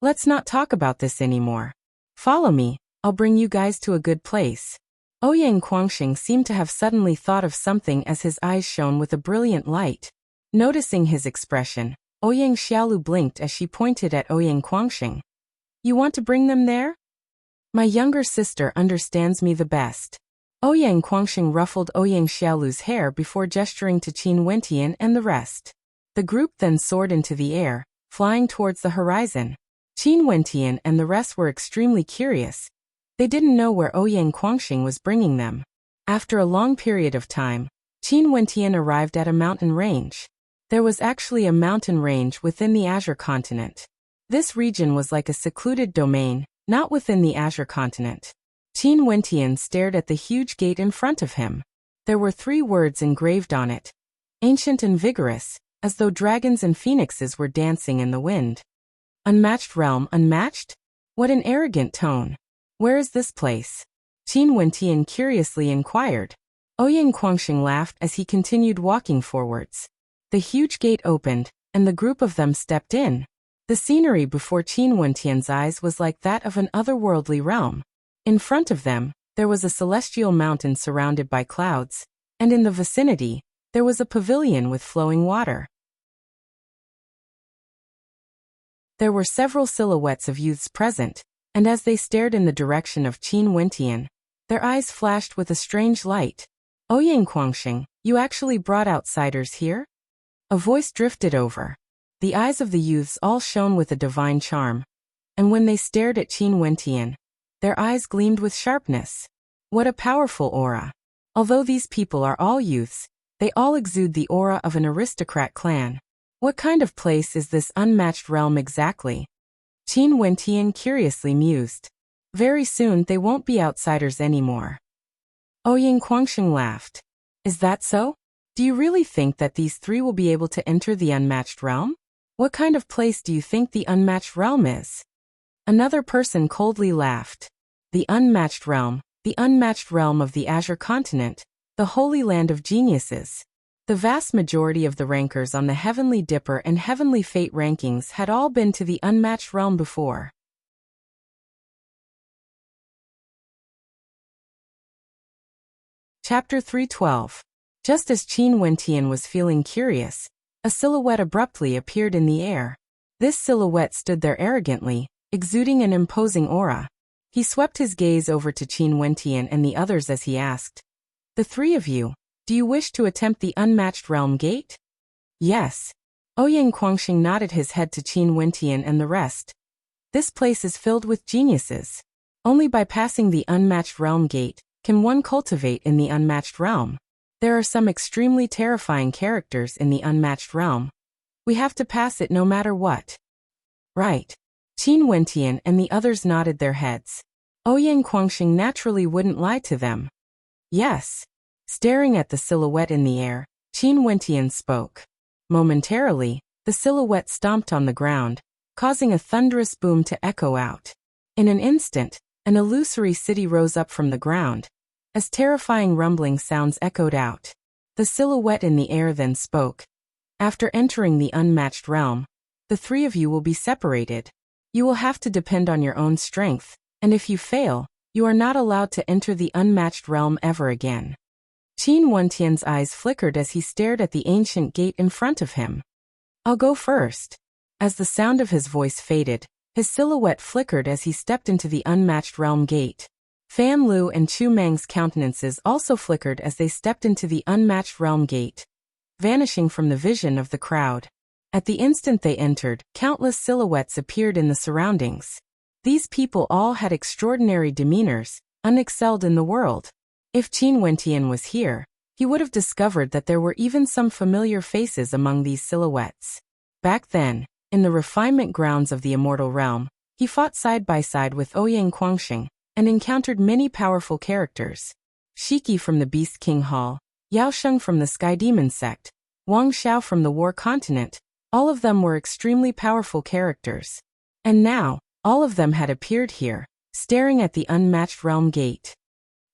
Speaker 1: Let's not talk about this anymore. Follow me, I'll bring you guys to a good place. Ouyang Guangxing seemed to have suddenly thought of something as his eyes shone with a brilliant light. Noticing his expression, Ouyang Xiaolu blinked as she pointed at Ouyang Guangxing. You want to bring them there? My younger sister understands me the best. Ouyang Guangxing ruffled Ouyang Xiaolu's hair before gesturing to Qin Wentian and the rest. The group then soared into the air, flying towards the horizon. Qin Wentian and the rest were extremely curious. They didn't know where Ouyang Guangxing was bringing them. After a long period of time, Qin Wentian arrived at a mountain range. There was actually a mountain range within the Azure continent. This region was like a secluded domain, not within the Azure continent. Qin Wentian stared at the huge gate in front of him. There were 3 words engraved on it. Ancient and vigorous, as though dragons and phoenixes were dancing in the wind. Unmatched realm, unmatched? What an arrogant tone. Where is this place? Qin Wentian curiously inquired. Ouyang Guangxing laughed as he continued walking forwards. The huge gate opened, and the group of them stepped in. The scenery before Qin Wentian's eyes was like that of an otherworldly realm. In front of them, there was a celestial mountain surrounded by clouds, and in the vicinity, there was a pavilion with flowing water. There were several silhouettes of youths present, and as they stared in the direction of Qin Wentian, their eyes flashed with a strange light. Ouyang Guangxing, you actually brought outsiders here? A voice drifted over. The eyes of the youths all shone with a divine charm, and when they stared at Qin Wentian, their eyes gleamed with sharpness. What a powerful aura. Although these people are all youths, they all exude the aura of an aristocrat clan. What kind of place is this unmatched realm exactly? Qin Wentian curiously mused. Very soon they won't be outsiders anymore. Ouyang Guangxing laughed. Is that so? Do you really think that these 3 will be able to enter the unmatched realm? What kind of place do you think the unmatched realm is? Another person coldly laughed. The unmatched realm of the Azure continent, the holy land of geniuses. The vast majority of the rankers on the Heavenly Dipper and Heavenly Fate rankings had all been to the unmatched realm before. Chapter 312. Just as Qin Wentian was feeling curious, a silhouette abruptly appeared in the air. This silhouette stood there arrogantly, exuding an imposing aura. He swept his gaze over to Qin Wentian and the others as he asked, "The three of you, do you wish to attempt the unmatched realm gate?" "Yes." Ouyang Quangxing nodded his head to Qin Wentian and the rest. "This place is filled with geniuses. Only by passing the unmatched realm gate can one cultivate in the unmatched realm. There are some extremely terrifying characters in the unmatched realm. We have to pass it no matter what." "Right." Qin Wentian and the others nodded their heads. Ouyang Quangxing naturally wouldn't lie to them. "Yes." Staring at the silhouette in the air, Qin Wentian spoke. Momentarily, the silhouette stomped on the ground, causing a thunderous boom to echo out. In an instant, an illusory city rose up from the ground, as terrifying rumbling sounds echoed out. The silhouette in the air then spoke. "After entering the unmatched realm, the three of you will be separated. You will have to depend on your own strength, and if you fail, you are not allowed to enter the unmatched realm ever again." Qin Wentian's eyes flickered as he stared at the ancient gate in front of him. "I'll go first." As the sound of his voice faded, his silhouette flickered as he stepped into the unmatched realm gate. Fan Lu and Chu Mang's countenances also flickered as they stepped into the unmatched realm gate, vanishing from the vision of the crowd. At the instant they entered, countless silhouettes appeared in the surroundings. These people all had extraordinary demeanors, unexcelled in the world. If Qin Wentian was here, he would have discovered that there were even some familiar faces among these silhouettes. Back then, in the refinement grounds of the immortal realm, he fought side by side with Ouyang Quangxing, and encountered many powerful characters. Shiki from the Beast King Hall, Yao Sheng from the Sky Demon Sect, Wang Xiao from the War Continent, all of them were extremely powerful characters. And now, all of them had appeared here, staring at the unmatched realm gate.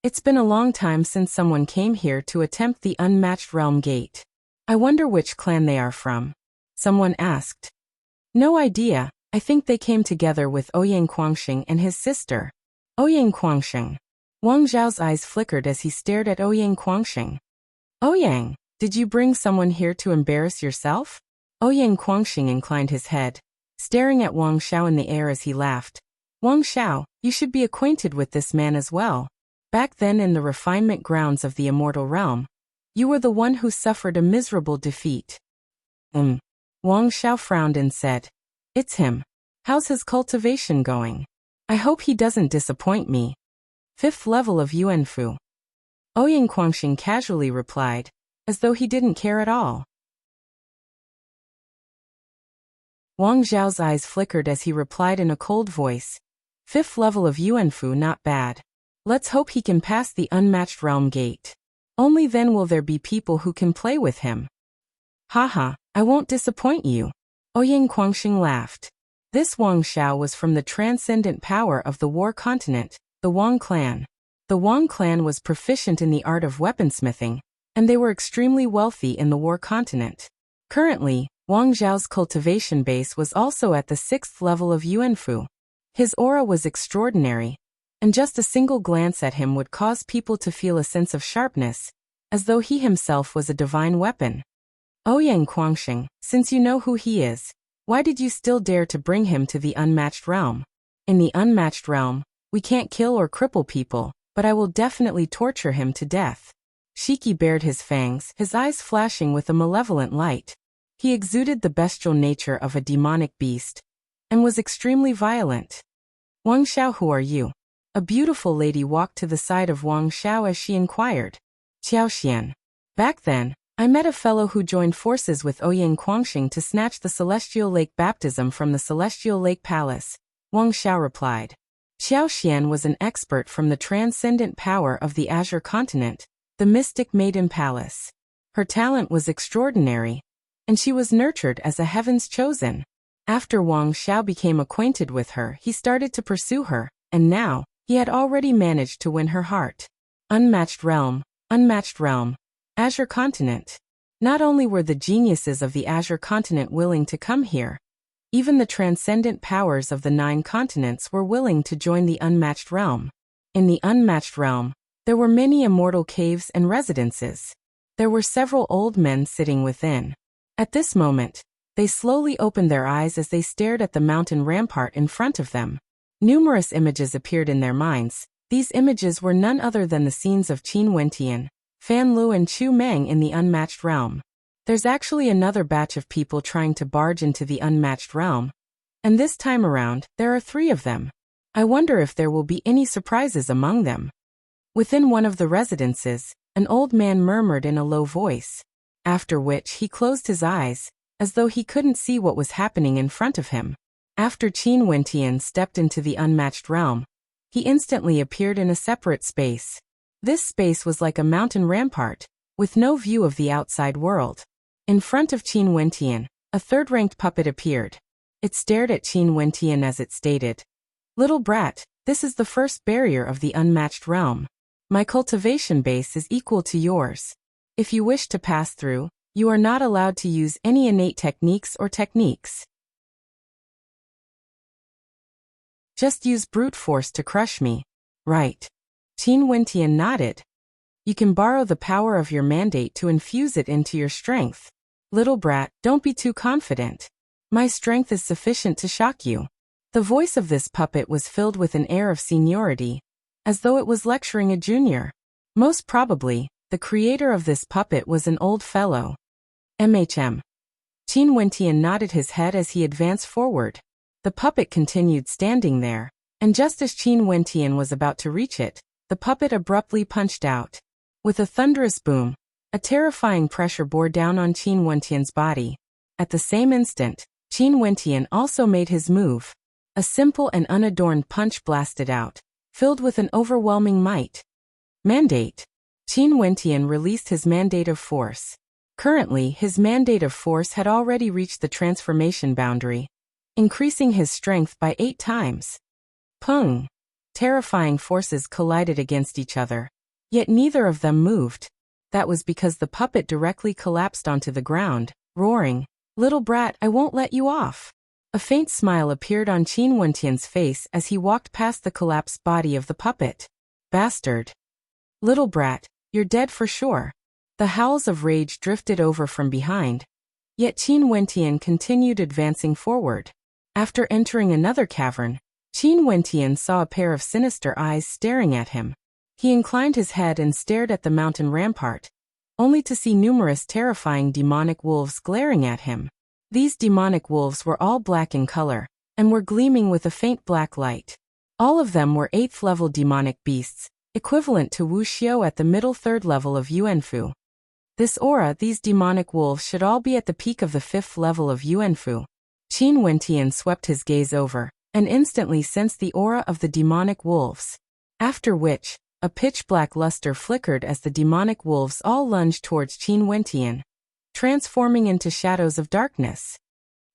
Speaker 1: "It's been a long time since someone came here to attempt the unmatched realm gate. I wonder which clan they are from," someone asked. "No idea, I think they came together with Ouyang Quangxing and his sister." Ouyang Quangxing. Wang Zhao's eyes flickered as he stared at Ouyang Quangxing. "Ouyang, did you bring someone here to embarrass yourself?" Ouyang Quangxing inclined his head, staring at Wang Xiao in the air as he laughed. "Wang Xiao, you should be acquainted with this man as well. Back then in the refinement grounds of the immortal realm, you were the one who suffered a miserable defeat." Wang Xiao frowned and said, "It's him. How's his cultivation going? I hope he doesn't disappoint me." "5th level of Yuanfu." Ouyang Quangxing casually replied, as though he didn't care at all. Wang Zhao's eyes flickered as he replied in a cold voice, "5th level of Yuanfu, not bad. Let's hope he can pass the unmatched realm gate. Only then will there be people who can play with him." "Haha, I won't disappoint you." Ouyang Quangxing laughed. This Wang Xiao was from the transcendent power of the War Continent, the Wang clan. The Wang clan was proficient in the art of weaponsmithing, and they were extremely wealthy in the War Continent. Currently, Wang Zhao's cultivation base was also at the 6th level of Yuanfu. His aura was extraordinary, and just a single glance at him would cause people to feel a sense of sharpness, as though he himself was a divine weapon. "Ouyang Quangxing, since you know who he is, why did you still dare to bring him to the unmatched realm? In the unmatched realm, we can't kill or cripple people, but I will definitely torture him to death." Shiki bared his fangs, his eyes flashing with a malevolent light. He exuded the bestial nature of a demonic beast, and was extremely violent. "Wang Xiao, who are you?" A beautiful lady walked to the side of Wang Xiao as she inquired. "Qiao Xian. Back then, I met a fellow who joined forces with Ouyang Quangxing to snatch the Celestial Lake baptism from the Celestial Lake Palace," Wang Xiao replied. Qiao Xian was an expert from the transcendent power of the Azure Continent, the Mystic Maiden Palace. Her talent was extraordinary, and she was nurtured as a heaven's chosen. After Wang Xiao became acquainted with her, he started to pursue her, and now, he had already managed to win her heart. Unmatched realm, Azure Continent. Not only were the geniuses of the Azure Continent willing to come here, even the transcendent powers of the 9 continents were willing to join the unmatched realm. In the unmatched realm, there were many immortal caves and residences. There were several old men sitting within. At this moment, they slowly opened their eyes as they stared at the mountain rampart in front of them. Numerous images appeared in their minds. These images were none other than the scenes of Qin Wentian, Fan Lu and Chu Meng in the Unmatched Realm. There's actually another batch of people trying to barge into the Unmatched Realm. And this time around, there are 3 of them. I wonder if there will be any surprises among them. Within one of the residences, an old man murmured in a low voice, after which he closed his eyes, as though he couldn't see what was happening in front of him. After Qin Wentian stepped into the Unmatched Realm, he instantly appeared in a separate space. This space was like a mountain rampart, with no view of the outside world. In front of Qin Wentian, a third-ranked puppet appeared. It stared at Qin Wentian as it stated, "Little brat, this is the first barrier of the Unmatched Realm. My cultivation base is equal to yours. If you wish to pass through, you are not allowed to use any innate techniques or techniques. Just use brute force to crush me, right?" Qin Wentian nodded. "You can borrow the power of your mandate to infuse it into your strength. Little brat, don't be too confident. My strength is sufficient to shock you." The voice of this puppet was filled with an air of seniority, as though it was lecturing a junior. Most probably, the creator of this puppet was an old fellow. Qin Wentian nodded his head as he advanced forward. The puppet continued standing there, and just as Qin Wentian was about to reach it, the puppet abruptly punched out. With a thunderous boom, a terrifying pressure bore down on Qin Wentian's body. At the same instant, Qin Wentian also made his move. A simple and unadorned punch blasted out, filled with an overwhelming might. Mandate. Qin Wentian released his mandate of force. Currently, his mandate of force had already reached the transformation boundary, increasing his strength by 8 times. Pung! Terrifying forces collided against each other. Yet neither of them moved. That was because the puppet directly collapsed onto the ground, roaring, "Little brat, I won't let you off." A faint smile appeared on Qin Wentian's face as he walked past the collapsed body of the puppet. "Bastard. Little brat, you're dead for sure." The howls of rage drifted over from behind. Yet Qin Wentian continued advancing forward. After entering another cavern, Qin Wentian saw a pair of sinister eyes staring at him. He inclined his head and stared at the mountain rampart, only to see numerous terrifying demonic wolves glaring at him. These demonic wolves were all black in color, and were gleaming with a faint black light. All of them were 8th level demonic beasts, equivalent to Wuxia at the middle 3rd level of Yuanfu. This aura, these demonic wolves should all be at the peak of the 5th level of Yuanfu. Qin Wentian swept his gaze over, and instantly sensed the aura of the demonic wolves. After which, a pitch-black luster flickered as the demonic wolves all lunged towards Qin Wentian, transforming into shadows of darkness.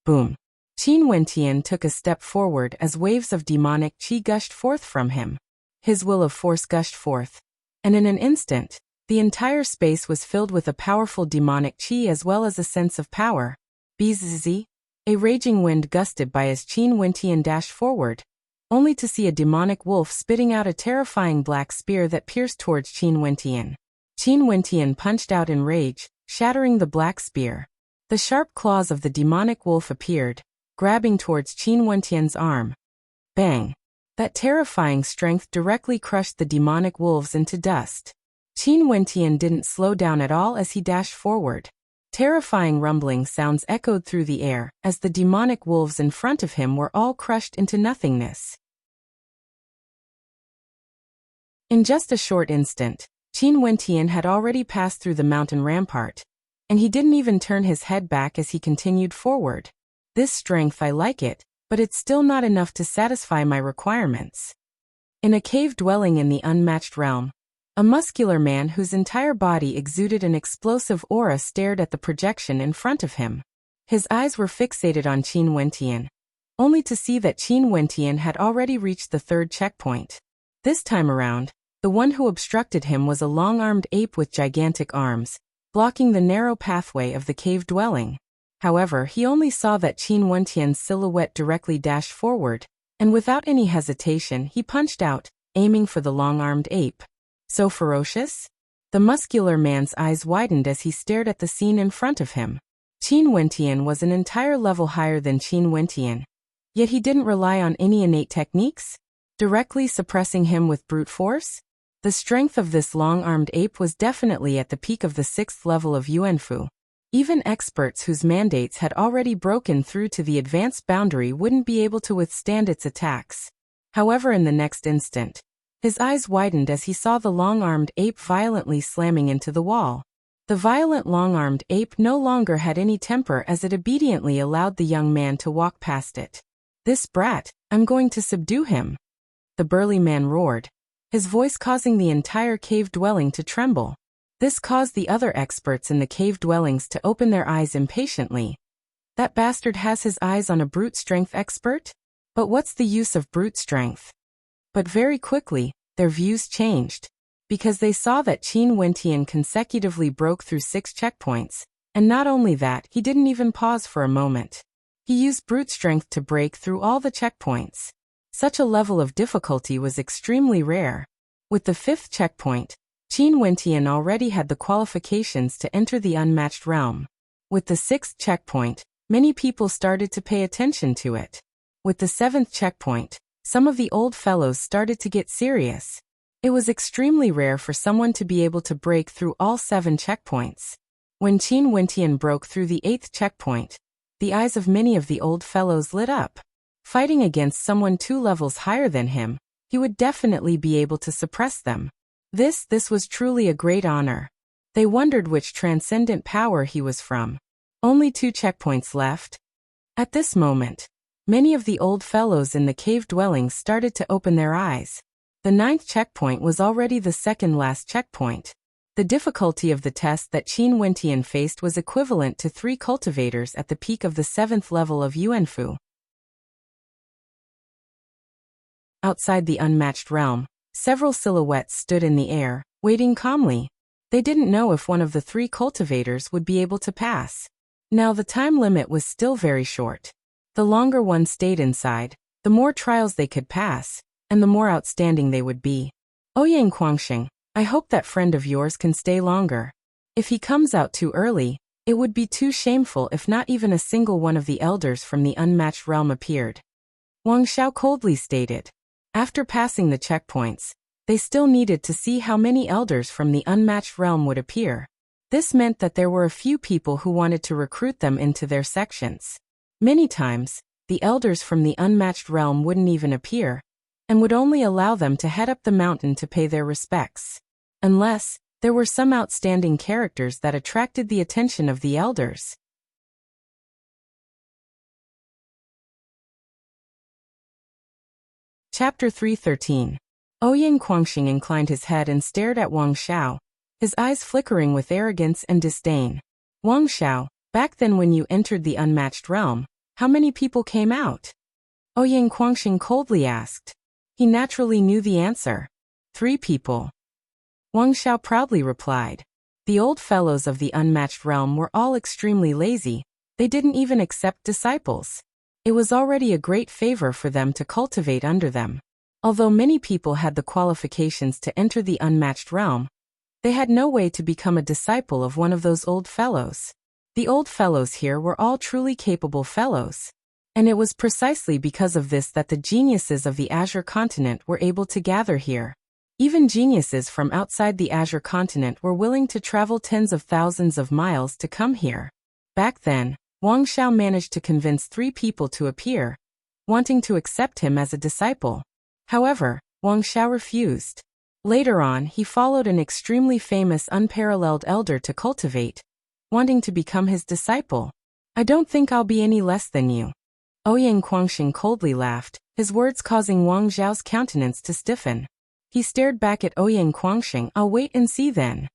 Speaker 1: Boom! Qin Wentian took a step forward as waves of demonic qi gushed forth from him. His will of force gushed forth, and in an instant, the entire space was filled with a powerful demonic qi as well as a sense of power. Bzzz! A raging wind gusted by as Qin Wentian dashed forward, only to see a demonic wolf spitting out a terrifying black spear that pierced towards Qin Wentian. Qin Wentian punched out in rage, shattering the black spear. The sharp claws of the demonic wolf appeared, grabbing towards Qin Wentian's arm. Bang! That terrifying strength directly crushed the demonic wolves into dust. Qin Wentian didn't slow down at all as he dashed forward. Terrifying rumbling sounds echoed through the air as the demonic wolves in front of him were all crushed into nothingness. In just a short instant, Qin Wentian had already passed through the mountain rampart, and he didn't even turn his head back as he continued forward. This strength, I like it, but it's still not enough to satisfy my requirements. In a cave dwelling in the Unmatched Realm, a muscular man whose entire body exuded an explosive aura stared at the projection in front of him. His eyes were fixated on Qin Wentian, only to see that Qin Wentian had already reached the 3rd checkpoint. This time around, the one who obstructed him was a long-armed ape with gigantic arms, blocking the narrow pathway of the cave dwelling. However, he only saw that Qin Wentian's silhouette directly dashed forward, and without any hesitation he punched out, aiming for the long-armed ape. So ferocious? The muscular man's eyes widened as he stared at the scene in front of him. Qin Wentian was an entire level higher than Qin Wentian, yet he didn't rely on any innate techniques, directly suppressing him with brute force. The strength of this long-armed ape was definitely at the peak of the 6th level of Yuanfu. Even experts whose mandates had already broken through to the advanced boundary wouldn't be able to withstand its attacks. However, in the next instant, his eyes widened as he saw the long-armed ape violently slamming into the wall. The violent long-armed ape no longer had any temper as it obediently allowed the young man to walk past it. "This brat, I'm going to subdue him," the burly man roared, his voice causing the entire cave dwelling to tremble. This caused the other experts in the cave dwellings to open their eyes impatiently. That bastard has his eyes on a brute strength expert? But what's the use of brute strength? But very quickly, their views changed, because they saw that Qin Wentian consecutively broke through 6 checkpoints, and not only that, he didn't even pause for a moment. He used brute strength to break through all the checkpoints. Such a level of difficulty was extremely rare. With the 5th checkpoint, Qin Wentian already had the qualifications to enter the unmatched realm. With the 6th checkpoint, many people started to pay attention to it. With the 7th checkpoint, some of the old fellows started to get serious. It was extremely rare for someone to be able to break through all 7 checkpoints. When Qin Wentian broke through the 8th checkpoint, the eyes of many of the old fellows lit up. Fighting against someone 2 levels higher than him, he would definitely be able to suppress them. This was truly a great honor. They wondered which transcendent power he was from. Only 2 checkpoints left. At this moment, many of the old fellows in the cave dwellings started to open their eyes. The 9th checkpoint was already the second last checkpoint. The difficulty of the test that Qin Wentian faced was equivalent to 3 cultivators at the peak of the 7th level of Yuanfu. Outside the unmatched realm, several silhouettes stood in the air, waiting calmly. They didn't know if one of the 3 cultivators would be able to pass. Now the time limit was still very short. The longer one stayed inside, the more trials they could pass, and the more outstanding they would be. "Ouyang Quangxing, I hope that friend of yours can stay longer. If he comes out too early, it would be too shameful if not even a single one of the elders from the unmatched realm appeared," Wang Xiao coldly stated. After passing the checkpoints, they still needed to see how many elders from the unmatched realm would appear. This meant that there were a few people who wanted to recruit them into their sections. Many times, the elders from the unmatched realm wouldn't even appear, and would only allow them to head up the mountain to pay their respects. Unless, there were some outstanding characters that attracted the attention of the elders. Chapter 313. Ouyang Quangxing inclined his head and stared at Wang Xiao, his eyes flickering with arrogance and disdain. "Wang Xiao, back then when you entered the unmatched realm, how many people came out?" Ouyang Quangxing coldly asked. He naturally knew the answer. 3 people. Wang Xiao proudly replied. The old fellows of the unmatched realm were all extremely lazy. They didn't even accept disciples. It was already a great favor for them to cultivate under them. Although many people had the qualifications to enter the unmatched realm, they had no way to become a disciple of one of those old fellows. The old fellows here were all truly capable fellows. And it was precisely because of this that the geniuses of the Azure continent were able to gather here. Even geniuses from outside the Azure continent were willing to travel tens of thousands of miles to come here. Back then, Wang Xiao managed to convince 3 people to appear, wanting to accept him as a disciple. However, Wang Xiao refused. Later on, he followed an extremely famous unparalleled elder to cultivate, wanting to become his disciple. "I don't think I'll be any less than you." Ouyang Quangxing coldly laughed, his words causing Wang Xiao's countenance to stiffen. He stared back at Ouyang Quangxing. "I'll wait and see then."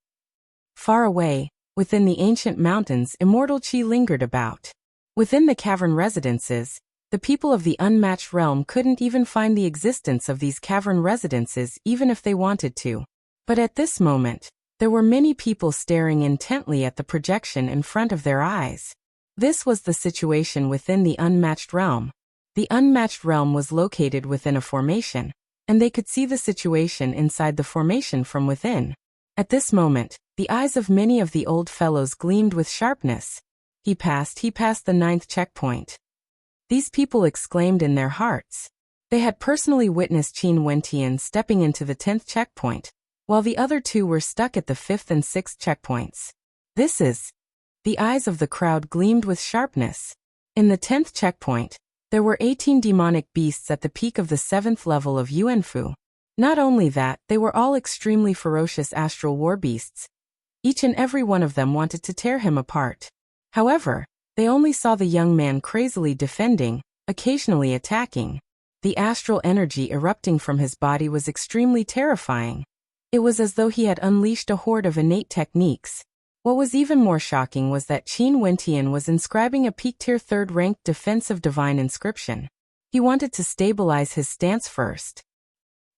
Speaker 1: Far away, within the ancient mountains, immortal qi lingered about. Within the cavern residences, the people of the unmatched realm couldn't even find the existence of these cavern residences even if they wanted to. But at this moment, there were many people staring intently at the projection in front of their eyes. This was the situation within the unmatched realm. The unmatched realm was located within a formation, and they could see the situation inside the formation from within. At this moment, the eyes of many of the old fellows gleamed with sharpness. He passed the 9th checkpoint. These people exclaimed in their hearts. They had personally witnessed Qin Wentian stepping into the 10th checkpoint, while the other two were stuck at the 5th and 6th checkpoints. This is... The eyes of the crowd gleamed with sharpness. In the 10th checkpoint, there were 18 demonic beasts at the peak of the 7th level of Yuanfu. Not only that, they were all extremely ferocious astral war beasts. Each and every one of them wanted to tear him apart. However, they only saw the young man crazily defending, occasionally attacking. The astral energy erupting from his body was extremely terrifying. It was as though he had unleashed a horde of innate techniques. What was even more shocking was that Qin Wentian was inscribing a peak-tier 3rd-ranked defensive divine inscription. He wanted to stabilize his stance first.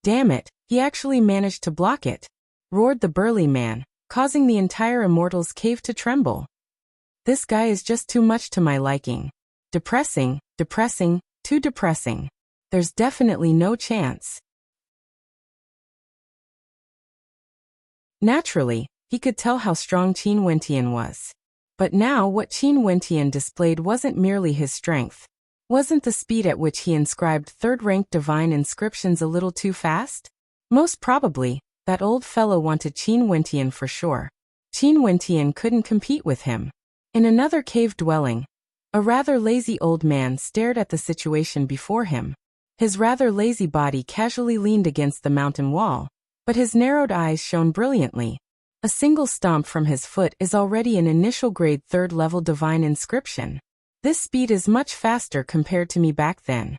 Speaker 1: Damn it, he actually managed to block it, roared the burly man, causing the entire Immortals cave to tremble. This guy is just too much to my liking. Depressing, too depressing. There's definitely no chance. Naturally, he could tell how strong Qin Wentian was. But now what Qin Wentian displayed wasn't merely his strength. Wasn't the speed at which he inscribed 3rd-ranked divine inscriptions a little too fast? Most probably, that old fellow wanted Qin Wentian for sure. Qin Wentian couldn't compete with him. In another cave dwelling, a rather lazy old man stared at the situation before him. His rather lazy body casually leaned against the mountain wall, but his narrowed eyes shone brilliantly. A single stomp from his foot is already an initial grade 3rd-level divine inscription. This speed is much faster compared to me back then.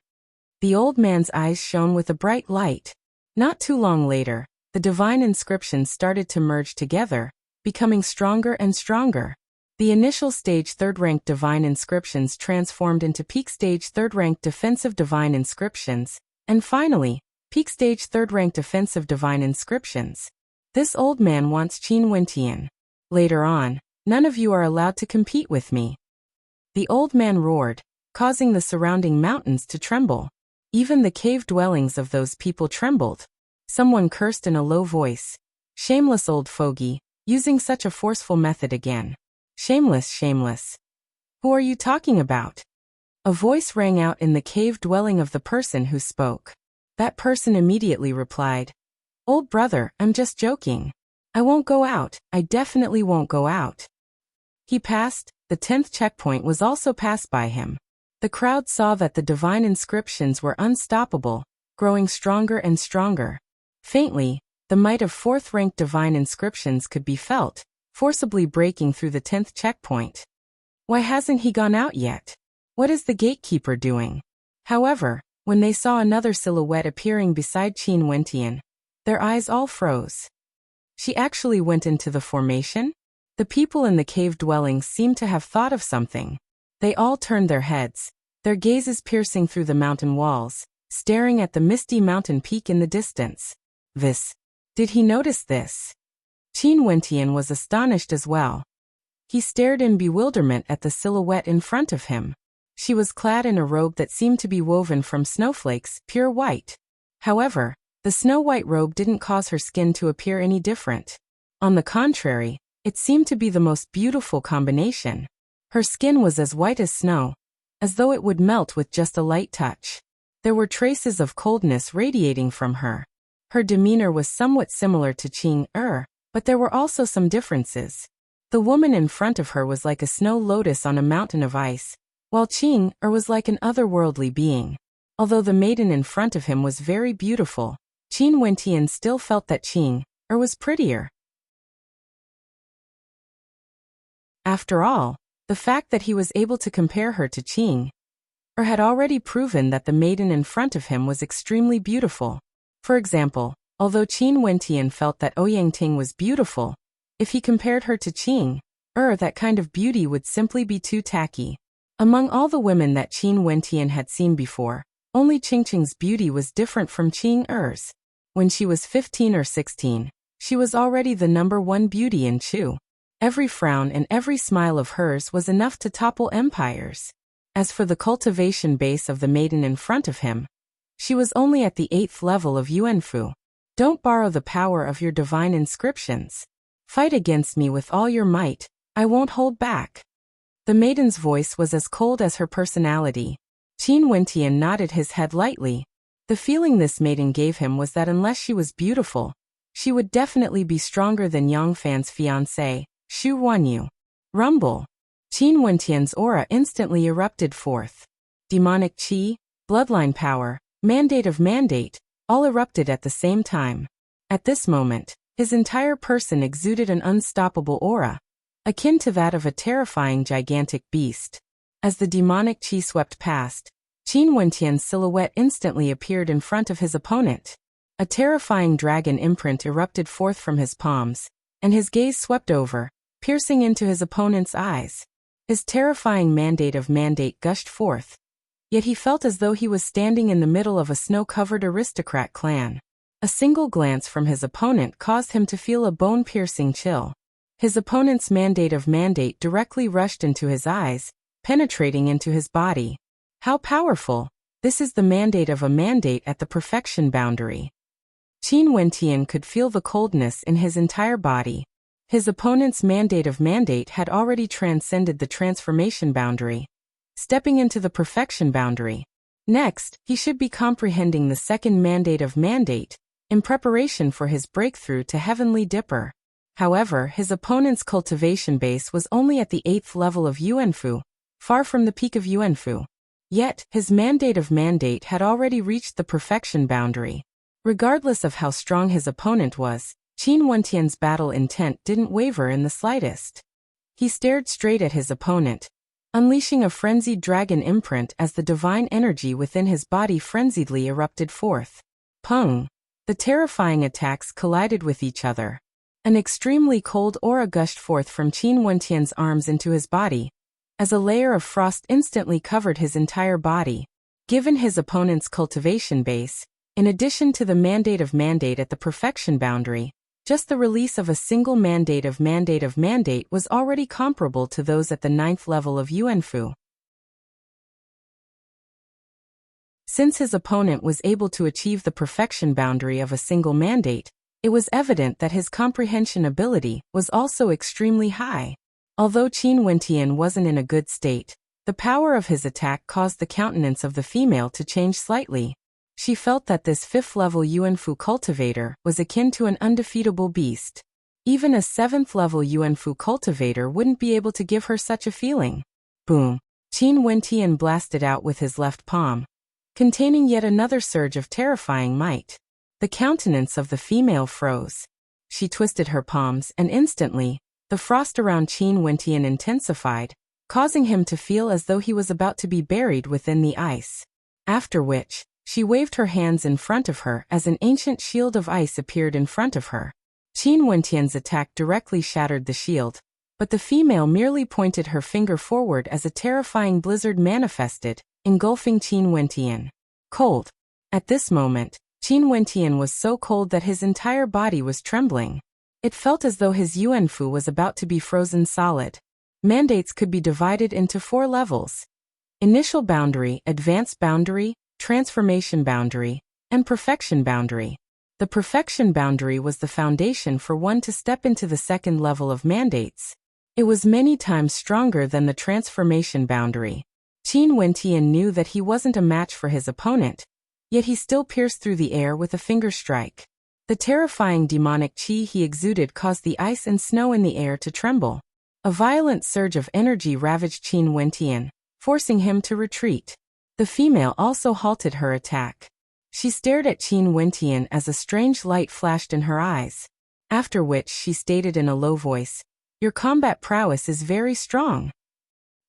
Speaker 1: The old man's eyes shone with a bright light. Not too long later, the divine inscriptions started to merge together, becoming stronger and stronger. The initial stage 3rd-ranked divine inscriptions transformed into peak stage 3rd-ranked defensive divine inscriptions, and finally, peak stage 3rd-ranked offensive divine inscriptions. This old man wants Qin Wentian. Later on, none of you are allowed to compete with me. The old man roared, causing the surrounding mountains to tremble. Even the cave dwellings of those people trembled. Someone cursed in a low voice. Shameless old fogey, using such a forceful method again. Shameless. Who are you talking about? A voice rang out in the cave dwelling of the person who spoke. That person immediately replied, "Old brother, I'm just joking. I won't go out, I definitely won't go out." He passed, the 10th checkpoint was also passed by him. The crowd saw that the divine inscriptions were unstoppable, growing stronger and stronger. Faintly, the might of 4th-ranked divine inscriptions could be felt, forcibly breaking through the 10th checkpoint. Why hasn't he gone out yet? What is the gatekeeper doing? However, when they saw another silhouette appearing beside Qin Wentian, their eyes all froze. She actually went into the formation? The people in the cave dwellings seemed to have thought of something. They all turned their heads, their gazes piercing through the mountain walls, staring at the misty mountain peak in the distance. Did he notice this? Qin Wentian was astonished as well. He stared in bewilderment at the silhouette in front of him. She was clad in a robe that seemed to be woven from snowflakes, pure white. However, the snow-white robe didn't cause her skin to appear any different. On the contrary, it seemed to be the most beautiful combination. Her skin was as white as snow, as though it would melt with just a light touch. There were traces of coldness radiating from her. Her demeanor was somewhat similar to Qing but there were also some differences. The woman in front of her was like a snow lotus on a mountain of ice, while Qing was like an otherworldly being. Although the maiden in front of him was very beautiful, Qin Wentian still felt that Qing was prettier. After all, the fact that he was able to compare her to Qing had already proven that the maiden in front of him was extremely beautiful. For example, although Qin Wentian felt that Ouyang Ting was beautiful, if he compared her to Qing that kind of beauty would simply be too tacky. Among all the women that Qin Wentian had seen before, only Qingqing's beauty was different from Qing When she was 15 or 16, she was already the #1 beauty in Chu. Every frown and every smile of hers was enough to topple empires. As for the cultivation base of the maiden in front of him, she was only at the 8th level of Yuanfu. Don't borrow the power of your divine inscriptions. Fight against me with all your might, I won't hold back. The maiden's voice was as cold as her personality. Qin Wentian nodded his head lightly. The feeling this maiden gave him was that unless she was beautiful, she would definitely be stronger than Yang Fan's fiancé, Xu Wanyu. Rumble. Qin Wentian's aura instantly erupted forth. Demonic qi, bloodline power, mandate of mandate, all erupted at the same time. At this moment, his entire person exuded an unstoppable aura, akin to that of a terrifying gigantic beast. As the demonic qi swept past, Qin Wentian's silhouette instantly appeared in front of his opponent. A terrifying dragon imprint erupted forth from his palms, and his gaze swept over, piercing into his opponent's eyes. His terrifying mandate of mandate gushed forth, yet he felt as though he was standing in the middle of a snow-covered aristocrat clan. A single glance from his opponent caused him to feel a bone-piercing chill. His opponent's mandate of mandate directly rushed into his eyes, penetrating into his body. How powerful! This is the mandate of a mandate at the perfection boundary. Qin Wentian could feel the coldness in his entire body. His opponent's mandate of mandate had already transcended the transformation boundary, stepping into the perfection boundary. Next, he should be comprehending the second mandate of mandate, in preparation for his breakthrough to Heavenly Dipper. However, his opponent's cultivation base was only at the 8th level of Yuanfu, far from the peak of Yuanfu. Yet, his mandate of mandate had already reached the perfection boundary. Regardless of how strong his opponent was, Qin Wentian's battle intent didn't waver in the slightest. He stared straight at his opponent, unleashing a frenzied dragon imprint as the divine energy within his body frenziedly erupted forth. Pung! The terrifying attacks collided with each other. An extremely cold aura gushed forth from Qin Wentian's arms into his body, as a layer of frost instantly covered his entire body. Given his opponent's cultivation base, in addition to the mandate of mandate at the perfection boundary, just the release of a single mandate of mandate was already comparable to those at the 9th level of Yuanfu. Since his opponent was able to achieve the perfection boundary of a single mandate, it was evident that his comprehension ability was also extremely high. Although Qin Wentian wasn't in a good state, the power of his attack caused the countenance of the female to change slightly. She felt that this 5th-level Yuanfu cultivator was akin to an undefeatable beast. Even a 7th-level Yuanfu cultivator wouldn't be able to give her such a feeling. Boom! Qin Wentian blasted out with his left palm, containing yet another surge of terrifying might. The countenance of the female froze. She twisted her palms, and instantly, the frost around Qin Wentian intensified, causing him to feel as though he was about to be buried within the ice. After which, she waved her hands in front of her as an ancient shield of ice appeared in front of her. Qin Wentian's attack directly shattered the shield, but the female merely pointed her finger forward as a terrifying blizzard manifested, engulfing Qin Wentian. Cold. At this moment, Qin Wentian was so cold that his entire body was trembling. It felt as though his Yuanfu was about to be frozen solid. Mandates could be divided into 4 levels: initial boundary, advanced boundary, transformation boundary, and perfection boundary. The perfection boundary was the foundation for one to step into the 2nd level of mandates. It was many times stronger than the transformation boundary. Qin Wentian knew that he wasn't a match for his opponent, yet he still pierced through the air with a finger strike. The terrifying demonic qi he exuded caused the ice and snow in the air to tremble. A violent surge of energy ravaged Qin Wentian, forcing him to retreat. The female also halted her attack. She stared at Qin Wentian as a strange light flashed in her eyes. After which she stated in a low voice, "Your combat prowess is very strong."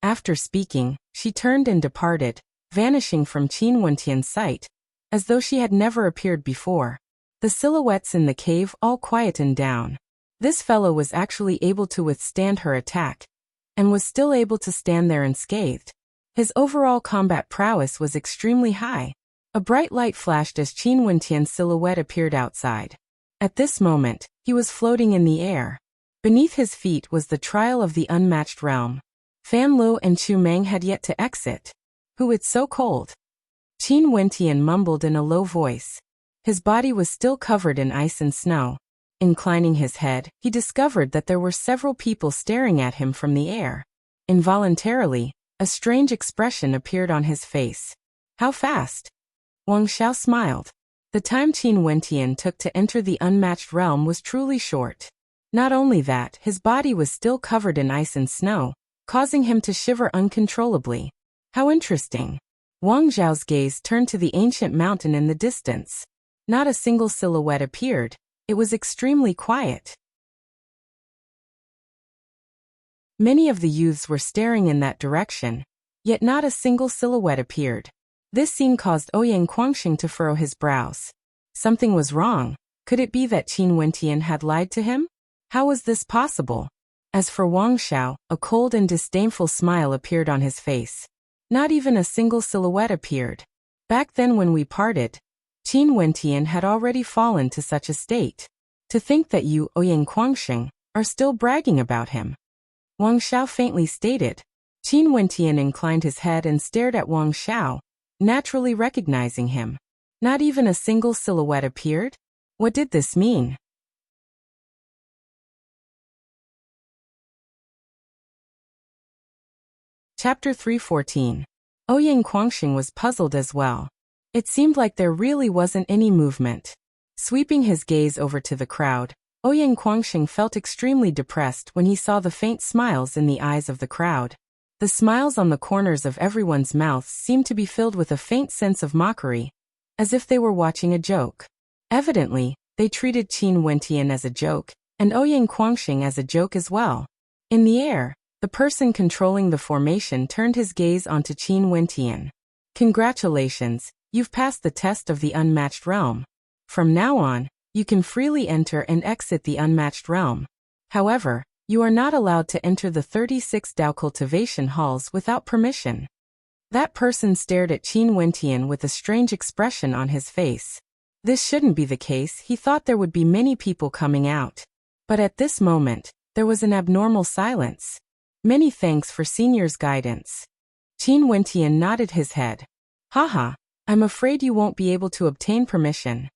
Speaker 1: After speaking, she turned and departed, vanishing from Qin Wentian's sight, as though she had never appeared before. The silhouettes in the cave all quietened down. This fellow was actually able to withstand her attack, and was still able to stand there unscathed. His overall combat prowess was extremely high. A bright light flashed as Qin Wentian's silhouette appeared outside. At this moment, he was floating in the air. Beneath his feet was the trial of the unmatched realm. Fan Lu and Chu Meng had yet to exit. "Who it's so cold?" Qin Wentian mumbled in a low voice. His body was still covered in ice and snow. Inclining his head, he discovered that there were several people staring at him from the air. Involuntarily, a strange expression appeared on his face. How fast? Wang Xiao smiled. The time Qin Wentian took to enter the unmatched realm was truly short. Not only that, his body was still covered in ice and snow, causing him to shiver uncontrollably. How interesting. Wang Zhao's gaze turned to the ancient mountain in the distance. Not a single silhouette appeared. It was extremely quiet. Many of the youths were staring in that direction, yet not a single silhouette appeared. This scene caused Ouyang Guangxing to furrow his brows. Something was wrong. Could it be that Qin Wentian had lied to him? How was this possible? As for Wang Xiao, a cold and disdainful smile appeared on his face. Not even a single silhouette appeared. Back then when we parted, Qin Wentian had already fallen to such a state. To think that you, Ouyang Guangxing, are still bragging about him. Wang Xiao faintly stated. Qin Wentian inclined his head and stared at Wang Xiao, naturally recognizing him. Not even a single silhouette appeared? What did this mean? Chapter 314. Ouyang Guangxing was puzzled as well. It seemed like there really wasn't any movement. Sweeping his gaze over to the crowd, Ouyang Guangxing felt extremely depressed when he saw the faint smiles in the eyes of the crowd. The smiles on the corners of everyone's mouths seemed to be filled with a faint sense of mockery, as if they were watching a joke. Evidently, they treated Qin Wentian as a joke, and Ouyang Guangxing as a joke as well. In the air, the person controlling the formation turned his gaze onto Qin Wentian. Congratulations, you've passed the test of the unmatched realm. From now on, you can freely enter and exit the unmatched realm. However, you are not allowed to enter the 36 Dao cultivation halls without permission. That person stared at Qin Wentian with a strange expression on his face. This shouldn't be the case. He thought there would be many people coming out. But at this moment, there was an abnormal silence. Many thanks for senior's guidance. Qin Wentian nodded his head. Haha, I'm afraid you won't be able to obtain permission.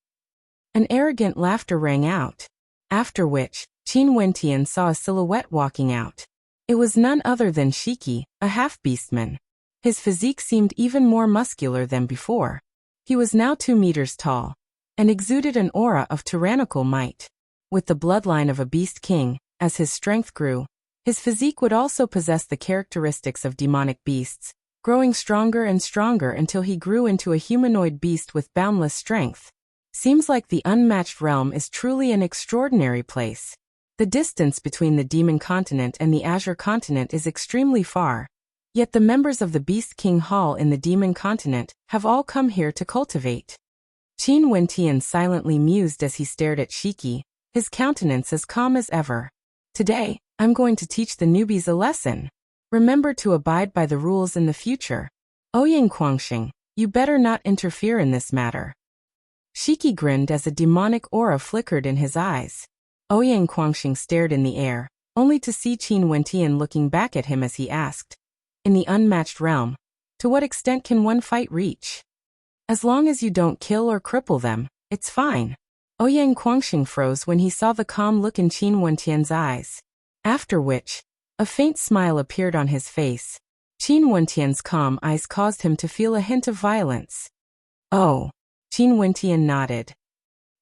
Speaker 1: An arrogant laughter rang out. After which, Qin Wentian saw a silhouette walking out. It was none other than Shiki, a half-beastman. His physique seemed even more muscular than before. He was now 2 meters tall, and exuded an aura of tyrannical might. With the bloodline of a beast king, as his strength grew, his physique would also possess the characteristics of demonic beasts, growing stronger and stronger until he grew into a humanoid beast with boundless strength. Seems like the unmatched realm is truly an extraordinary place. The distance between the Demon Continent and the Azure Continent is extremely far. Yet the members of the Beast King Hall in the Demon Continent have all come here to cultivate. Qin Wentian silently mused as he stared at Shiki, his countenance as calm as ever. Today, I'm going to teach the newbies a lesson. Remember to abide by the rules in the future. Ouyang Guangxing, you better not interfere in this matter. Shiki grinned as a demonic aura flickered in his eyes. Ouyang Guangxing stared in the air, only to see Qin Wentian looking back at him as he asked. In the unmatched realm, to what extent can one fight reach? As long as you don't kill or cripple them, it's fine. Ouyang Guangxing froze when he saw the calm look in Qin Wentian's eyes. After which, a faint smile appeared on his face. Qin Wentian's calm eyes caused him to feel a hint of violence. Oh. Qin Wentian nodded.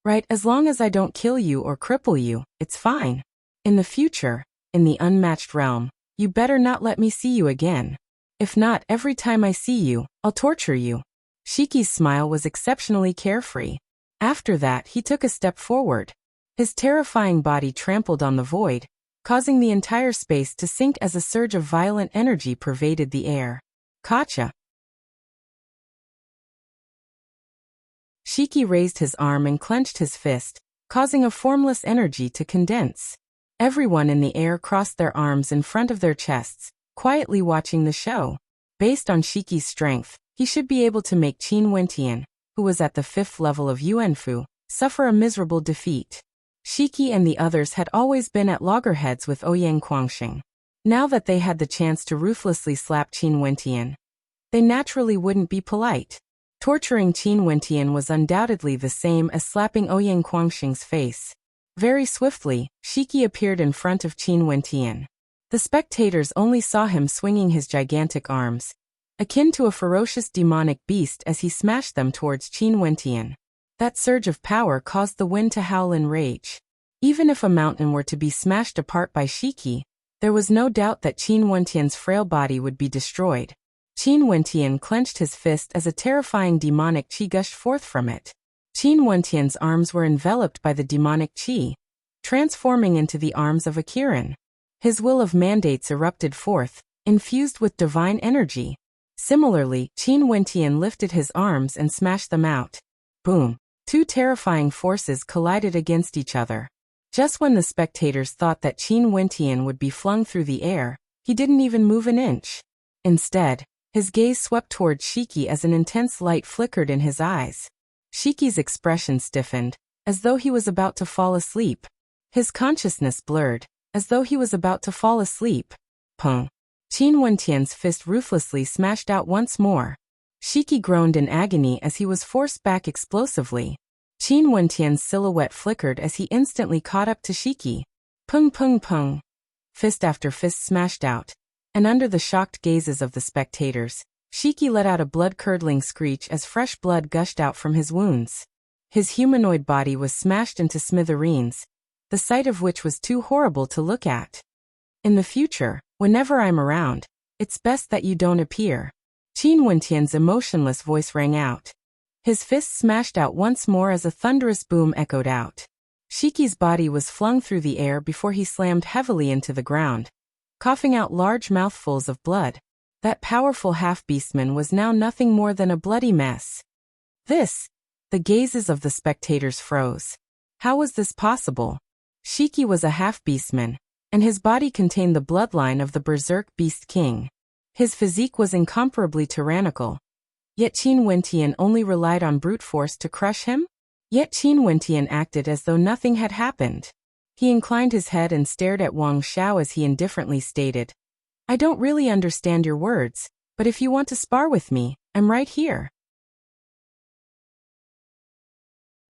Speaker 1: Right, as long as I don't kill you or cripple you, it's fine. In the future, in the unmatched realm, you better not let me see you again. If not, every time I see you, I'll torture you. Shiki's smile was exceptionally carefree. After that, he took a step forward. His terrifying body trampled on the void, causing the entire space to sink as a surge of violent energy pervaded the air. Gotcha. Shiki raised his arm and clenched his fist, causing a formless energy to condense. Everyone in the air crossed their arms in front of their chests, quietly watching the show. Based on Shiki's strength, he should be able to make Qin Wentian, who was at the 5th level of Yuanfu, suffer a miserable defeat. Shiki and the others had always been at loggerheads with Ouyang Guangxing. Now that they had the chance to ruthlessly slap Qin Wentian, they naturally wouldn't be polite. Torturing Qin Wentian was undoubtedly the same as slapping Ouyang Guangxing's face. Very swiftly, Shiki appeared in front of Qin Wentian. The spectators only saw him swinging his gigantic arms, akin to a ferocious demonic beast as he smashed them towards Qin Wentian. That surge of power caused the wind to howl in rage. Even if a mountain were to be smashed apart by Shiki, there was no doubt that Qin Wentian's frail body would be destroyed. Qin Wentian clenched his fist as a terrifying demonic qi gushed forth from it. Qin Wentian's arms were enveloped by the demonic qi, transforming into the arms of a Kirin. His will of mandates erupted forth, infused with divine energy. Similarly, Qin Wentian lifted his arms and smashed them out. Boom! Two terrifying forces collided against each other. Just when the spectators thought that Qin Wentian would be flung through the air, he didn't even move an inch. Instead, his gaze swept towards Shiki as an intense light flickered in his eyes. Shiki's expression stiffened, as though he was about to fall asleep. His consciousness blurred, as though he was about to fall asleep. Pung! Qin Wentian's fist ruthlessly smashed out once more. Shiki groaned in agony as he was forced back explosively. Qin Wentian's silhouette flickered as he instantly caught up to Shiki. Pung pung pung. Fist after fist smashed out, and under the shocked gazes of the spectators, Shiki let out a blood-curdling screech as fresh blood gushed out from his wounds. His humanoid body was smashed into smithereens, the sight of which was too horrible to look at. In the future, whenever I'm around, it's best that you don't appear. Qin Wentian's emotionless voice rang out. His fist smashed out once more as a thunderous boom echoed out. Shiki's body was flung through the air before he slammed heavily into the ground, coughing out large mouthfuls of blood. That powerful half-beastman was now nothing more than a bloody mess. The gazes of the spectators froze. How was this possible? Shiki was a half-beastman, and his body contained the bloodline of the Berserk Beast King. His physique was incomparably tyrannical. Yet Qin Wentian only relied on brute force to crush him? Yet Qin Wentian acted as though nothing had happened. He inclined his head and stared at Wang Xiao as he indifferently stated, "I don't really understand your words, but if you want to spar with me, I'm right here."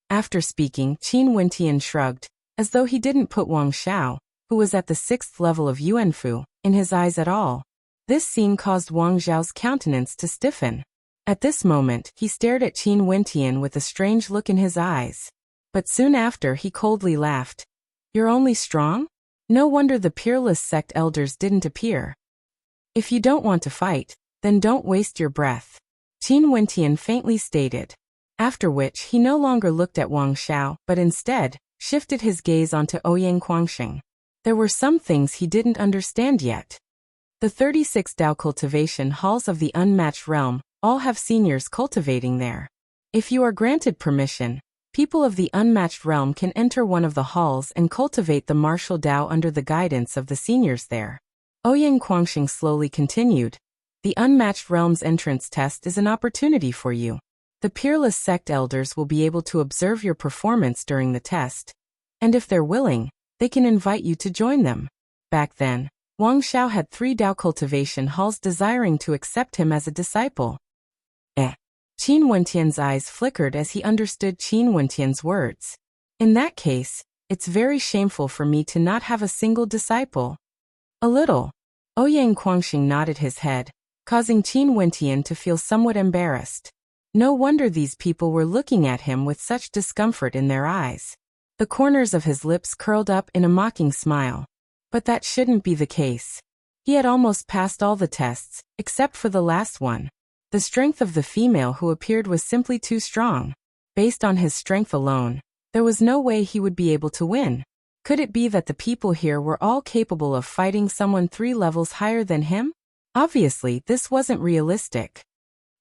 Speaker 1: After speaking, Qin Wentian shrugged, as though he didn't put Wang Xiao, who was at the 6th level of Yuanfu, in his eyes at all. This scene caused Wang Xiao's countenance to stiffen. At this moment, he stared at Qin Wentian with a strange look in his eyes. But soon after he coldly laughed. "You're only strong? No wonder the peerless sect elders didn't appear. If you don't want to fight, then don't waste your breath," Qin Wentian faintly stated. After which he no longer looked at Wang Xiao, but instead, shifted his gaze onto Ouyang Guangxing. There were some things he didn't understand yet. The 36 Dao cultivation halls of the Unmatched Realm all have seniors cultivating there. If you are granted permission, people of the Unmatched Realm can enter one of the halls and cultivate the martial Dao under the guidance of the seniors there. Ouyang Guangxing slowly continued. The Unmatched Realm's entrance test is an opportunity for you. The peerless sect elders will be able to observe your performance during the test, and if they're willing, they can invite you to join them. Back then, Wang Xiao had 3 Dao cultivation halls desiring to accept him as a disciple. Qin Wentian's eyes flickered as he understood Qin Wentian's words. In that case, it's very shameful for me to not have a single disciple. A little. Ouyang Guangxing nodded his head, causing Qin Wentian to feel somewhat embarrassed. No wonder these people were looking at him with such discomfort in their eyes. The corners of his lips curled up in a mocking smile. But that shouldn't be the case. He had almost passed all the tests, except for the last one. The strength of the female who appeared was simply too strong. Based on his strength alone, there was no way he would be able to win. Could it be that the people here were all capable of fighting someone 3 levels higher than him? Obviously, this wasn't realistic.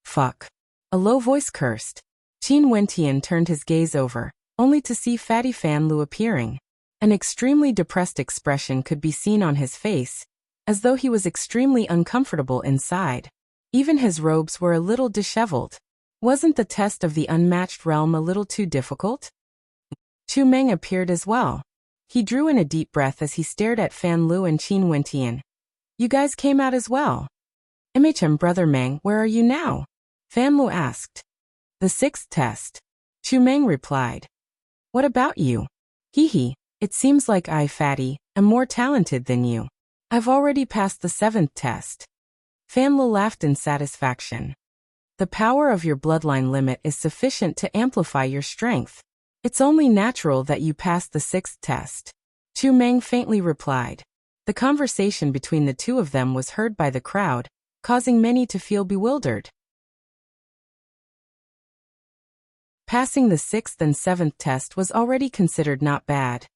Speaker 1: Fuck. A low voice cursed. Qin Wentian turned his gaze over, only to see Fatty Fan Lu appearing. An extremely depressed expression could be seen on his face, as though he was extremely uncomfortable inside. Even his robes were a little disheveled. Wasn't the test of the Unmatched Realm a little too difficult? Chu Meng appeared as well. He drew in a deep breath as he stared at Fan Lu and Qin Wentian. "You guys came out as well." "MHM Brother Meng, where are you now?" Fan Lu asked. "The 6th test." Chu Meng replied. "What about you?" "Hee hee, It seems like I, Fatty, am more talented than you. I've already passed the 7th test. Fan Le laughed in satisfaction. The power of your bloodline limit is sufficient to amplify your strength. It's only natural that you passed the 6th test. Chu Meng faintly replied. The conversation between the two of them was heard by the crowd, causing many to feel bewildered. Passing the 6th and 7th test was already considered not bad.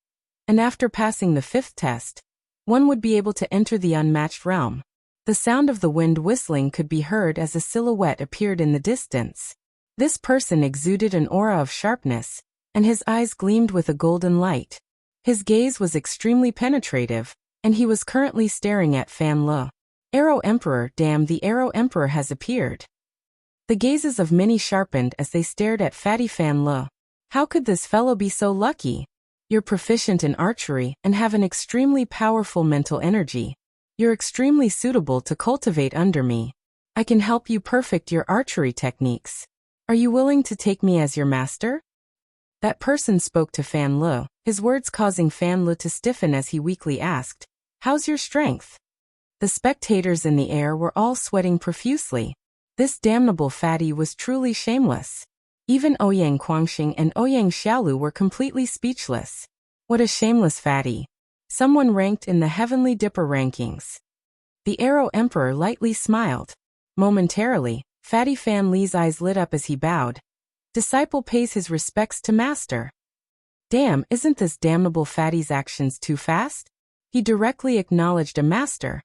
Speaker 1: And after passing the 5th test, one would be able to enter the unmatched realm. The sound of the wind whistling could be heard as a silhouette appeared in the distance. This person exuded an aura of sharpness, and his eyes gleamed with a golden light. His gaze was extremely penetrative, and he was currently staring at Fan Le. Arrow Emperor, damn, the Arrow Emperor has appeared. The gazes of many sharpened as they stared at Fatty Fan Le. How could this fellow be so lucky? You're proficient in archery and have an extremely powerful mental energy. You're extremely suitable to cultivate under me. I can help you perfect your archery techniques. Are you willing to take me as your master? That person spoke to Fan Le, his words causing Fan Le to stiffen as he weakly asked, "How's your strength?" The spectators in the air were all sweating profusely. This damnable fatty was truly shameless. Even Ouyang Guangxing and Ouyang Xiaolu were completely speechless. What a shameless fatty. Someone ranked in the Heavenly Dipper rankings. The Arrow Emperor lightly smiled. Momentarily, Fatty Fan Le's eyes lit up as he bowed. Disciple pays his respects to master. Damn, isn't this damnable fatty's actions too fast? He directly acknowledged a master.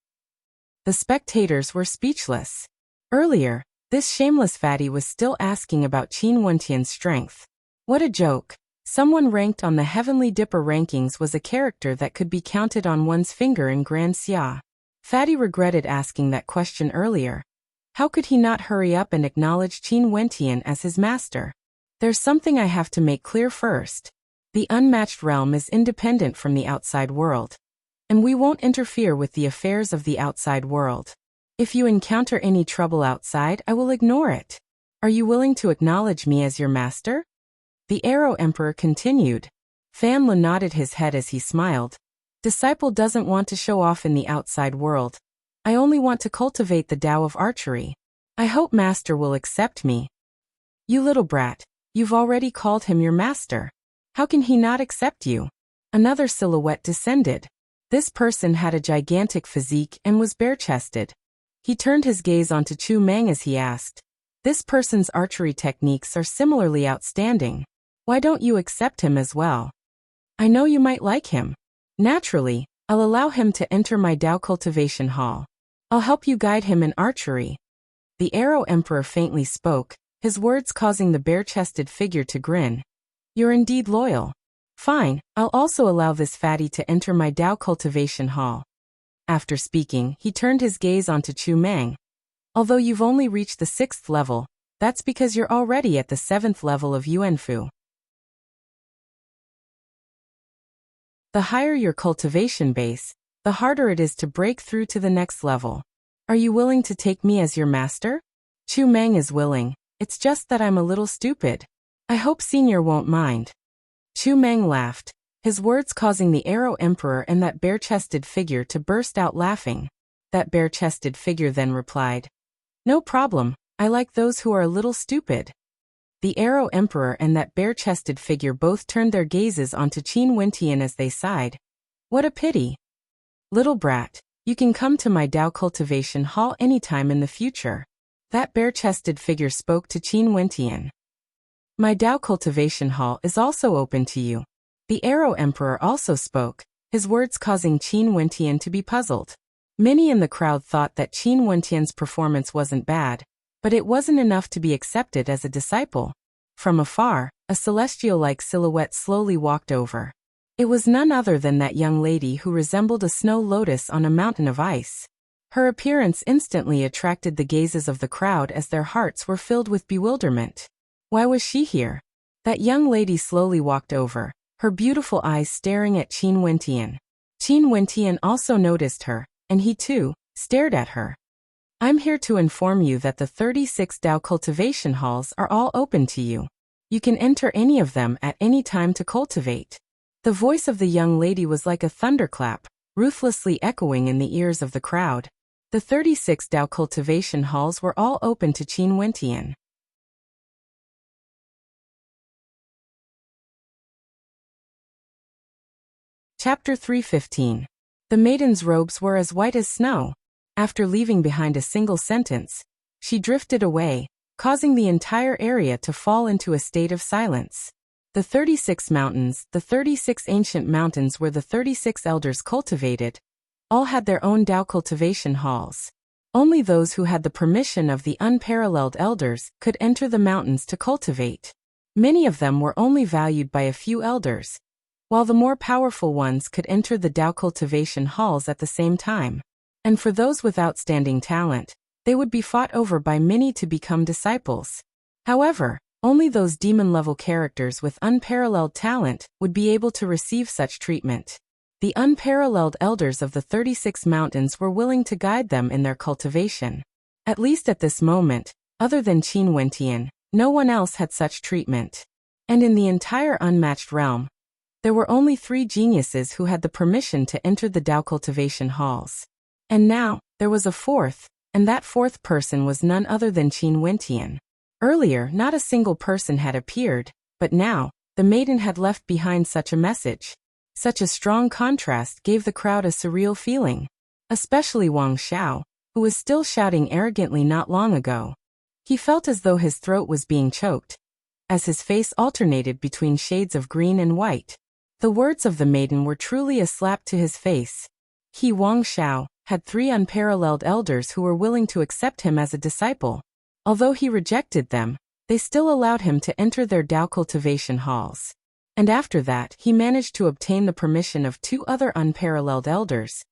Speaker 1: The spectators were speechless. Earlier, this shameless fatty was still asking about Qin Wentian's strength. What a joke. Someone ranked on the Heavenly Dipper rankings was a character that could be counted on one's finger in Grand Xia. Fatty regretted asking that question earlier. How could he not hurry up and acknowledge Qin Wentian as his master? There's something I have to make clear first. The unmatched realm is independent from the outside world. And we won't interfere with the affairs of the outside world. If you encounter any trouble outside, I will ignore it. Are you willing to acknowledge me as your master? The Arrow Emperor continued. Fan Le nodded his head as he smiled. Disciple doesn't want to show off in the outside world. I only want to cultivate the Tao of archery. I hope master will accept me. You little brat, you've already called him your master. How can he not accept you? Another silhouette descended. This person had a gigantic physique and was bare-chested. He turned his gaze onto Chu Meng as he asked, "This person's archery techniques are similarly outstanding. Why don't you accept him as well? I know you might like him. Naturally, I'll allow him to enter my Tao cultivation hall. I'll help you guide him in archery." The Arrow Emperor faintly spoke, his words causing the bare-chested figure to grin. You're indeed loyal. Fine, I'll also allow this fatty to enter my Tao cultivation hall. After speaking, he turned his gaze onto Chu Meng. Although you've only reached the 6th level, that's because you're already at the 7th level of Yuanfu. The higher your cultivation base, the harder it is to break through to the next level. Are you willing to take me as your master? Chu Meng is willing, it's just that I'm a little stupid. I hope Senior won't mind. Chu Meng laughed, his words causing the Arrow Emperor and that bare-chested figure to burst out laughing. That bare-chested figure then replied, "No problem, I like those who are a little stupid." The Arrow Emperor and that bare-chested figure both turned their gazes onto Qin Wentian as they sighed. What a pity. Little brat, you can come to my Tao cultivation hall anytime in the future. That bare-chested figure spoke to Qin Wentian. My Tao cultivation hall is also open to you. The Arrow Emperor also spoke, his words causing Qin Wentian to be puzzled. Many in the crowd thought that Qin Wentian's performance wasn't bad, but it wasn't enough to be accepted as a disciple. From afar, a celestial-like silhouette slowly walked over. It was none other than that young lady who resembled a snow lotus on a mountain of ice. Her appearance instantly attracted the gazes of the crowd as their hearts were filled with bewilderment. Why was she here? That young lady slowly walked over, her beautiful eyes staring at Qin Wentian. Qin Wentian also noticed her, and he too stared at her. I'm here to inform you that the 36 Tao cultivation halls are all open to you. You can enter any of them at any time to cultivate. The voice of the young lady was like a thunderclap, ruthlessly echoing in the ears of the crowd. The 36 Dao cultivation halls were all open to Qin Wentian. Chapter 315. The maiden's robes were as white as snow. After leaving behind a single sentence, she drifted away, causing the entire area to fall into a state of silence. The 36 mountains, the 36 ancient mountains where the 36 elders cultivated, all had their own Dao cultivation halls. Only those who had the permission of the unparalleled elders could enter the mountains to cultivate. Many of them were only valued by a few elders, while the more powerful ones could enter the Dao cultivation halls at the same time. And for those with outstanding talent, they would be fought over by many to become disciples. However, only those demon-level characters with unparalleled talent would be able to receive such treatment. The unparalleled elders of the 36 mountains were willing to guide them in their cultivation. At least at this moment, other than Qin Wentian, no one else had such treatment. And in the entire unmatched realm, there were only 3 geniuses who had the permission to enter the Dao cultivation halls. And now, there was a 4th, and that 4th person was none other than Qin Wentian. Earlier, not a single person had appeared, but now, the maiden had left behind such a message. Such a strong contrast gave the crowd a surreal feeling. Especially Wang Xiao, who was still shouting arrogantly not long ago. He felt as though his throat was being choked, as his face alternated between shades of green and white. The words of the maiden were truly a slap to his face. He, Wang Xiao, had 3 unparalleled elders who were willing to accept him as a disciple. Although he rejected them, they still allowed him to enter their Dao cultivation halls. And after that, he managed to obtain the permission of 2 other unparalleled elders,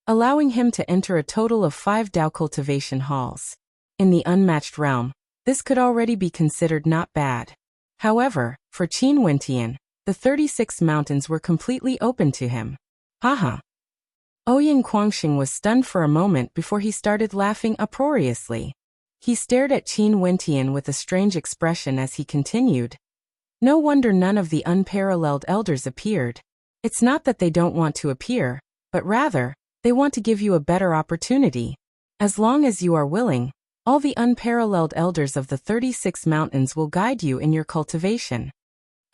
Speaker 1: allowing him to enter a total of 5 Dao cultivation halls. In the unmatched realm, this could already be considered not bad. However, for Qin Wentian, the 36 mountains were completely open to him. Haha. Ouyang Guangxing was stunned for a moment before he started laughing uproariously. He stared at Qin Wentian with a strange expression as he continued. No wonder none of the unparalleled elders appeared. It's not that they don't want to appear, but rather, they want to give you a better opportunity. As long as you are willing, all the unparalleled elders of the 36 mountains will guide you in your cultivation.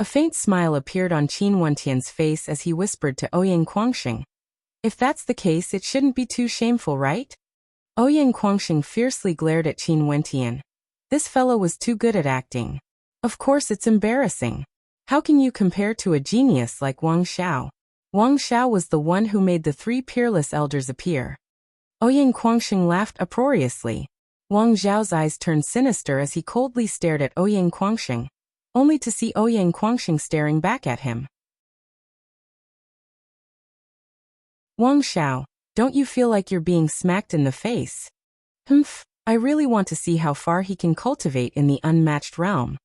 Speaker 1: A faint smile appeared on Qin Wentian's face as he whispered to Ouyang Guangxing. If that's the case, it shouldn't be too shameful, right? Ouyang Guangxing fiercely glared at Qin Wentian. This fellow was too good at acting. Of course it's embarrassing. How can you compare to a genius like Wang Xiao? Wang Xiao was the one who made the 3 peerless elders appear. Ouyang Guangxing laughed uproariously. Wang Xiao's eyes turned sinister as he coldly stared at Ouyang Guangxing, only to see Ouyang Guangxing staring back at him. Wang Xiao, don't you feel like you're being smacked in the face? Humph, I really want to see how far he can cultivate in the unmatched realm.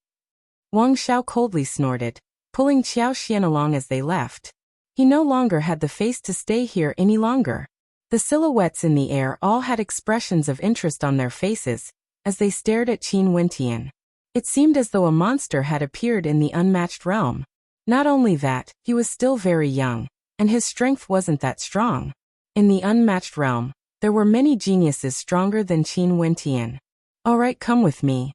Speaker 1: Wang Xiao coldly snorted, pulling Qiao Xian along as they left. He no longer had the face to stay here any longer. The silhouettes in the air all had expressions of interest on their faces, as they stared at Qin Wentian. It seemed as though a monster had appeared in the unmatched realm. Not only that, he was still very young, and his strength wasn't that strong. In the unmatched realm, there were many geniuses stronger than Qin Wentian. Alright, come with me.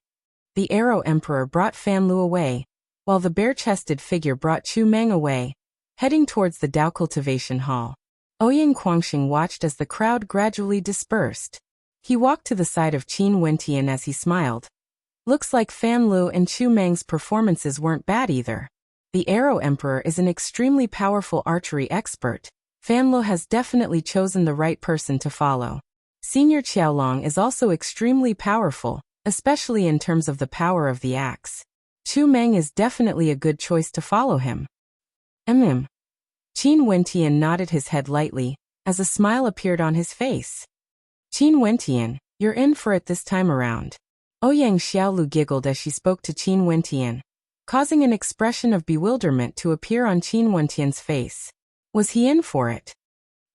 Speaker 1: The Arrow Emperor brought Fan Lu away, while the bare-chested figure brought Chu Meng away, heading towards the Dao cultivation hall. Ouyang Guangxing watched as the crowd gradually dispersed. He walked to the side of Qin Wentian as he smiled. Looks like Fan Lu and Chu Meng's performances weren't bad either. The Arrow Emperor is an extremely powerful archery expert. Fan Lu has definitely chosen the right person to follow. Senior Qiaolong is also extremely powerful, especially in terms of the power of the axe. Chu Meng is definitely a good choice to follow him. Qin Wentian nodded his head lightly, as a smile appeared on his face. Qin Wentian, you're in for it this time around. Ouyang Xiaolu giggled as she spoke to Qin Wentian, causing an expression of bewilderment to appear on Qin Wentian's face. Was he in for it?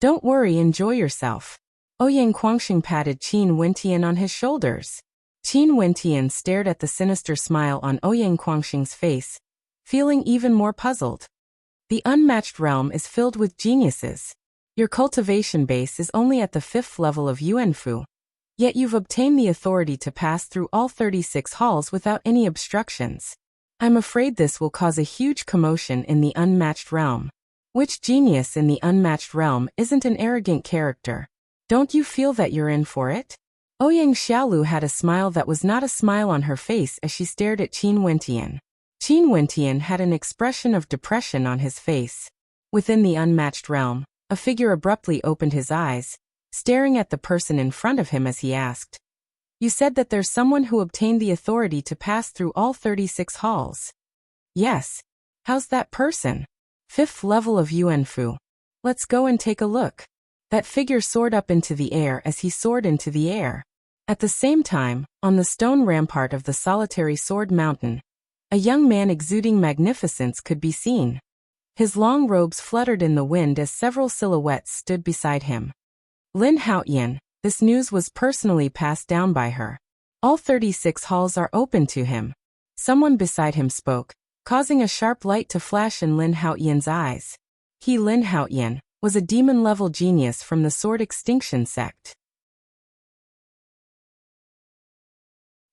Speaker 1: Don't worry, enjoy yourself. Ouyang Guangxing patted Qin Wentian on his shoulders. Qin Wentian stared at the sinister smile on Ouyang Guangxing's face, feeling even more puzzled. The unmatched realm is filled with geniuses. Your cultivation base is only at the 5th level of Yuanfu. Yet you've obtained the authority to pass through all 36 halls without any obstructions. I'm afraid this will cause a huge commotion in the unmatched realm. Which genius in the unmatched realm isn't an arrogant character? Don't you feel that you're in for it? Ouyang Xiaolu had a smile that was not a smile on her face as she stared at Qin Wentian. Qin Wentian had an expression of depression on his face. Within the unmatched realm, a figure abruptly opened his eyes, staring at the person in front of him as he asked, "You said that there's someone who obtained the authority to pass through all 36 halls." "Yes. How's that person?" "5th level of Yuanfu. Let's go and take a look." That figure soared up into the air as he soared into the air. At the same time, on the stone rampart of the solitary Sword Mountain, a young man exuding magnificence could be seen. His long robes fluttered in the wind as several silhouettes stood beside him. Lin Haoyan, this news was personally passed down by her. All 36 halls are open to him. Someone beside him spoke, causing a sharp light to flash in Lin Haoyan's eyes. He, Lin Haoyan, was a demon-level genius from the Sword Extinction sect.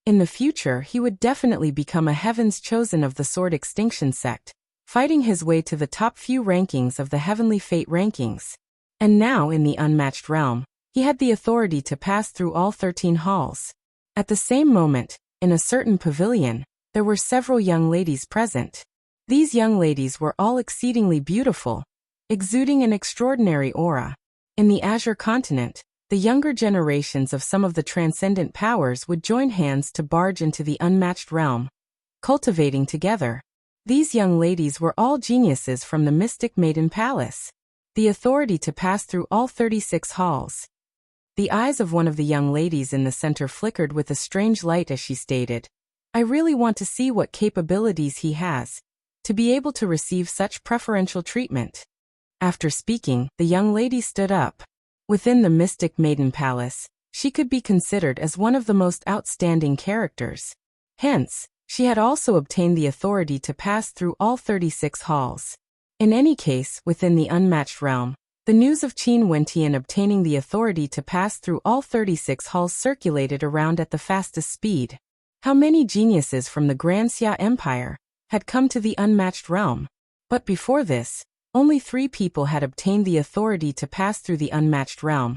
Speaker 1: In the future, he would definitely become a Heaven's Chosen of the Sword Extinction sect, fighting his way to the top few rankings of the Heavenly Fate rankings. And now, in the unmatched realm, he had the authority to pass through all 13 halls. At the same moment, in a certain pavilion, there were several young ladies present. These young ladies were all exceedingly beautiful, exuding an extraordinary aura. In the Azure continent, the younger generations of some of the transcendent powers would join hands to barge into the unmatched realm, cultivating together. These young ladies were all geniuses from the Mystic Maiden Palace. The authority to pass through all 36 halls. The eyes of one of the young ladies in the center flickered with a strange light as she stated, "I really want to see what capabilities he has, to be able to receive such preferential treatment." After speaking, the young lady stood up. Within the Mystic Maiden Palace, she could be considered as one of the most outstanding characters. Hence, she had also obtained the authority to pass through all 36 halls. In any case, within the unmatched realm, the news of Qin Wentian obtaining the authority to pass through all 36 halls circulated around at the fastest speed. How many geniuses from the Grand Xia Empire had come to the unmatched realm? But before this, only 3 people had obtained the authority to pass through the unmatched realm,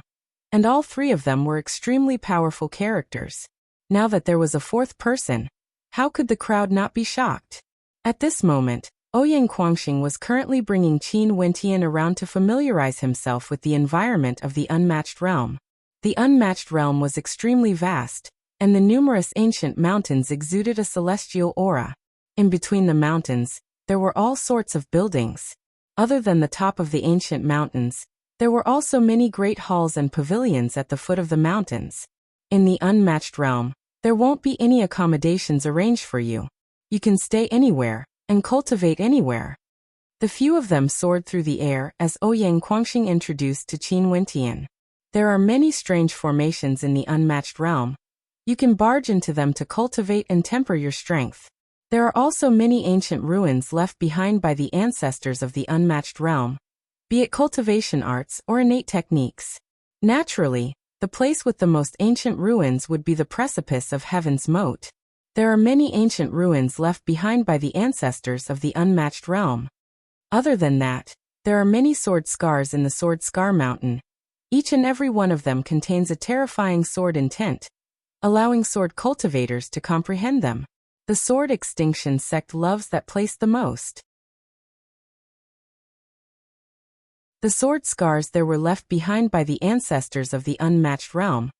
Speaker 1: and all 3 of them were extremely powerful characters. Now that there was a 4th person, how could the crowd not be shocked? At this moment, Ouyang Guangxing was currently bringing Qin Wentian around to familiarize himself with the environment of the unmatched realm. The unmatched realm was extremely vast, and the numerous ancient mountains exuded a celestial aura. In between the mountains, there were all sorts of buildings. Other than the top of the ancient mountains, there were also many great halls and pavilions at the foot of the mountains. In the unmatched realm, there won't be any accommodations arranged for you. You can stay anywhere, and cultivate anywhere. The few of them soared through the air as Ouyang Guangxing introduced to Qin Wentian. There are many strange formations in the unmatched realm. You can barge into them to cultivate and temper your strength. There are also many ancient ruins left behind by the ancestors of the unmatched realm, be it cultivation arts or innate techniques. Naturally, the place with the most ancient ruins would be the precipice of Heaven's Moat. There are many ancient ruins left behind by the ancestors of the unmatched realm. Other than that, there are many sword scars in the Sword Scar Mountain. Each and every one of them contains a terrifying sword intent, allowing sword cultivators to comprehend them. The Sword Extinction sect loves that place the most. The sword scars there were left behind by the ancestors of the unmatched realm,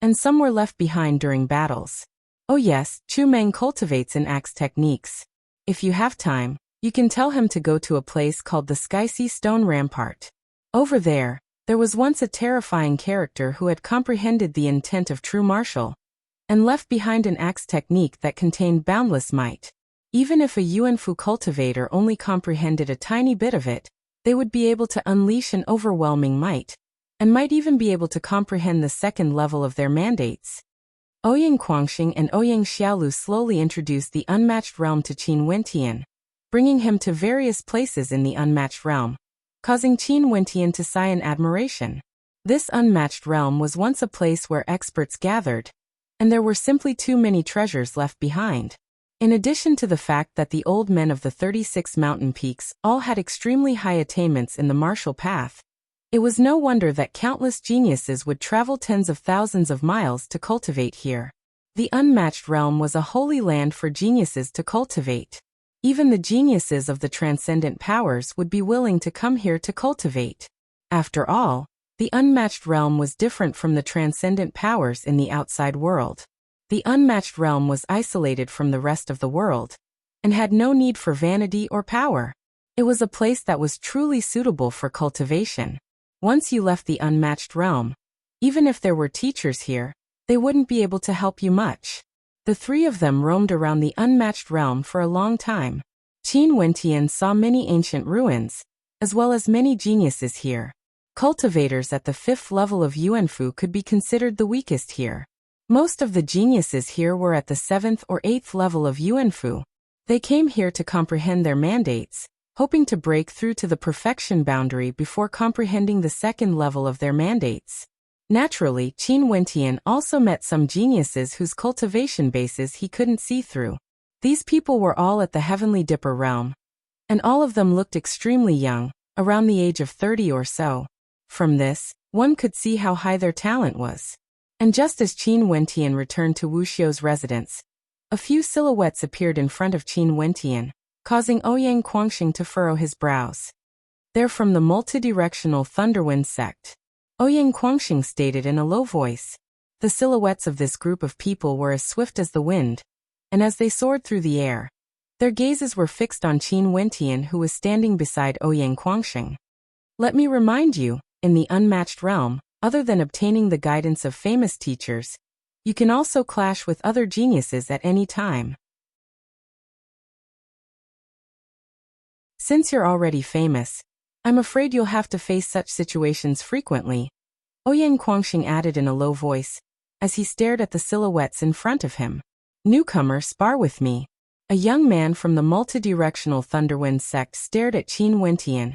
Speaker 1: and some were left behind during battles. Oh yes, Chu Meng cultivates in axe techniques. If you have time, you can tell him to go to a place called the Sky Sea Stone Rampart. Over there was once a terrifying character who had comprehended the intent of true martial, and left behind an axe technique that contained boundless might. Even if a Yuanfu cultivator only comprehended a tiny bit of it, they would be able to unleash an overwhelming might, and might even be able to comprehend the second level of their mandates. Ouyang Guangxing and Ouyang Xiaolu slowly introduced the unmatched realm to Qin Wentian. bringing him to various places in the unmatched realm, causing Qin Wentian to sigh in admiration. This unmatched realm was once a place where experts gathered, and there were simply too many treasures left behind. In addition to the fact that the old men of the 36 mountain peaks all had extremely high attainments in the martial path, it was no wonder that countless geniuses would travel tens of thousands of miles to cultivate here. The unmatched realm was a holy land for geniuses to cultivate. Even the geniuses of the transcendent powers would be willing to come here to cultivate. After all, the unmatched realm was different from the transcendent powers in the outside world. The unmatched realm was isolated from the rest of the world, and had no need for vanity or power. It was a place that was truly suitable for cultivation. Once you left the unmatched realm, even if there were teachers here, they wouldn't be able to help you much. The three of them roamed around the unmatched realm for a long time. Qin Wentian saw many ancient ruins, as well as many geniuses here. Cultivators at the 5th level of Yuanfu could be considered the weakest here. Most of the geniuses here were at the 7th or 8th level of Yuanfu. They came here to comprehend their mandates, hoping to break through to the perfection boundary before comprehending the 2nd level of their mandates. Naturally, Qin Wentian also met some geniuses whose cultivation bases he couldn't see through. These people were all at the Heavenly Dipper realm, and all of them looked extremely young, around the age of 30 or so. From this, one could see how high their talent was. And just as Qin Wentian returned to Wuxia's residence, a few silhouettes appeared in front of Qin Wentian, causing Ouyang Quangxing to furrow his brows. They're from the multidirectional Thunderwind sect, Ouyang Quangxing stated in a low voice. The silhouettes of this group of people were as swift as the wind, and as they soared through the air, their gazes were fixed on Qin Wentian, who was standing beside Ouyang Quangxing. Let me remind you, in the unmatched realm, other than obtaining the guidance of famous teachers, you can also clash with other geniuses at any time. Since you're already famous, I'm afraid you'll have to face such situations frequently, Ouyang Quangxing added in a low voice, as he stared at the silhouettes in front of him. Newcomer, spar with me. A young man from the multidirectional Thunderwind sect stared at Qin Wentian,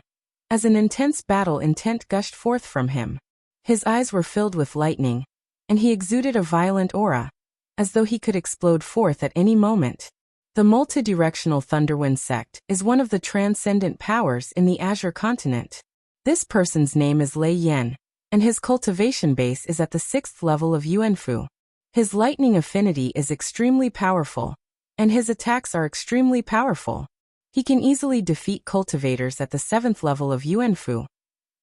Speaker 1: as an intense battle intent gushed forth from him. His eyes were filled with lightning, and he exuded a violent aura, as though he could explode forth at any moment. The multidirectional Thunderwind sect is one of the transcendent powers in the Azure continent. This person's name is Lei Yan, and his cultivation base is at the 6th level of Yuanfu. His lightning affinity is extremely powerful, and his attacks are extremely powerful. He can easily defeat cultivators at the 7th level of Yuanfu.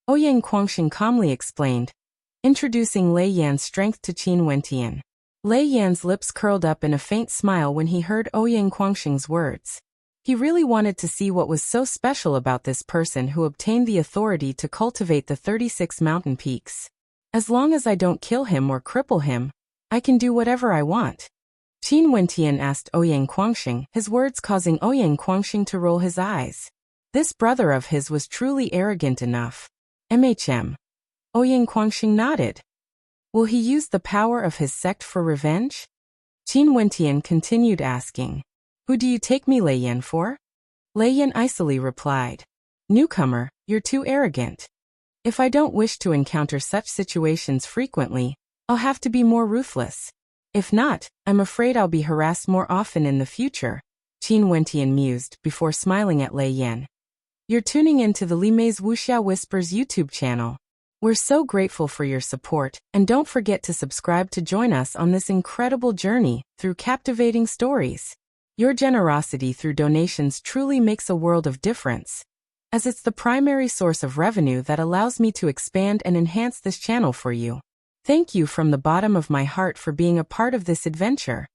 Speaker 1: Ouyang Quangxing calmly explained, introducing Lei Yan's strength to Qin Wentian. Lei Yan's lips curled up in a faint smile when he heard Ouyang Quangxing's words. He really wanted to see what was so special about this person who obtained the authority to cultivate the 36 mountain peaks. As long as I don't kill him or cripple him, I can do whatever I want. Qin Wentian asked Ouyang Quangxing, his words causing Ouyang Quangxing to roll his eyes. This brother of his was truly arrogant enough. MHM. Ouyang Quangxing nodded. Will he use the power of his sect for revenge? Qin Wentian continued asking. Who do you take me Lei Yan for? Lei Yan icily replied. Newcomer, you're too arrogant. If I don't wish to encounter such situations frequently, I'll have to be more ruthless. If not, I'm afraid I'll be harassed more often in the future, Qin Wentian mused before smiling at Lei Yan. You're tuning in to the Li Mei's Wuxia Whispers YouTube channel. We're so grateful for your support, and don't forget to subscribe to join us on this incredible journey through captivating stories. Your generosity through donations truly makes a world of difference, as it's the primary source of revenue that allows me to expand and enhance this channel for you. Thank you from the bottom of my heart for being a part of this adventure.